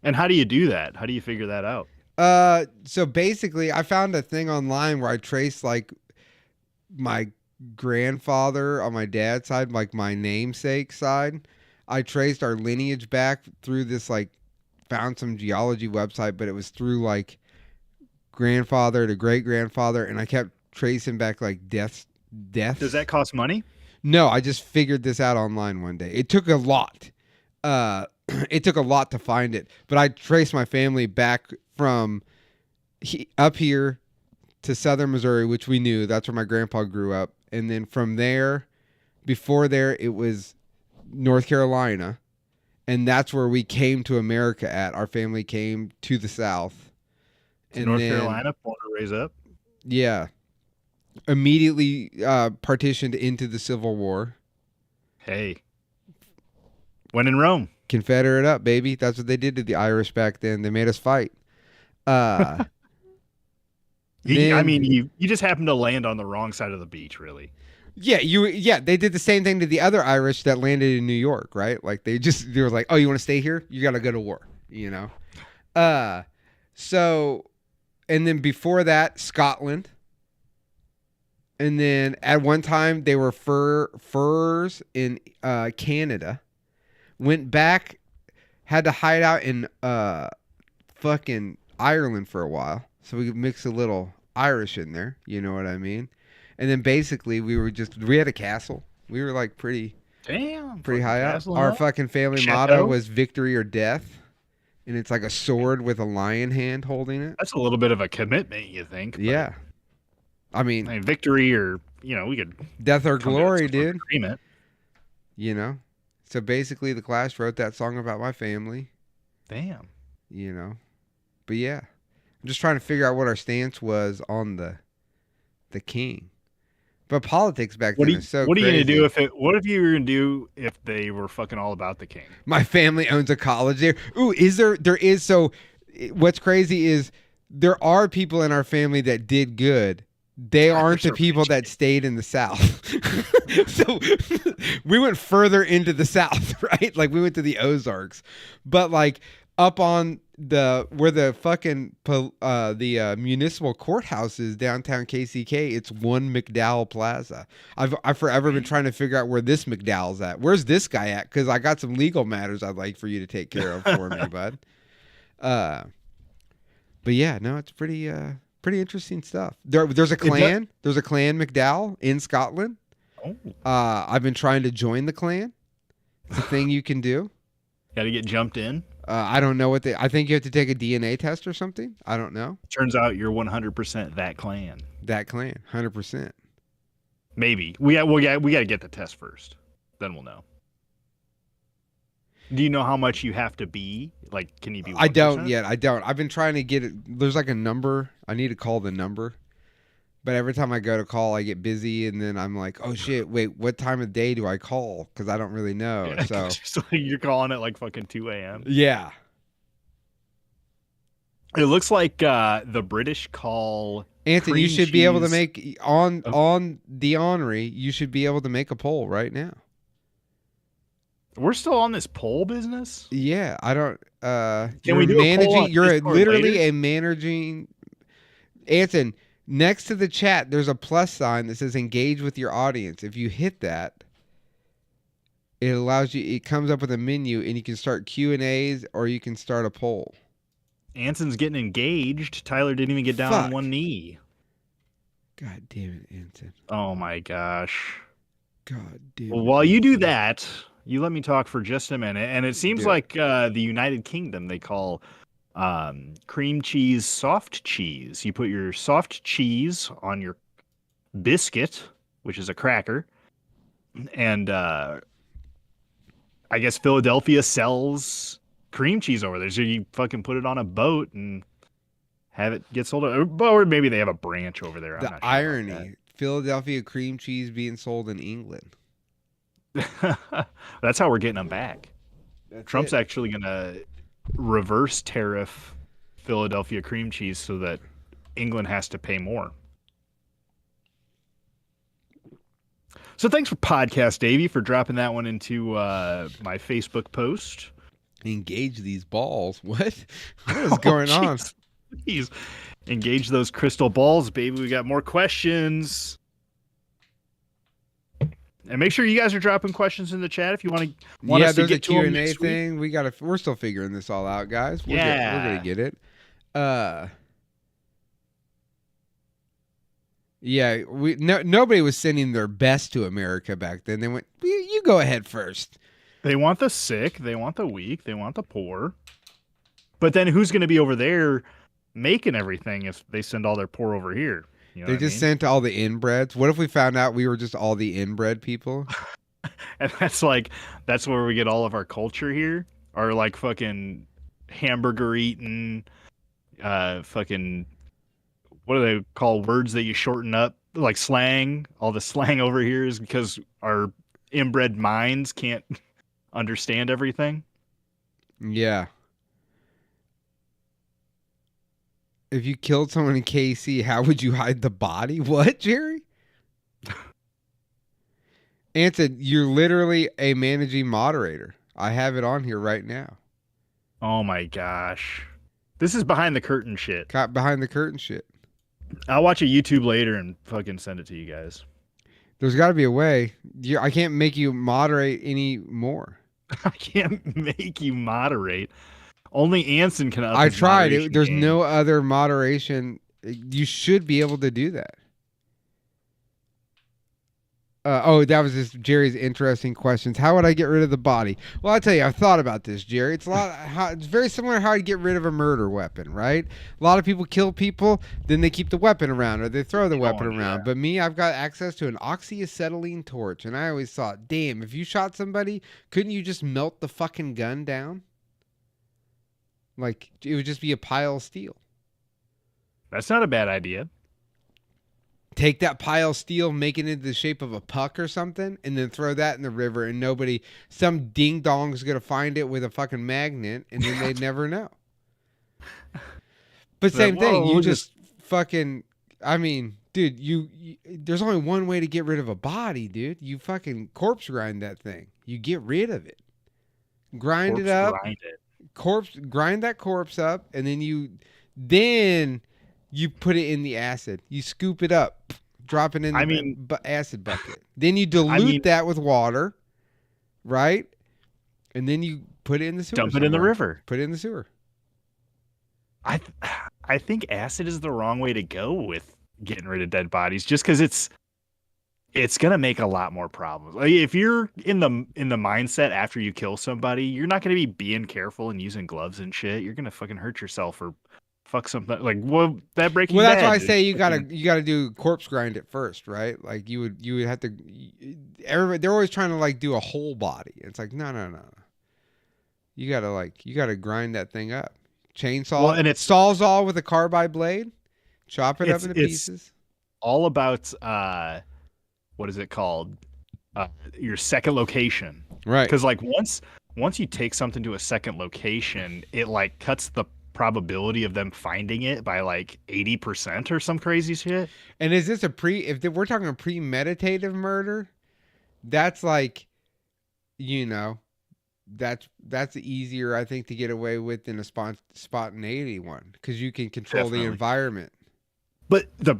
Speaker 4: And how do you do that? How do you figure that out?
Speaker 1: So basically, I found a thing online where I traced like my grandfather on my dad's side, like my namesake side. I traced our lineage back through this, like, found some geology website, but it was through like grandfather to great grandfather, and I kept tracing back like deaths.
Speaker 4: Does that cost money?
Speaker 1: No, I just figured this out online one day. It took a lot. It took a lot to find it, but I traced my family back from up here to southern Missouri, which we knew. That's where my grandpa grew up. And then from there, before there, it was North And
Speaker 4: North
Speaker 1: then,
Speaker 4: Carolina, born to raise up.
Speaker 1: Yeah. Immediately partitioned into the Civil War.
Speaker 4: Hey. When in Rome.
Speaker 1: Confederate up, baby. That's what they did to the Irish back then. They made us fight.
Speaker 4: I
Speaker 1: Then-
Speaker 4: mean, you just happened to land on the wrong side of the beach, really.
Speaker 1: Yeah, they did the same thing to the other Irish that landed in New York, right? Like they were like, "Oh, you want to stay here? You got to go to war," you know. So, and then before that, Scotland, and then at one time they were furs in Canada. Went back, had to hide out in fucking Ireland for a while, so we could mix a little Irish in there. You know what I mean? And then basically we had a castle. We were like pretty high up. Our fucking family
Speaker 4: Chateau?
Speaker 1: motto was victory or death. And it's like a sword with a lion hand holding it.
Speaker 4: That's a little bit of a commitment, you think? But,
Speaker 1: Yeah. I mean,
Speaker 4: victory or, we could
Speaker 1: death or
Speaker 4: come to
Speaker 1: glory,
Speaker 4: some sort of
Speaker 1: dude.
Speaker 4: agreement.
Speaker 1: You know? So basically the Clash wrote that song about my family.
Speaker 4: Damn.
Speaker 1: You know? But yeah. I'm just trying to figure out what our stance was on the king. But politics back then is so
Speaker 4: What are you
Speaker 1: crazy.
Speaker 4: gonna do what if you were gonna do if they were fucking all about the king?
Speaker 1: My family owns a college there. Ooh, so what's crazy is there are people in our family that did good. They aren't the people that stayed in the South. So we went further into the South, right? Like we went to the Ozarks, but like up on where the fucking municipal courthouse is downtown KCK, it's one McDowell Plaza. I've forever been trying to figure out where this McDowell's at. Where's this guy at? Because I got some legal matters I'd like for you to take care of for me, bud. But yeah, no, it's pretty interesting stuff. There's a clan. There's a clan McDowell in Scotland.
Speaker 4: Oh.
Speaker 1: I've been trying to join the clan. It's a thing you can do.
Speaker 4: Got to get jumped in.
Speaker 1: I don't know I think you have to take a DNA test or something. I don't know.
Speaker 4: Turns out you're 100% that clan.
Speaker 1: That clan, 100%.
Speaker 4: Maybe we got to get the test first. Then we'll know. Do you know how much you have to be? Like, can you be 1%?
Speaker 1: I don't yet. I don't. I've been trying to get it. There's like a number. I need to call the number. But every time I go to call, I get busy, and then I'm like, oh shit, wait, what time of day do I call? Because I don't really know.
Speaker 4: Yeah,
Speaker 1: So
Speaker 4: you're calling it like fucking 2 a.m.
Speaker 1: yeah.
Speaker 4: It looks like the British call.
Speaker 1: Anthony, you should be able to
Speaker 4: cheese-
Speaker 1: make on the Henry. You should be able to make a poll right now.
Speaker 4: We're still on this poll business.
Speaker 1: Yeah, I don't.
Speaker 4: Can we do a poll on
Speaker 1: You're
Speaker 4: Discord
Speaker 1: literally
Speaker 4: later?
Speaker 1: a managing. Anson, next to the chat, there's a plus sign that says "Engage with your audience." If you hit that, it allows you. It comes up with a menu, and you can start Q&As or you can start a poll.
Speaker 4: Anson's getting engaged. Tyler didn't even get down on
Speaker 1: Fuck.
Speaker 4: one knee.
Speaker 1: God damn it, Anson.
Speaker 4: Oh my gosh.
Speaker 1: God damn.
Speaker 4: Well,
Speaker 1: it,
Speaker 4: while you do
Speaker 1: Anson.
Speaker 4: that, you let me talk for just a minute. And it seems
Speaker 1: Yeah.
Speaker 4: like the United Kingdom, they call cream cheese soft cheese. You put your soft cheese on your biscuit, which is a cracker. And I guess Philadelphia sells cream cheese over there. So you fucking put it on a boat and have it get sold. Or maybe they have a branch over there. I'm
Speaker 1: The
Speaker 4: not sure about
Speaker 1: irony: Philadelphia cream cheese being sold in England.
Speaker 4: that. That's how we're getting them back.
Speaker 1: That's
Speaker 4: Trump's
Speaker 1: it.
Speaker 4: actually going to reverse tariff Philadelphia cream cheese so that England has to pay more. So thanks for Podcast Davey for dropping that one into my Facebook post.
Speaker 1: Engage these balls. What? What is going on?
Speaker 4: Please engage those crystal balls, baby. We got more questions. And make sure you guys are dropping questions in the chat if you want
Speaker 1: Yeah,
Speaker 4: us to
Speaker 1: there's a
Speaker 4: get to them
Speaker 1: Q&A
Speaker 4: next week.
Speaker 1: thing. We're still figuring this all out, guys. We're gonna get it. Yeah, nobody was sending their best to America back then. They went, you go ahead first.
Speaker 4: They want the sick, they want the weak, they want the poor. But then who's going to be over there making everything if they send all their poor over here? You know
Speaker 1: They
Speaker 4: what I
Speaker 1: just
Speaker 4: mean?
Speaker 1: sent all the inbreds. What if we found out we were just all the inbred people?
Speaker 4: And that's where we get all of our culture here. Our like fucking hamburger eating, fucking, what do they call words that you shorten up? Like slang. All the slang over here is because our inbred minds can't understand everything.
Speaker 1: Yeah. If you killed someone in KC, how would you hide the body? What, Jerry? Anson, you're literally a managing moderator. I have it on here right now.
Speaker 4: Oh my gosh. This is behind the curtain shit.
Speaker 1: Caught behind the curtain shit.
Speaker 4: I'll watch a YouTube later and fucking send it to you guys.
Speaker 1: There's got to be a way. I can't make you moderate any more.
Speaker 4: I can't make you moderate. Only Anson can up
Speaker 1: I
Speaker 4: his
Speaker 1: tried.
Speaker 4: moderation
Speaker 1: There's
Speaker 4: game.
Speaker 1: no other moderation. You should be able to do that. That was just Jerry's interesting questions. How would I get rid of the body? Well, I'll tell you, I've thought about this, Jerry. It's it's very similar to how I'd get rid of a murder weapon, right? A lot of people kill people, then they keep the weapon around or they throw the weapon around.
Speaker 4: Yeah.
Speaker 1: But me, I've got access to an oxyacetylene torch, and I always thought, damn, if you shot somebody, couldn't you just melt the fucking gun down? Like, it would just be a pile of steel.
Speaker 4: That's not a bad idea.
Speaker 1: Take that pile of steel, make it into the shape of a puck or something, and then throw that in the river, and some ding dong's gonna find it with a fucking magnet, and then they'd never know. But same thing, you just fucking, I mean, dude, there's only one way to get rid of a body, dude. You fucking corpse grind that thing. You get rid of it. Grind it up. Grind that corpse up, and then you put it in the acid. You scoop it up, drop it in the acid bucket. Then you dilute that with water, right? And then you put it in the sewer.
Speaker 4: Dump it in the river.
Speaker 1: Put it in the sewer.
Speaker 4: I think acid is the wrong way to go with getting rid of dead bodies, just because it's gonna make a lot more problems. Like, if you're in the mindset after you kill somebody, you're not gonna be being careful and using gloves and shit. You're gonna fucking hurt yourself or fuck something like that Breaking Bad.
Speaker 1: Well, that's why I say you gotta do corpse grind it first, right? Like you would have to. Everybody, they're always trying to like do a whole body. It's like no. You gotta grind that thing up. Chainsaw, and it's sawzall with a carbide blade. Chop it up into pieces.
Speaker 4: All about what is it called? Your second location,
Speaker 1: right?
Speaker 4: Because like once you take something to a second location, it like cuts the probability of them finding it by like 80% or some crazy shit.
Speaker 1: And is this if we're talking a premeditative murder, that's like, that's easier, I think, to get away with than a spontaneity one, because you can control the environment.
Speaker 4: But the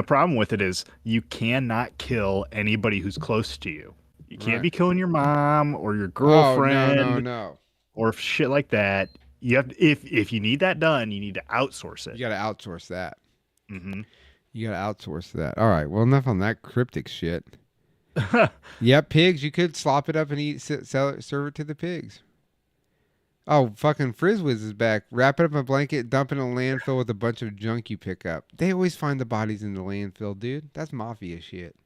Speaker 4: problem with it is you cannot kill anybody who's close to you. You can't be killing your mom or your girlfriend.
Speaker 1: Oh, no.
Speaker 4: Or shit like that. You have if you need that done, you need to outsource it.
Speaker 1: You got to outsource that.
Speaker 4: Mm-hmm.
Speaker 1: You got to outsource that. All right. Well, enough on that cryptic shit. Yeah, pigs. You could slop it up and serve it to the pigs. Oh, fucking Frizzwiz is back. Wrap it up in a blanket, dump it in a landfill with a bunch of junk you pick up. They always find the bodies in the landfill, dude. That's mafia shit.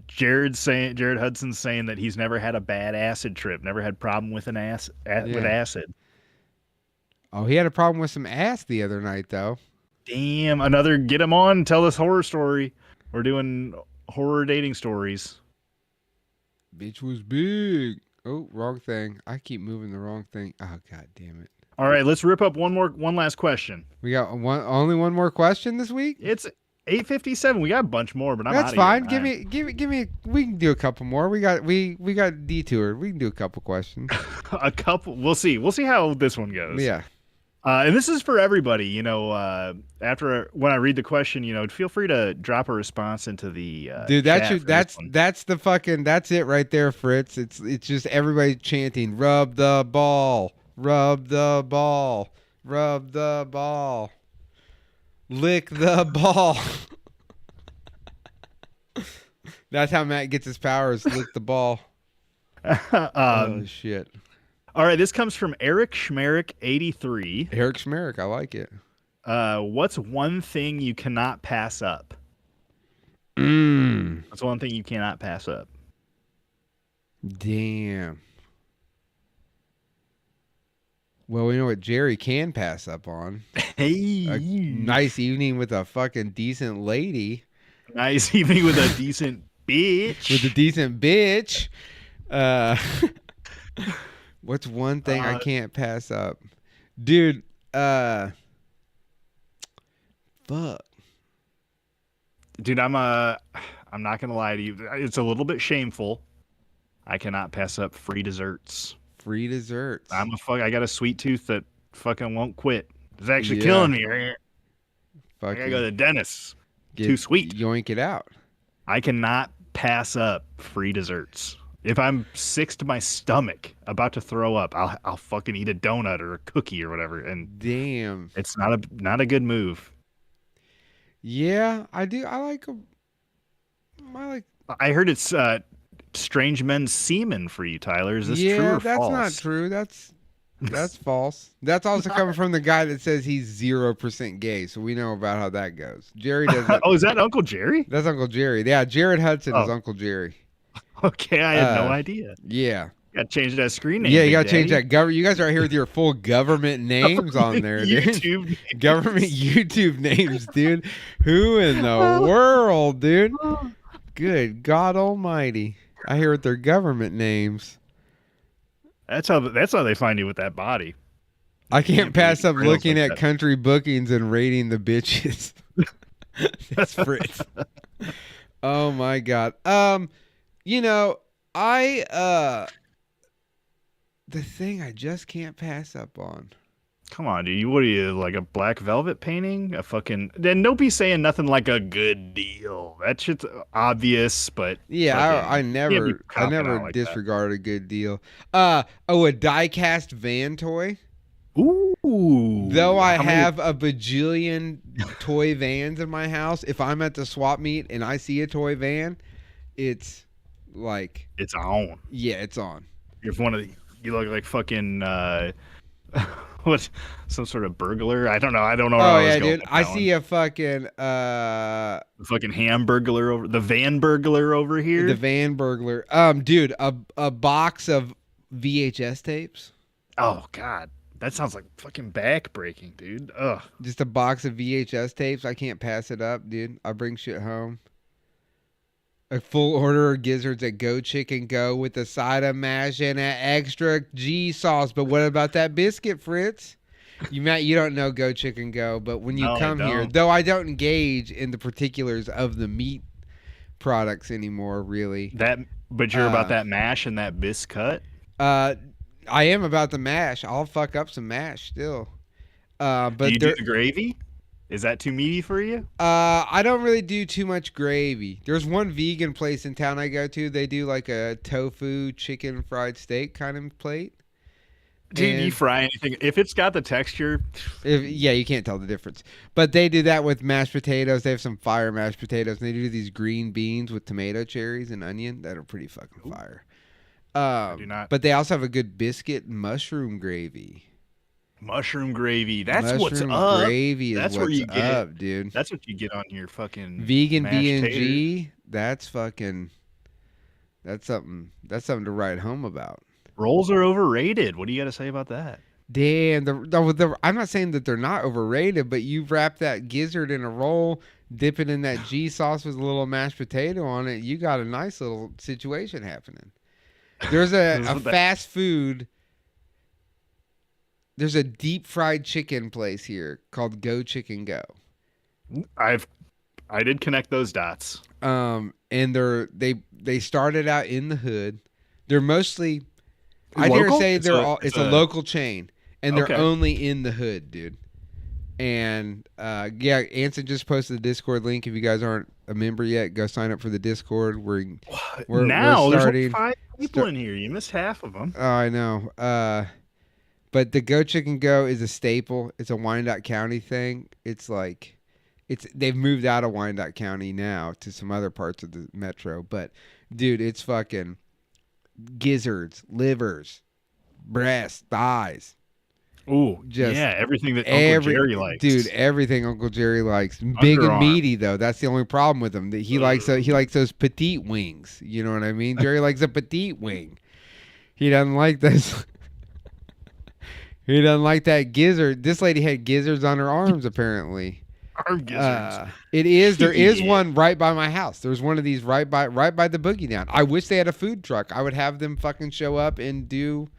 Speaker 4: Jared Hudson's saying that he's never had a bad acid trip, never had problem with with acid.
Speaker 1: Oh, he had a problem with some ass the other night, though.
Speaker 4: Damn, get him on, tell this horror story. We're doing horror dating stories.
Speaker 1: Bitch was big. Oh, wrong thing. I keep moving the wrong thing. Oh, god damn it.
Speaker 4: All right, let's rip up one last question.
Speaker 1: We got only one more question this week?
Speaker 4: It's 8:57. We got a bunch more, but
Speaker 1: that's fine. Give me. We can do a couple more. We got detoured. We can do a couple questions.
Speaker 4: A couple. We'll see. We'll see how this one goes.
Speaker 1: Yeah.
Speaker 4: And this is for everybody. After when I read the question, feel free to drop a response into the
Speaker 1: dude.
Speaker 4: That's
Speaker 1: it right there, Fritz. It's just everybody chanting, "Rub the ball, rub the ball, rub the ball, lick the ball." That's how Matt gets his powers. Lick the ball. Oh shit.
Speaker 4: All right, this comes from Eric Schmerick 83.
Speaker 1: Eric Schmerick, I like it.
Speaker 4: What's one thing you cannot pass up? What's one thing you cannot pass up?
Speaker 1: Damn. Well, we know what Jerry can pass up on.
Speaker 4: Hey,
Speaker 1: A nice evening with a fucking decent lady.
Speaker 4: nice evening with a decent bitch.
Speaker 1: With a decent bitch. What's one thing I can't pass up? Dude, fuck.
Speaker 4: Dude, I'm not gonna lie to you. It's a little bit shameful. I cannot pass up free desserts.
Speaker 1: Free desserts.
Speaker 4: I got a sweet tooth that fucking won't quit. It's actually killing me. I gotta go to the dentist. Too sweet.
Speaker 1: Yoink it out.
Speaker 4: I cannot pass up free desserts. If I'm sick to my stomach, about to throw up, I'll fucking eat a donut or a cookie or whatever. And
Speaker 1: damn,
Speaker 4: it's not a good move.
Speaker 1: Yeah, I do.
Speaker 4: I heard it's strange men's semen for you, Tyler. Is this true or
Speaker 1: that's
Speaker 4: false?
Speaker 1: not true. That's false. That's also coming from the guy that says he's 0% gay, so we know about how that goes. Jerry doesn't.
Speaker 4: Oh, is that Uncle Jerry?
Speaker 1: That's Uncle Jerry. Yeah, Jared Hudson is Uncle Jerry.
Speaker 4: Okay, I had no idea.
Speaker 1: Yeah.
Speaker 4: Got to change that screen name.
Speaker 1: Yeah, you got to change that. You guys are here with your full government names on there, dude.
Speaker 4: YouTube
Speaker 1: government YouTube names, dude. Who in the world, dude? Good God Almighty! I hear with their government names.
Speaker 4: That's how they find you with that body.
Speaker 1: I can't pass up looking
Speaker 4: like
Speaker 1: at
Speaker 4: that.
Speaker 1: country bookings and rating the bitches. That's Fritz. Oh my God. The thing I just can't pass up on.
Speaker 4: Come on, dude. What are you, like a black velvet painting? A fucking... Then don't be saying nothing like a good deal. That shit's obvious, but...
Speaker 1: Yeah, I never
Speaker 4: like
Speaker 1: disregard a good deal. A die-cast van toy.
Speaker 4: Ooh.
Speaker 1: Though I have a bajillion toy vans in my house, if I'm at the swap meet and I see a toy van, it's like...
Speaker 4: It's on.
Speaker 1: Yeah, it's on.
Speaker 4: If one of the... You look like fucking... what? Some sort of burglar? I don't know.
Speaker 1: Oh yeah, dude. I see a fucking
Speaker 4: the fucking hamburglar over the van burglar over here.
Speaker 1: The van burglar. Dude, a box of VHS tapes.
Speaker 4: Oh God, that sounds like fucking backbreaking, dude. Ugh.
Speaker 1: Just a box of VHS tapes. I can't pass it up, dude. I bring shit home. A full order of gizzards at Go Chicken Go with a side of mash and an extra G sauce. But what about that biscuit, Fritz? You don't know Go Chicken Go, but when you come here, though I don't engage in the particulars of the meat products anymore, really.
Speaker 4: But you're about that mash and that biscuit?
Speaker 1: I am about the mash. I'll fuck up some mash still. But
Speaker 4: do you do the gravy? Is that too meaty for you?
Speaker 1: I don't really do too much gravy. There's one vegan place in town I go to. They do like a tofu chicken fried steak kind of plate.
Speaker 4: Dude, you fry anything. If it's got the texture.
Speaker 1: You can't tell the difference. But they do that with mashed potatoes. They have some fire mashed potatoes. And they do these green beans with tomato cherries and onion that are pretty fucking fire.
Speaker 4: I do not.
Speaker 1: But they also have a good biscuit mushroom gravy.
Speaker 4: Mushroom gravy. That's what's
Speaker 1: mushroom
Speaker 4: up.
Speaker 1: Gravy is
Speaker 4: that's
Speaker 1: what's
Speaker 4: where you get
Speaker 1: up, dude.
Speaker 4: That's what you get on your fucking
Speaker 1: vegan
Speaker 4: B&G.
Speaker 1: That's something to write home about.
Speaker 4: Rolls are overrated. What do you got to say about that?
Speaker 1: Damn, I'm not saying that they're not overrated, but you wrap that gizzard in a roll, dip it in that G sauce with a little mashed potato on it, you got a nice little situation happening. There's a fast food. There's a deep fried chicken place here called Go Chicken Go.
Speaker 4: I did connect those dots.
Speaker 1: And they started out in the hood. They're mostly, I dare say it's a local chain, and they're only in the hood, dude. And Anson just posted the Discord link. If you guys aren't a member yet, go sign up for the Discord. We're
Speaker 4: now
Speaker 1: starting.
Speaker 4: There's like 5 people in here. You missed half of them.
Speaker 1: Oh, I know. But the Go Chicken Go is a staple. It's a Wyandotte County thing. They've moved out of Wyandotte County now to some other parts of the metro. But dude, it's fucking gizzards, livers, breasts, thighs.
Speaker 4: Ooh, everything that Uncle Jerry likes.
Speaker 1: Dude, everything Uncle Jerry likes. Big and meaty though. That's the only problem with him. That he likes those petite wings. You know what I mean? Jerry likes a petite wing. He doesn't like those. He doesn't like that gizzard. This lady had gizzards on her arms, apparently.
Speaker 4: Arm gizzards.
Speaker 1: It is. There is
Speaker 4: Yeah.
Speaker 1: one right by my house. There's one of these right by the Boogie Down. I wish they had a food truck. I would have them fucking show up and do.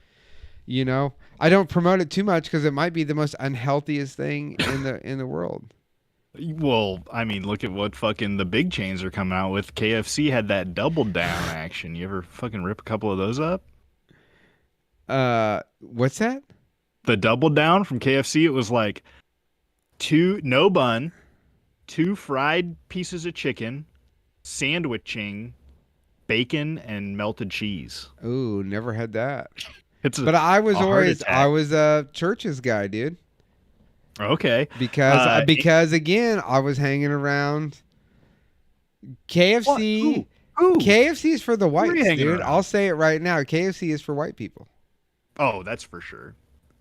Speaker 1: You know, I don't promote it too much because it might be the most unhealthiest thing in the world.
Speaker 4: Well, I mean, look at what fucking the big chains are coming out with. KFC had that double down action. You ever fucking rip a couple of those up?
Speaker 1: What's that?
Speaker 4: The double down from KFC, it was like no bun, 2 fried pieces of chicken, sandwiching, bacon, and melted cheese.
Speaker 1: Ooh, never had that.
Speaker 4: But
Speaker 1: I was
Speaker 4: always
Speaker 1: a Church's guy, dude.
Speaker 4: Okay.
Speaker 1: Because again, I was hanging around KFC.
Speaker 4: Who?
Speaker 1: KFC is for the
Speaker 4: Who are you
Speaker 1: whites,
Speaker 4: hanging
Speaker 1: dude.
Speaker 4: around?
Speaker 1: I'll say it right now. KFC is for white people.
Speaker 4: Oh, that's for sure.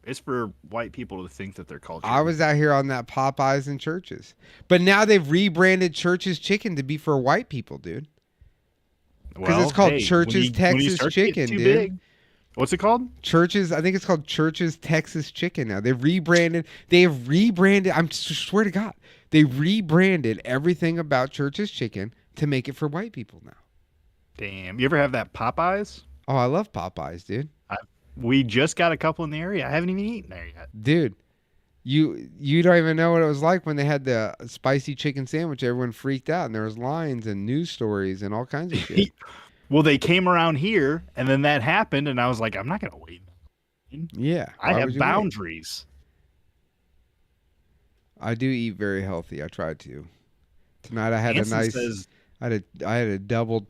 Speaker 4: It's for white people to think that they're cultured.
Speaker 1: I was out here on that Popeyes and Church's. But now they've rebranded Church's Chicken to be for white people, dude. Because it's called Church's Texas Chicken, dude.
Speaker 4: Big, what's it called?
Speaker 1: Church's, I think it's called Church's Texas Chicken now. They've rebranded. I swear to God, they rebranded everything about Church's Chicken to make it for white people now.
Speaker 4: Damn. You ever have that Popeyes?
Speaker 1: Oh, I love Popeyes, dude.
Speaker 4: We just got a couple in the area. I haven't even eaten there yet.
Speaker 1: Dude, you don't even know what it was like when they had the spicy chicken sandwich. Everyone freaked out, and there was lines and news stories and all kinds of shit.
Speaker 4: Well, they came around here, and then that happened, and I was like, I'm not going to wait.
Speaker 1: Yeah.
Speaker 4: I
Speaker 1: why
Speaker 4: have
Speaker 1: would you
Speaker 4: boundaries.
Speaker 1: wait? I do eat very healthy. I tried to. Tonight I had I had a double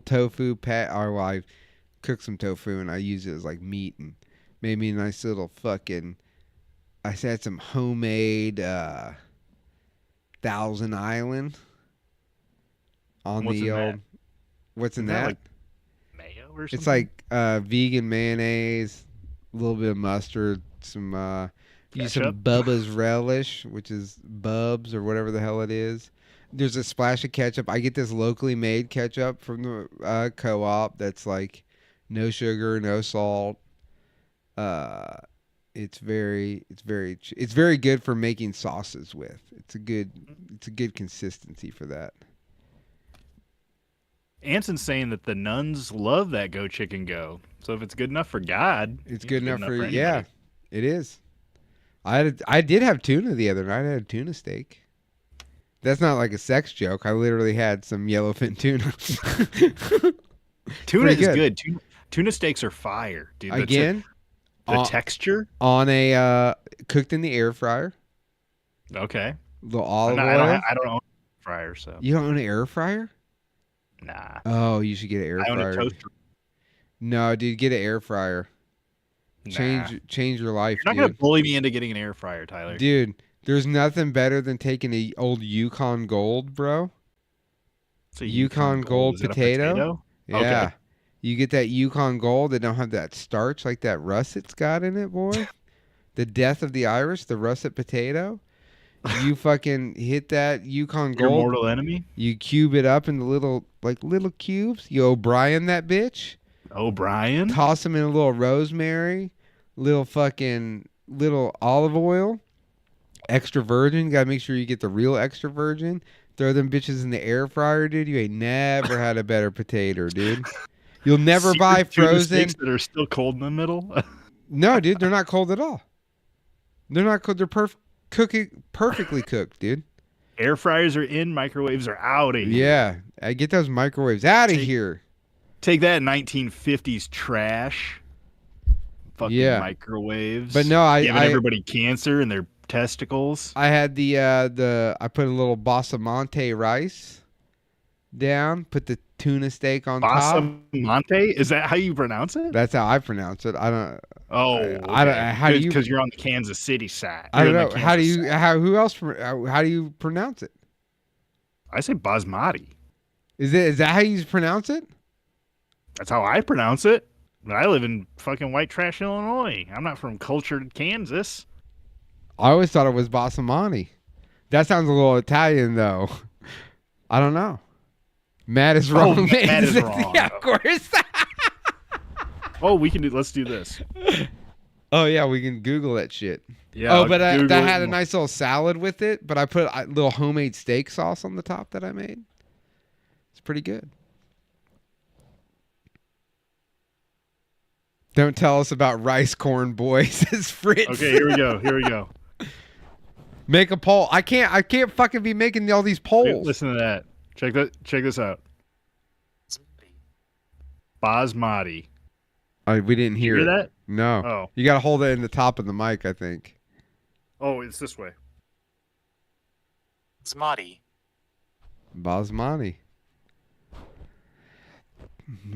Speaker 1: tofu pat. Or well, I cooked some tofu and I used it as like meat and made me a nice little fucking. I had some homemade Thousand Island on
Speaker 4: What's
Speaker 1: the
Speaker 4: in
Speaker 1: old.
Speaker 4: that?
Speaker 1: What's in
Speaker 4: Is that
Speaker 1: that?
Speaker 4: like mayo or something?
Speaker 1: It's like vegan mayonnaise, a little bit of mustard, some use some
Speaker 4: Ketchup?
Speaker 1: Bubba's relish, which is Bubs or whatever the hell it is. There's a splash of ketchup. I get this locally made ketchup from the co-op that's like no sugar, no salt. It's very good for making sauces with. It's a good consistency for that.
Speaker 4: Anson's saying that the nuns love that Go Chicken Go. So if it's good enough for God,
Speaker 1: It's good enough for
Speaker 4: anybody.
Speaker 1: yeah, it is. I did have tuna the other night. I had a tuna steak. That's not like a sex joke. I literally had some yellowfin tuna.
Speaker 4: Tuna
Speaker 1: Pretty
Speaker 4: is
Speaker 1: good.
Speaker 4: good. Tuna steaks are fire, dude.
Speaker 1: Again,
Speaker 4: The texture.
Speaker 1: on a cooked in the air fryer.
Speaker 4: Okay.
Speaker 1: The olive
Speaker 4: No,
Speaker 1: oil.
Speaker 4: I don't own a fryer, so
Speaker 1: You don't own an air fryer?
Speaker 4: nah.
Speaker 1: Oh, you should get an air
Speaker 4: I own
Speaker 1: fryer.
Speaker 4: a toaster.
Speaker 1: No, dude, get an air fryer.
Speaker 4: Nah.
Speaker 1: Change your life,
Speaker 4: You're not
Speaker 1: dude.
Speaker 4: gonna bully me into getting an air fryer, Tyler.
Speaker 1: Dude, there's nothing better than taking a old Yukon Gold, bro.
Speaker 4: It's a
Speaker 1: Yukon Gold
Speaker 4: Is it a
Speaker 1: potato? Yeah.
Speaker 4: Okay.
Speaker 1: You get that Yukon Gold. They don't have that starch like that russet's got in it, boy. The death of the Irish, the russet potato. You fucking hit that Yukon
Speaker 4: Your
Speaker 1: Gold.
Speaker 4: mortal enemy,
Speaker 1: You cube it up into little cubes. You O'Brien that bitch.
Speaker 4: O'Brien.
Speaker 1: Toss them in a little rosemary, little olive oil, extra virgin. You gotta make sure you get the real extra virgin. Throw them bitches in the air fryer, dude. You ain't never had a better potato, dude. You'll never buy
Speaker 4: Secret tuna
Speaker 1: frozen.
Speaker 4: steaks that are still cold in the middle.
Speaker 1: No, dude, they're not cold at all. They're not cold. They're perfectly cooked, dude.
Speaker 4: Air fryers are in, microwaves are out of here.
Speaker 1: Yeah, I get those microwaves out of here.
Speaker 4: Take that 1950s trash. Fucking
Speaker 1: Yeah.
Speaker 4: microwaves.
Speaker 1: But no,
Speaker 4: giving everybody cancer in their testicles.
Speaker 1: I had I put a little basmati rice down, put the tuna steak on top.
Speaker 4: Basmati? Is that how you pronounce it?
Speaker 1: That's how I pronounce it. I don't.
Speaker 4: Oh,
Speaker 1: I don't. How do you?
Speaker 4: Because you're on the Kansas City side.
Speaker 1: I don't
Speaker 4: You're on
Speaker 1: know.
Speaker 4: the
Speaker 1: How do
Speaker 4: Kansas
Speaker 1: you?
Speaker 4: side.
Speaker 1: Who else? How do you pronounce it?
Speaker 4: I say basmati.
Speaker 1: Is that how you pronounce it?
Speaker 4: That's how I pronounce it. But I live in fucking white trash Illinois. I'm not from cultured Kansas.
Speaker 1: I always thought it was basmati. That sounds a little Italian though. I don't know. Matt is wrong.
Speaker 4: Matt is wrong.
Speaker 1: Yeah, of course.
Speaker 4: Oh, let's do this.
Speaker 1: Oh yeah, we can Google that shit.
Speaker 4: Yeah.
Speaker 1: Oh,
Speaker 4: I'll
Speaker 1: but
Speaker 4: Google
Speaker 1: that
Speaker 4: it
Speaker 1: had a
Speaker 4: and-
Speaker 1: nice little salad with it. But I put a little homemade steak sauce on the top that I made. It's pretty good. Don't tell us about rice corn boys, says Fritz.
Speaker 4: Okay, here we go. Here we go.
Speaker 1: Make a poll. I can't fucking be making all these polls.
Speaker 4: Listen to that. Check this out. Basmati.
Speaker 1: We didn't
Speaker 4: You
Speaker 1: hear
Speaker 4: hear
Speaker 1: it.
Speaker 4: that?
Speaker 1: No.
Speaker 4: Oh.
Speaker 1: You got to hold it in the top of the mic, I think.
Speaker 4: Oh, it's this way.
Speaker 8: Basmati.
Speaker 1: Basmati.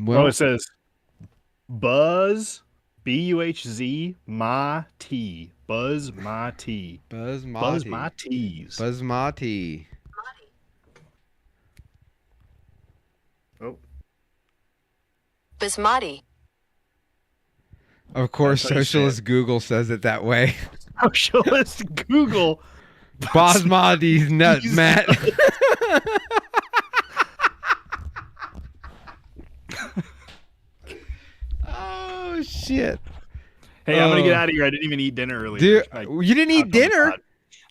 Speaker 4: Well,
Speaker 1: Well,
Speaker 4: it says Buzz Buhz Ma T. Basmati.
Speaker 1: Basmati.
Speaker 4: Basmatis.
Speaker 1: Basmati.
Speaker 4: Oh.
Speaker 6: Basmati.
Speaker 1: Of course,
Speaker 4: That's how you say
Speaker 1: Socialist Google says it that way.
Speaker 4: Socialist Google.
Speaker 1: Basmati's nut, Matt. Oh, shit.
Speaker 4: Hey, I'm gonna get
Speaker 1: Oh.
Speaker 4: out of here. I didn't even eat dinner earlier.
Speaker 1: Dude,
Speaker 4: I
Speaker 1: you didn't eat
Speaker 4: hopped on the
Speaker 1: dinner?
Speaker 4: pod.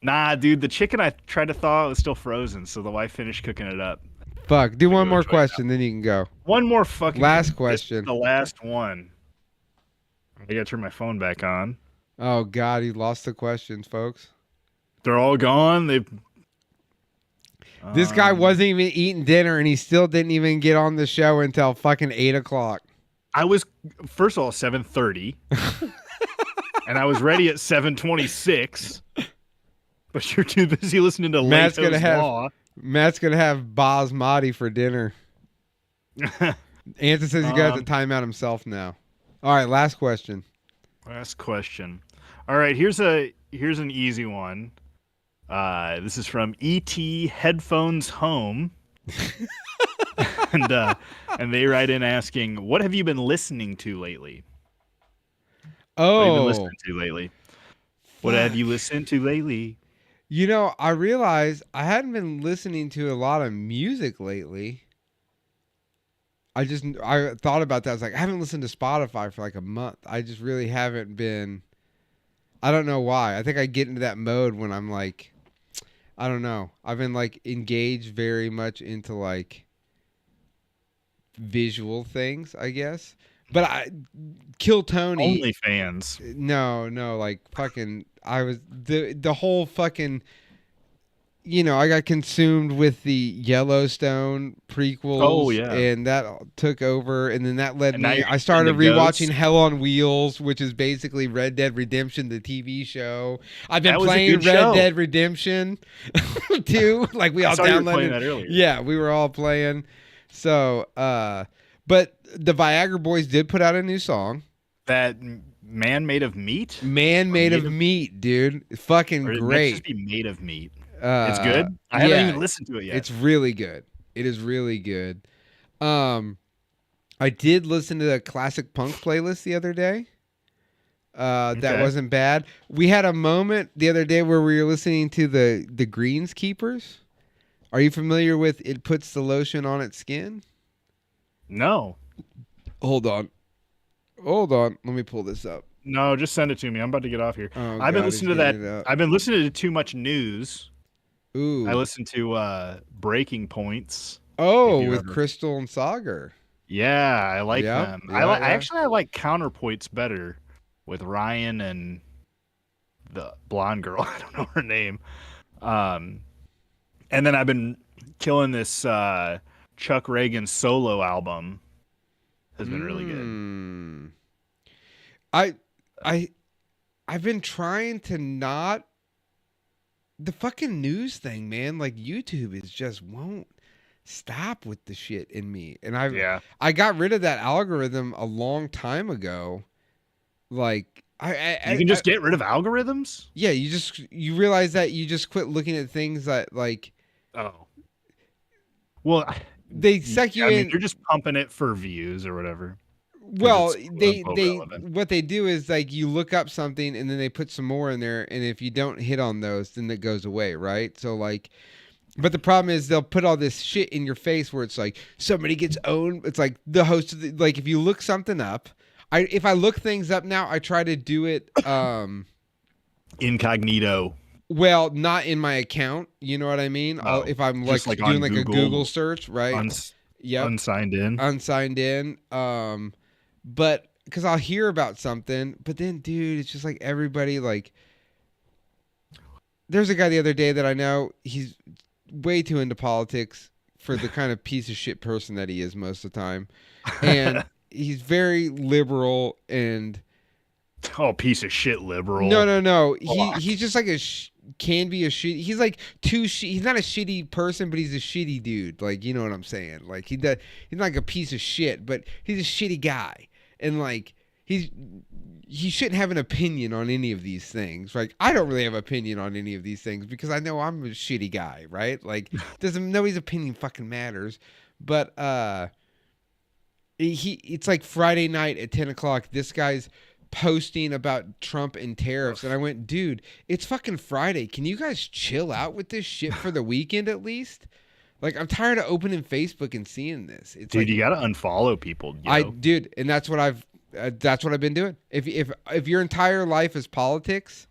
Speaker 4: Nah, dude, the chicken I tried to thaw was still frozen, so the wife finished cooking it up.
Speaker 1: Fuck. Do one
Speaker 4: go
Speaker 1: more
Speaker 4: try it
Speaker 1: question, then you can go.
Speaker 4: One more fucking
Speaker 1: Last
Speaker 4: this is
Speaker 1: question.
Speaker 4: The last one. I gotta turn my phone back on.
Speaker 1: Oh, God, he lost the questions, folks.
Speaker 4: They're all gone. They've.
Speaker 1: This guy wasn't even eating dinner, and he still didn't even get on the show until fucking 8 o'clock.
Speaker 4: I was first of all 7:30, and I was ready at 7:26. But you're too busy listening to
Speaker 1: Matt's
Speaker 4: Leto's
Speaker 1: gonna have-
Speaker 4: Law.
Speaker 1: Matt's going to have basmati for dinner. Anson says he's going to have to time out himself now. All right, last question.
Speaker 4: Last question. All right, here's an easy one. This is from ET Headphones Home, and they write in asking, "What have you been listening to lately? What have you been
Speaker 1: Oh,
Speaker 4: listening to lately? What have you listened to lately?"
Speaker 1: you know, I realized I hadn't been listening to a lot of music lately. I thought about that. I was like, I haven't listened to Spotify for like a month. I just really haven't been. I don't know why. I think I get into that mode when I'm like, I don't know. I've been like engaged very much into like visual things, I guess. But Kill Tony.
Speaker 4: OnlyFans.
Speaker 1: No, like fucking. I was the whole fucking. You know, I got consumed with the Yellowstone prequels.
Speaker 4: Oh, yeah.
Speaker 1: And that took over, and then that led
Speaker 4: And now
Speaker 1: me.
Speaker 4: you're
Speaker 1: I started
Speaker 4: into
Speaker 1: rewatching
Speaker 4: Ghosts.
Speaker 1: Hell on Wheels, which is basically Red Dead Redemption, the TV show. I've been
Speaker 4: That was a
Speaker 1: playing
Speaker 4: good
Speaker 1: Red
Speaker 4: show.
Speaker 1: Dead Redemption too. Like we
Speaker 4: I
Speaker 1: all
Speaker 4: saw you were
Speaker 1: downloaded.
Speaker 4: playing that earlier.
Speaker 1: Yeah, we were all playing. So, but the Viagra Boys did put out a new song.
Speaker 4: That man made of meat?
Speaker 1: Man made of meat, dude. It's fucking
Speaker 4: Or it might
Speaker 1: great.
Speaker 4: just be made of meat. It's good. I
Speaker 1: yeah,
Speaker 4: haven't even listened to it yet.
Speaker 1: It's really good. It is really good. I did listen to the classic punk playlist the other day. That
Speaker 4: Okay.
Speaker 1: wasn't bad. We had a moment the other day where we were listening to the Greenskeepers. Are you familiar with "It Puts the Lotion on Its Skin"?
Speaker 4: No.
Speaker 1: Hold on. Let me pull this up.
Speaker 4: No, just send it to me. I'm about to get off here.
Speaker 1: Oh,
Speaker 4: I've been
Speaker 1: God,
Speaker 4: listening to
Speaker 1: he's
Speaker 4: that.
Speaker 1: getting it up.
Speaker 4: I've been listening to too much news.
Speaker 1: Ooh.
Speaker 4: I listened to Breaking Points.
Speaker 1: Oh,
Speaker 4: if you
Speaker 1: with
Speaker 4: ever-
Speaker 1: Crystal and Sagar.
Speaker 4: Yeah, I like
Speaker 1: Yeah,
Speaker 4: them.
Speaker 1: yeah,
Speaker 4: I
Speaker 1: yeah.
Speaker 4: actually like Counterpoints better with Ryan and the blonde girl. I don't know her name. And then I've been killing this Chuck Reagan solo album. Has been really good.
Speaker 1: I've been trying to not the fucking news thing, man. Like YouTube is just won't stop with the shit in me. And I got rid of that algorithm a long time ago. Like
Speaker 4: You can just get rid of algorithms?
Speaker 1: yeah, you realize that you just quit looking at things that like
Speaker 4: Oh. Well,
Speaker 1: they suck you
Speaker 4: I
Speaker 1: in.
Speaker 4: mean, you're just pumping it for views or whatever.
Speaker 1: Well,
Speaker 4: it's
Speaker 1: they
Speaker 4: quote-unquote relevant.
Speaker 1: what they do is like you look up something and then they put some more in there, and if you don't hit on those, then it goes away, right? So like, but the problem is they'll put all this shit in your face where it's like somebody gets owned. It's like the host of the, like if you look something up, if I look things up now, I try to do it
Speaker 4: Incognito.
Speaker 1: well, not in my account, you know what I mean? If I'm
Speaker 4: just like
Speaker 1: doing
Speaker 4: on
Speaker 1: like a
Speaker 4: Google,
Speaker 1: Google search, right? Yep.
Speaker 4: Unsigned in.
Speaker 1: Unsigned in. But because I'll hear about something, but then, dude, it's just like everybody, like, there's a guy the other day that I know, he's way too into politics for the kind of piece of shit person that he is most of the time. And he's very liberal and...
Speaker 4: Oh, piece of shit liberal.
Speaker 1: No. He's just like can be a shit. He's like he's not a shitty person, but he's a shitty dude. Like, you know what I'm saying? Like he's not like a piece of shit, but he's a shitty guy. And like he shouldn't have an opinion on any of these things. Like I don't really have an opinion on any of these things because I know I'm a shitty guy, right? Like nobody's opinion fucking matters. But it's like Friday night at 10 o'clock. This guy's posting about Trump and tariffs, and I went, dude, it's fucking Friday. Can you guys chill out with this shit for the weekend at least? Like, I'm tired of opening Facebook and seeing this. It's
Speaker 4: dude,
Speaker 1: like,
Speaker 4: you gotta unfollow people.
Speaker 1: Dude, and that's what I've been doing. If your entire life is politics,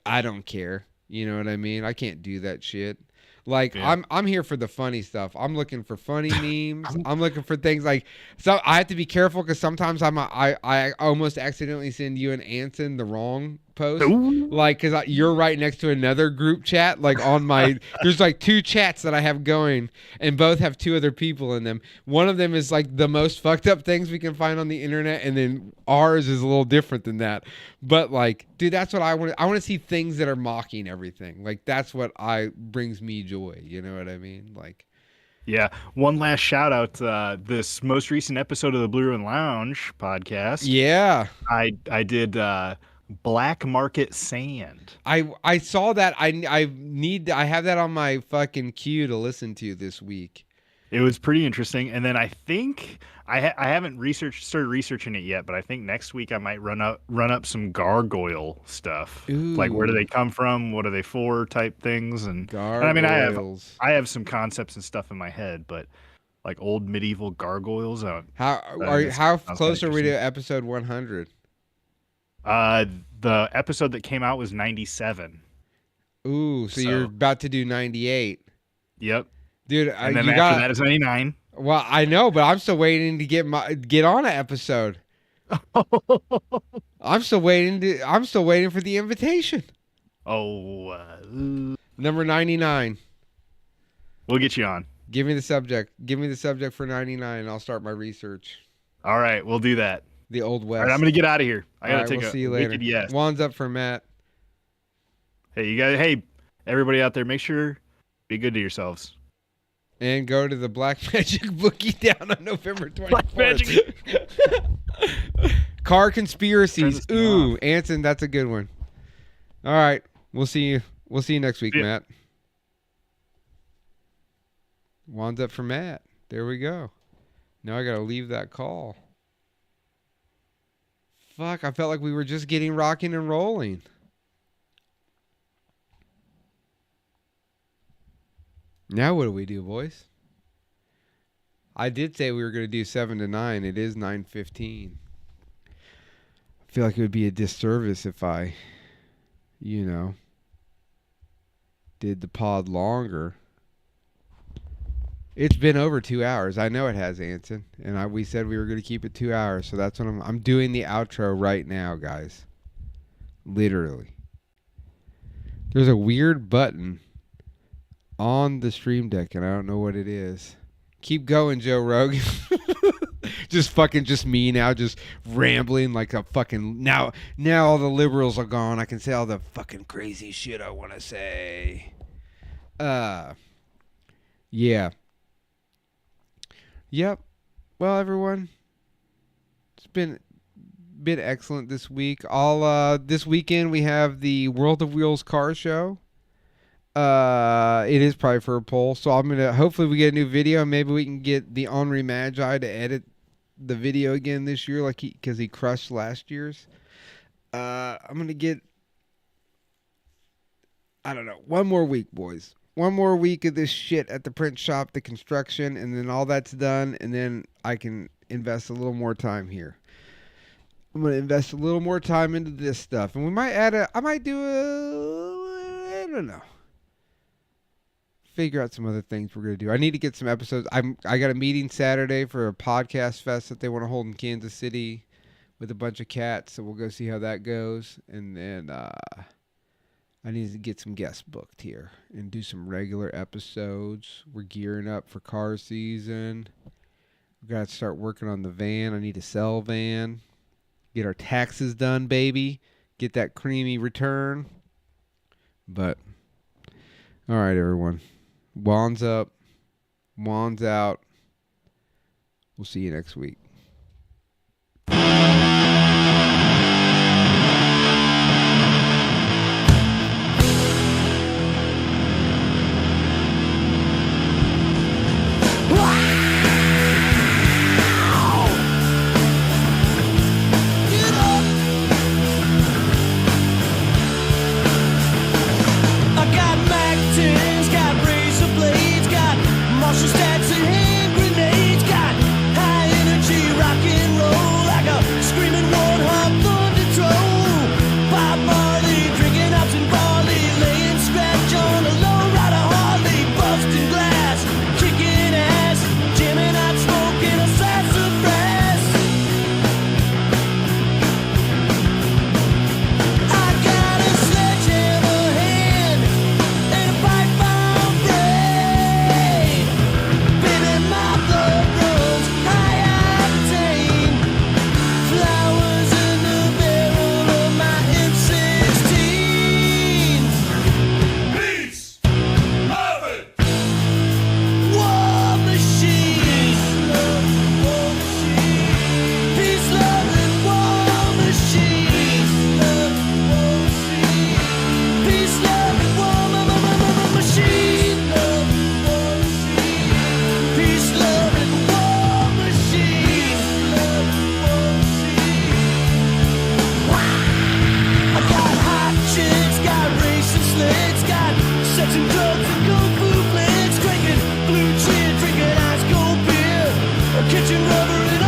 Speaker 1: I don't care. You know what I mean? I can't do that shit. Like I'm here for the funny stuff. I'm looking for funny memes. I'm looking for things like so. I have to be careful because sometimes I almost accidentally send you and Anson the wrong post.
Speaker 4: Ooh.
Speaker 1: Like because you're right next to another group chat. Like on my there's like 2 chats that I have going and both have 2 other people in them. One of them is like the most fucked up things we can find on the internet, and then ours is a little different than that. But like, dude, that's what I want. I want to see things that are mocking everything. Like that's what brings me joy. You know what I mean? Like,
Speaker 4: yeah. One last shout out. This most recent episode of the Blue and Lounge podcast.
Speaker 1: Yeah,
Speaker 4: I did Black Market Sand.
Speaker 1: I saw that. I have that on my fucking queue to listen to this week.
Speaker 4: It was pretty interesting, and then I think I haven't started researching it yet, but I think next week I might run up some gargoyle stuff.
Speaker 1: Ooh.
Speaker 4: Like where do they come from, what are they for, type things, and I mean I have some concepts and stuff in my head, but like old medieval gargoyles.
Speaker 1: How close are we to episode 100?
Speaker 4: The episode that came out was 97.
Speaker 1: Ooh, so you're about to do 98.
Speaker 4: Yep.
Speaker 1: Dude,
Speaker 4: and then after that is 99.
Speaker 1: Well, I know, but I'm still waiting to get on an episode. I'm still waiting for the invitation.
Speaker 4: Oh,
Speaker 1: number 99.
Speaker 4: We'll get you on.
Speaker 1: Give me the subject. Give me the subject for 99, and I'll start my research.
Speaker 4: All right, we'll do that.
Speaker 1: The Old West.
Speaker 4: All right, I'm gonna get out of here. I gotta
Speaker 1: right,
Speaker 4: take
Speaker 1: we'll
Speaker 4: a
Speaker 1: see you later.
Speaker 4: wicked yes.
Speaker 1: Wands up for Matt.
Speaker 4: Hey, you guys. Hey, everybody out there, make sure be good to yourselves.
Speaker 1: And go to the Black Magick bookie down on November 24th.
Speaker 4: Black Magick.
Speaker 1: Car conspiracies. Ooh, Anson, that's a good one. All right, we'll see you. We'll see you next week, Matt. Wands up for Matt. There we go. Now I gotta leave that call. Fuck, I felt like we were just getting rocking and rolling. Now what do we do, boys? I did say we were going to do 7 to 9. It is 9:15. I feel like it would be a disservice if I, did the pod longer. It's been over 2 hours. I know it has, Anson. And we said we were going to keep it 2 hours. So that's what I'm doing the outro right now, guys. Literally. There's a weird button on the stream deck, and I don't know what it is. Keep going, Joe Rogan. just me now, just rambling like a fucking... Now all the liberals are gone. I can say all the fucking crazy shit I want to say. Yeah. Yep. Well, everyone, it's been excellent this week. This weekend we have the World of Wheels car show. It is probably for a poll, so hopefully we get a new video. Maybe we can get the Henri Magi to edit the video again this year, because he crushed last year's. I'm gonna get, I don't know, one more week, boys. One more week of this shit at the print shop, the construction, and then all that's done, and then I can invest a little more time here. I'm gonna invest a little more time into this stuff, and we might add I don't know. Figure out some other things we're gonna do. I need to get some episodes. I got a meeting Saturday for a podcast fest that they want to hold in Kansas City with a bunch of cats, so we'll go see how that goes, and then I need to get some guests booked here and do some regular episodes. We're gearing up for car season. We got to start working on the van. I need to sell van. Get our taxes done, baby. Get that creamy return. But, all right, everyone. Wands up. Wands out. We'll see you next week.
Speaker 5: Stats and hand grenades, got high energy rock and roll like a screaming warthog thunder troll. Bob Marley drinking hops and barley, laying scratch on a low rider Harley, busting glass, kicking ass, jamming out smoking a sassafras. I got a sledgehammer hand and a pipe bomb brain. My blood runs high octane. Flowers in the barrel of my M16. Peace, love it. War machine. Peace, love it. War machine. Peace, love it. War machine. Peace, love, and war machine. I got hot chicks, got racing sleds, got sex and drugs and kung fu flicks, drinking blue cheer, drinking ice cold beer, kitchen rubber and